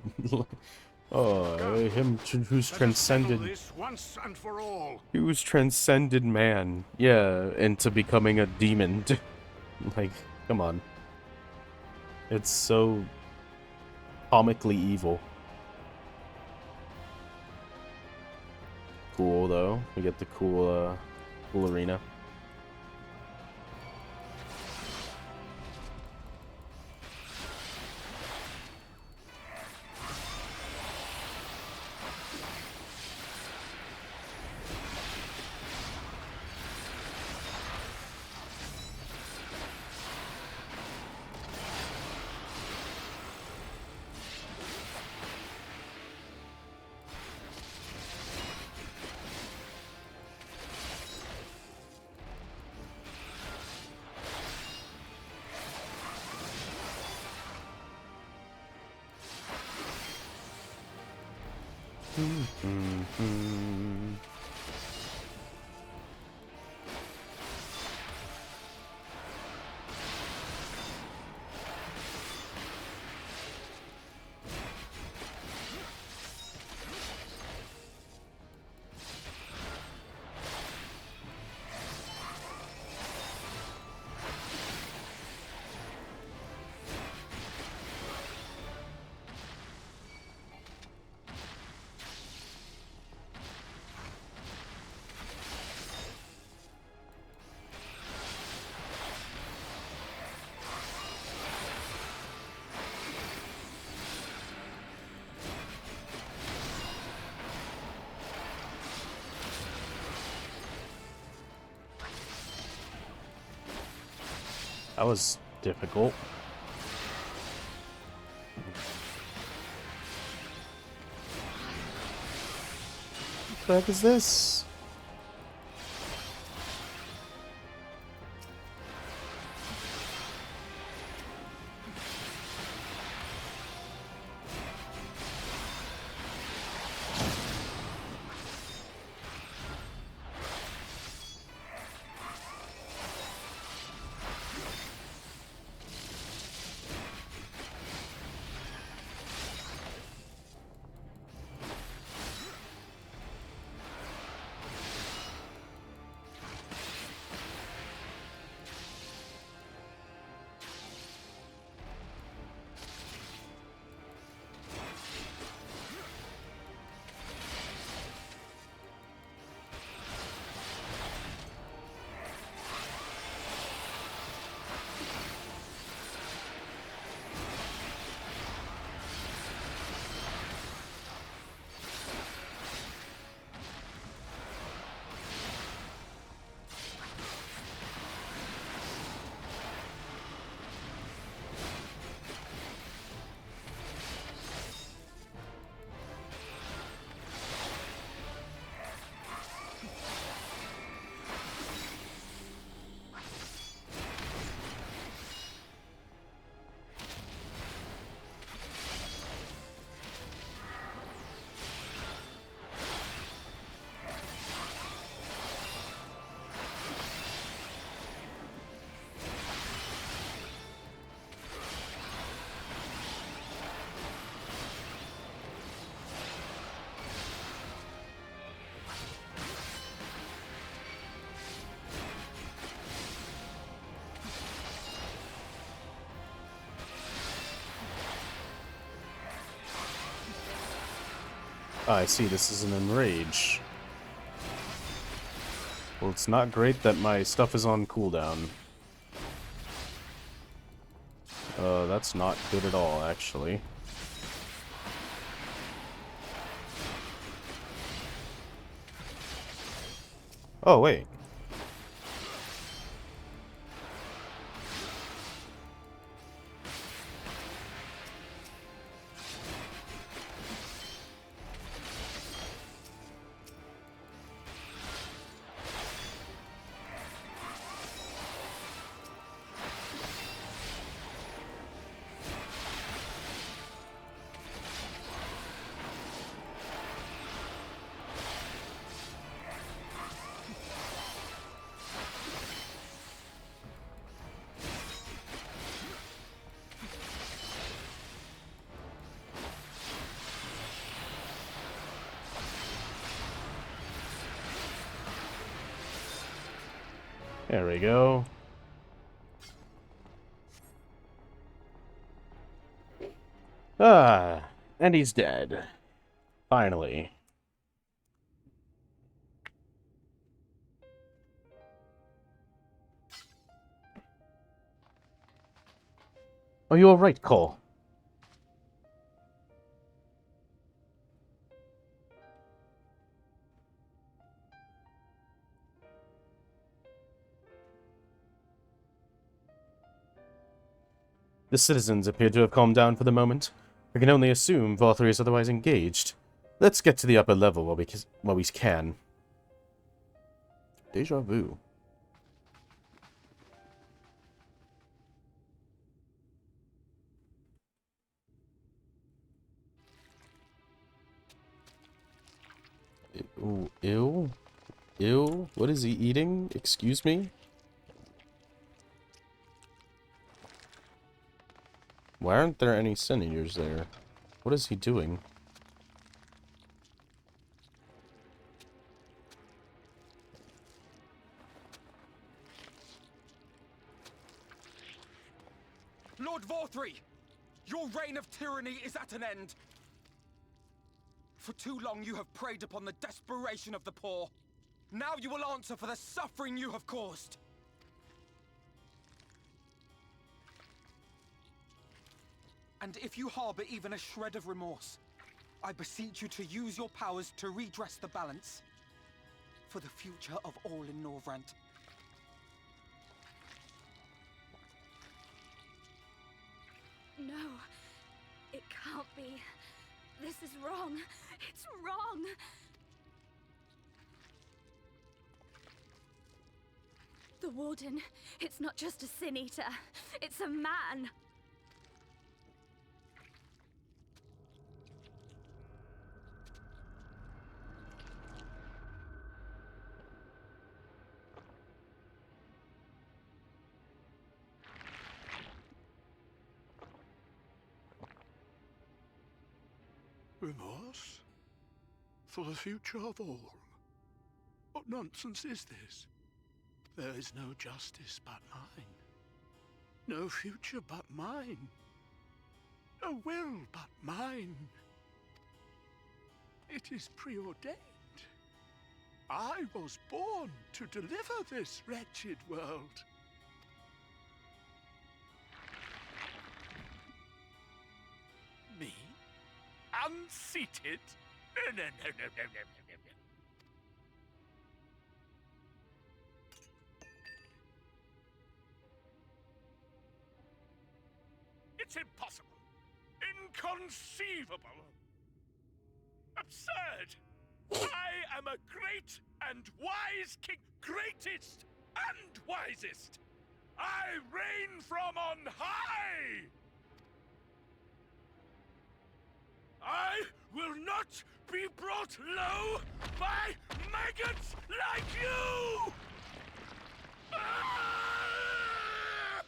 Oh, who's transcended. This once and for all. Who's transcended man? Yeah, into becoming a demon. Like, come on. It's so comically evil. Cool though. We get the cool arena. That was difficult. What the heck is this? Oh, I see, this is an enrage. Well, it's not great that my stuff is on cooldown. That's not good at all, actually. Oh, wait. There we go. Ah, and he's dead. Finally. Are you alright, Cole? The citizens appear to have calmed down for the moment. I can only assume Valtteri is otherwise engaged. Let's get to the upper level while we can. Deja vu. Ooh, ew. Ew. What is he eating? Excuse me? Why aren't there any senators there? What is he doing? Lord Valtteri! Your reign of tyranny is at an end! For too long you have preyed upon the desperation of the poor. Now you will answer for the suffering you have caused! And if you harbor even a shred of remorse, I beseech you to use your powers to redress the balance. For the future of all in Norvrant. No, it can't be. This is wrong. It's wrong. The Warden, it's not just a Sin Eater. It's a man. Remorse? For the future of all? What nonsense is this? There is no justice but mine. No future but mine. No will but mine. It is preordained. I was born to deliver this wretched world. Me? Unseated? No. It's impossible. Inconceivable. Absurd. I am a great and wise king. Greatest and wisest. I reign from on high. I will not be brought low by maggots like you! Ah!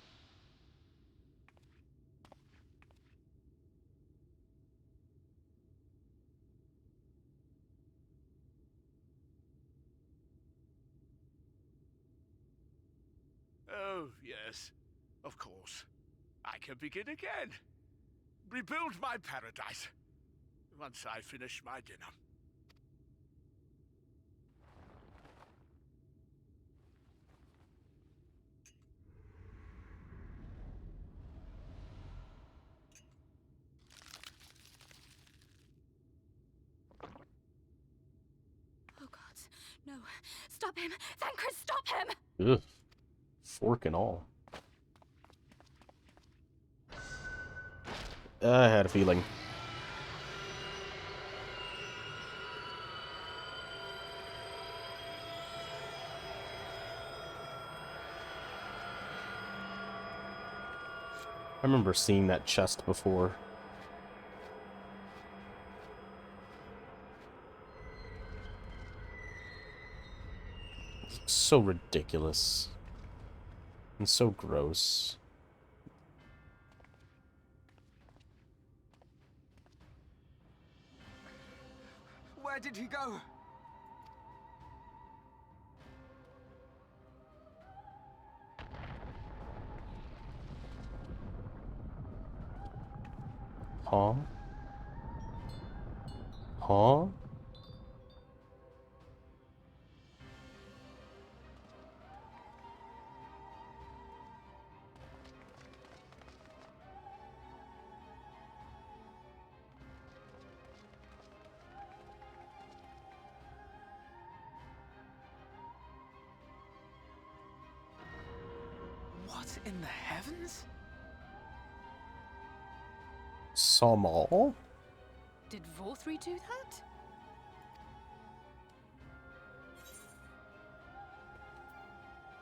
Oh, yes, of course. I can begin again. Rebuild my paradise. once I finish my dinner. Oh God, no. Stop him! Thancred, stop him! Ugh. Fork and all. I had a feeling. I remember seeing that chest before. It's so ridiculous. And so gross. Where did he go? Huh? Huh? What in the heavens? Samal? Did Vorthri do that?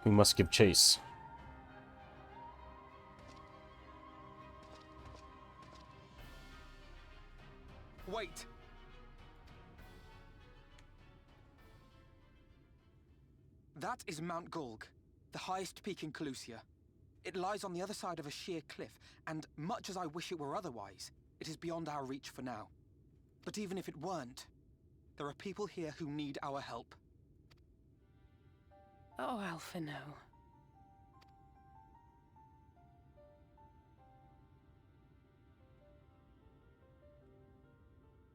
We must give chase. Wait! That is Mount Golg, the highest peak in Calusia. It lies on the other side of a sheer cliff, and much as I wish it were otherwise, it is beyond our reach for now. But even if it weren't, there are people here who need our help. Oh, Alphino.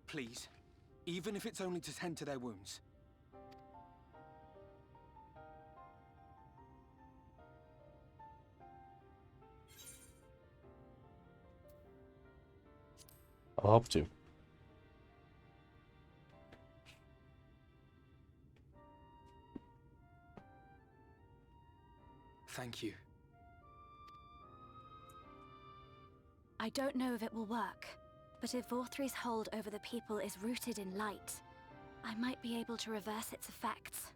Please, even if it's only to tend to their wounds. I'll help too. Thank you. I don't know if it will work, but if Vorthri's hold over the people is rooted in light, I might be able to reverse its effects.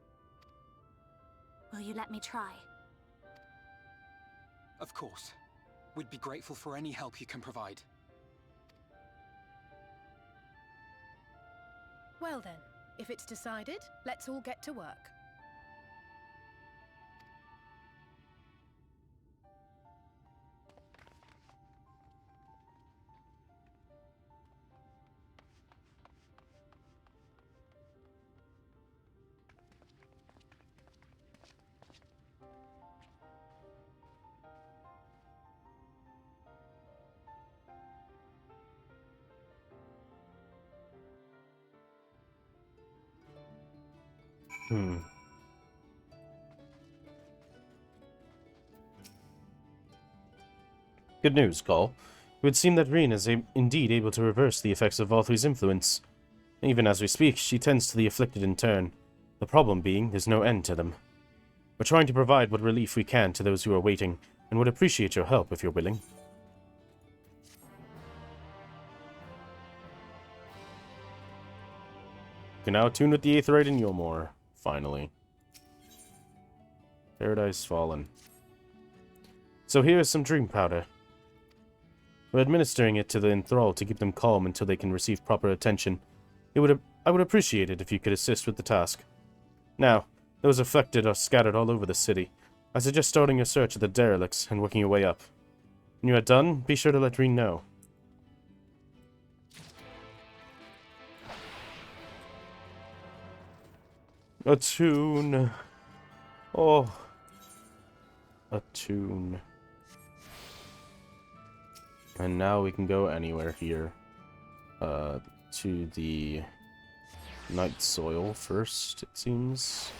Will you let me try? Of course. We'd be grateful for any help you can provide. Well then, if it's decided, let's all get to work. Good news, Gall. It would seem that Reen is indeed able to reverse the effects of Volthu's influence. Even as we speak, she tends to the afflicted in turn. The problem being, there's no end to them. We're trying to provide what relief we can to those who are waiting, and would appreciate your help if you're willing. You can now attune with the Aetheryte in Yulmore. Finally. Paradise Fallen. So here is some dream powder. We're administering it to the enthralled to keep them calm until they can receive proper attention. I would appreciate it if you could assist with the task. Now, those affected are scattered all over the city. I suggest starting a search of the derelicts and working your way up. When you are done, be sure to let Reen know. Attune. Oh. Attune. And now we can go anywhere here. to the night soil first, it seems.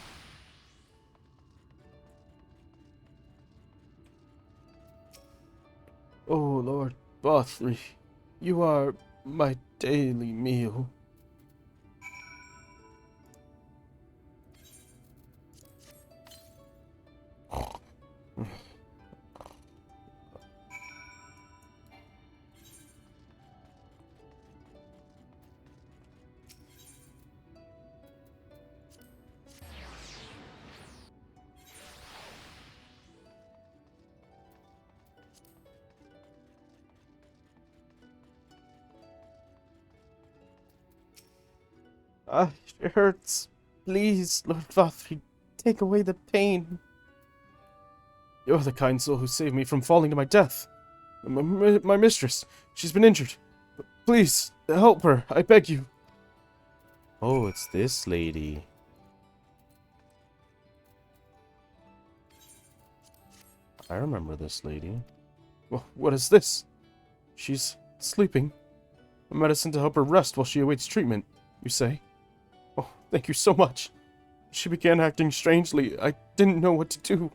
Oh, Lord Bothry, you are my daily meal. It hurts. Please, Lord Bothry, take away the pain. You're the kind soul who saved me from falling to my death. My mistress, she's been injured. Please, help her, I beg you. Oh, it's this lady. I remember this lady. What is this? She's sleeping. A medicine to help her rest while she awaits treatment, you say? Oh, thank you so much. She began acting strangely. I didn't know what to do.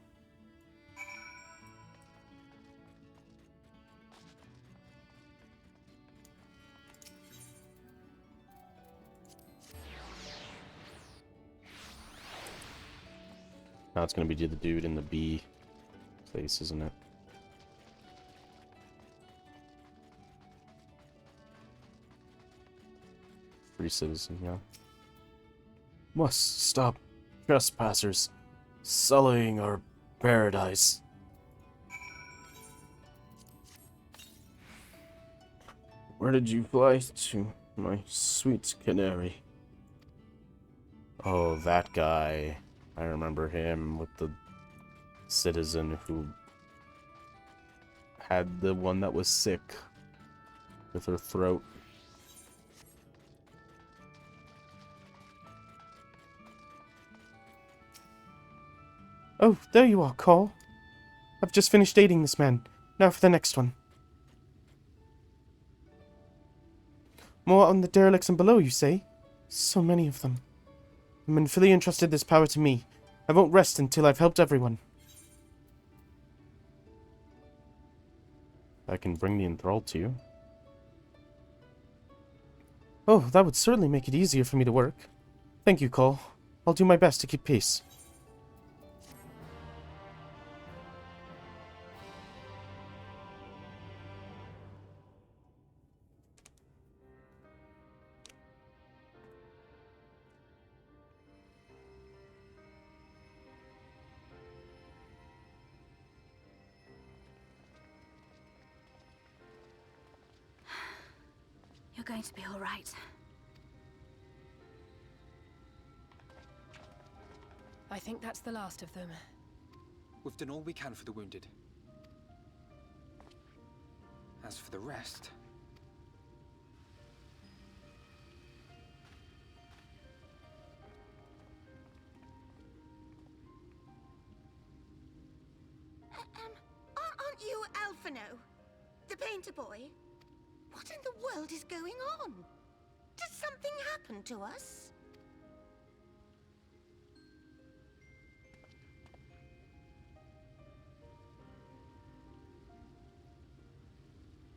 Now it's gonna be the dude in the bee place, isn't it? Free citizen, yeah. Must stop trespassers sullying our paradise. Where did you fly to, my sweet canary? Oh, that guy. I remember him with the citizen who had the one that was sick with her throat. Oh, there you are, Cole. I've just finished dating this man. Now for the next one. More on the derelicts and below, you say? So many of them. When Philly entrusted this power to me, I won't rest until I've helped everyone. I can bring the enthralled to you. Oh, that would certainly make it easier for me to work. Thank you, Cole. I'll do my best to keep pace. You're going to be all right. I think that's the last of them. We've done all we can for the wounded. As for the rest... Aren't you Alphino? The painter boy? What in the world is going on? Did something happen to us?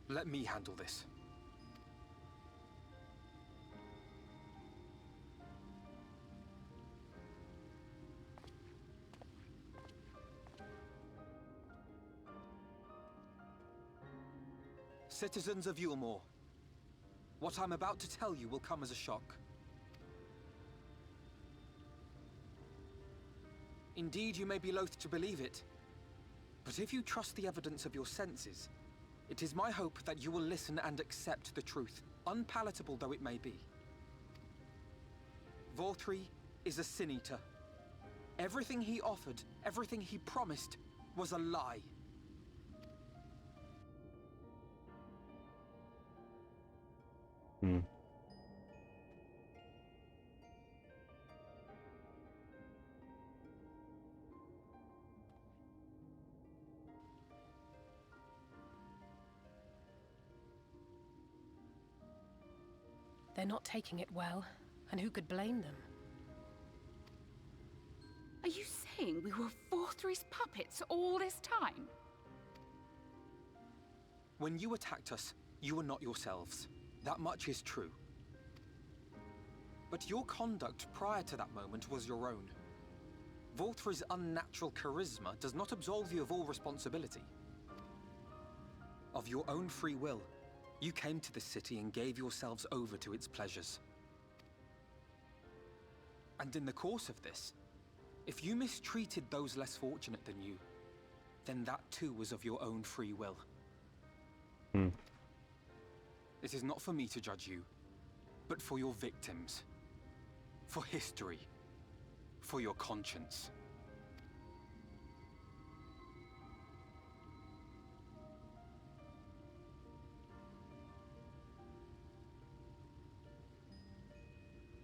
Let me handle this. Citizens of Yulmore, what I'm about to tell you will come as a shock. Indeed, you may be loath to believe it, but if you trust the evidence of your senses, it is my hope that you will listen and accept the truth, unpalatable though it may be. Vorthri is a Sin Eater. Everything he offered, everything he promised, was a lie. They're not taking it well, and who could blame them? Are you saying we were Forthry's puppets all this time? When you attacked us, you were not yourselves. That much is true. But your conduct prior to that moment was your own. Forthry's unnatural charisma does not absolve you of all responsibility. Of your own free will, you came to this city and gave yourselves over to its pleasures. And in the course of this, if you mistreated those less fortunate than you, then that too was of your own free will. It is not for me to judge you, but for your victims. For history. For your conscience.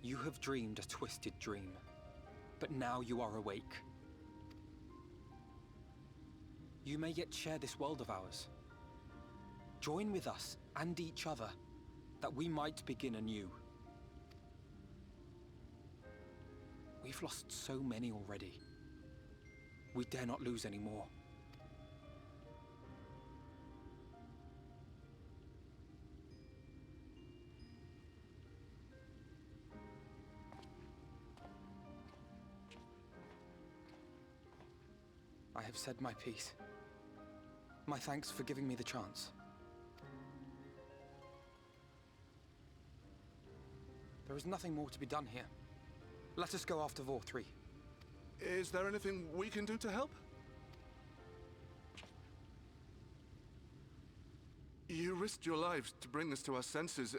You have dreamed a twisted dream, but now you are awake. You may yet share this world of ours. Join with us and each other, that we might begin anew. We've lost so many already. We dare not lose any more. I have said my piece. My thanks for giving me the chance. There is nothing more to be done here. Let us go after Vorthry. Is there anything we can do to help? You risked your lives to bring us to our senses,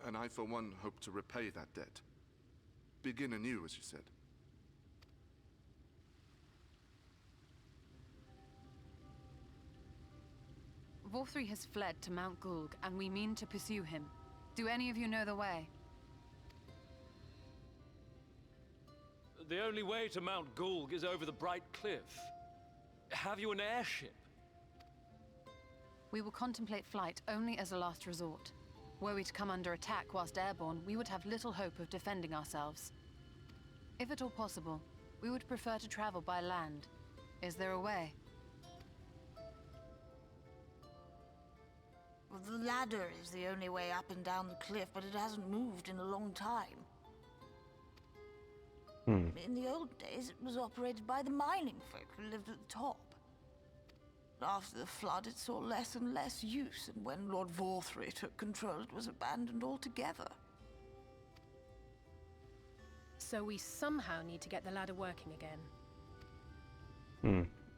and I, for one, hope to repay that debt. Begin anew, as you said. Vorthry has fled to Mount Gulg, and we mean to pursue him. Do any of you know the way? The only way to Mount Gulg is over the Bright Cliff. Have you an airship? We will contemplate flight only as a last resort. Were we to come under attack whilst airborne, we would have little hope of defending ourselves. If at all possible, we would prefer to travel by land. Is there a way? Well, the ladder is the only way up and down the cliff, but it hasn't moved in a long time. In the old days, it was operated by the mining folk who lived at the top. But after the flood, it saw less and less use, and when Lord Vorthry took control, it was abandoned altogether. So we somehow need to get the ladder working again.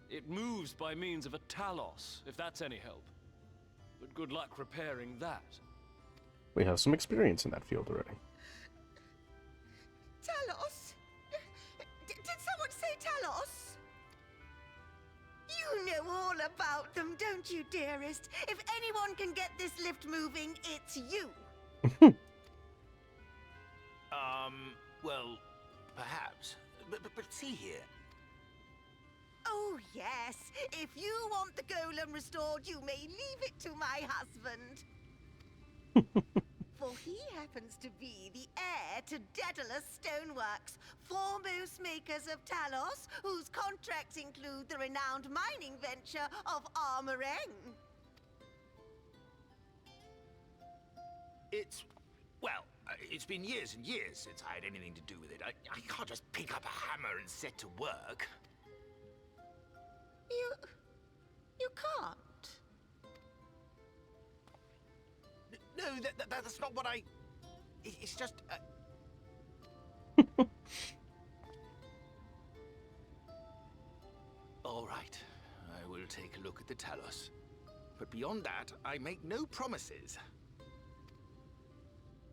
It moves by means of a talos, if that's any help. But good luck repairing that. We have some experience in that field already. Talos? Did someone say Talos? You know all about them, don't you, dearest? If anyone can get this lift moving, it's you. Well, perhaps. But see here. Oh, yes. If you want the golem restored, you may leave it to my husband. For he happens to be the heir to Daedalus Stoneworks, foremost makers of Talos, whose contracts include the renowned mining venture of Amh Araeng. It's been years and years since I had anything to do with it. I can't just pick up a hammer and set to work. You can't? No, that's not what I... It's just... All right, I will take a look at the Talos. But beyond that, I make no promises.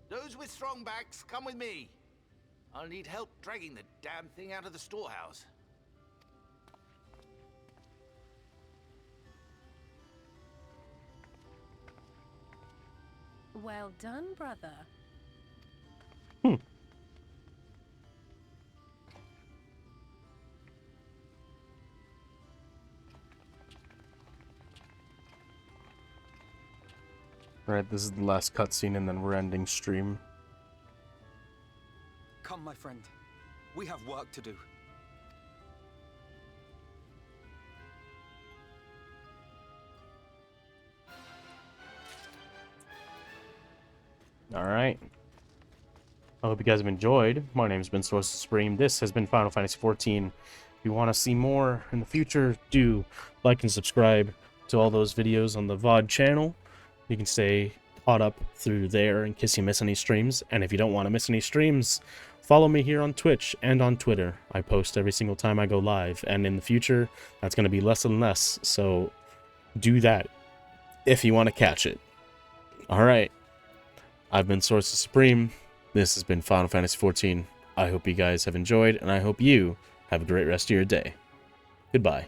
Those with strong backs, come with me. I'll need help dragging the damn thing out of the storehouse. Well done, brother. Alright, this is the last cutscene and then we're ending stream. Come, my friend. We have work to do. All right. I hope you guys have enjoyed. My name's been Source Supreme. This has been Final Fantasy XIV. If you want to see more in the future, do like and subscribe to all those videos on the VOD channel. You can stay caught up through there in case you miss any streams. And if you don't want to miss any streams, follow me here on Twitch and on Twitter. I post every single time I go live. And in the future, that's going to be less and less. So do that if you want to catch it. All right. I've been Source Supreme. This has been Final Fantasy XIV. I hope you guys have enjoyed, and I hope you have a great rest of your day. Goodbye.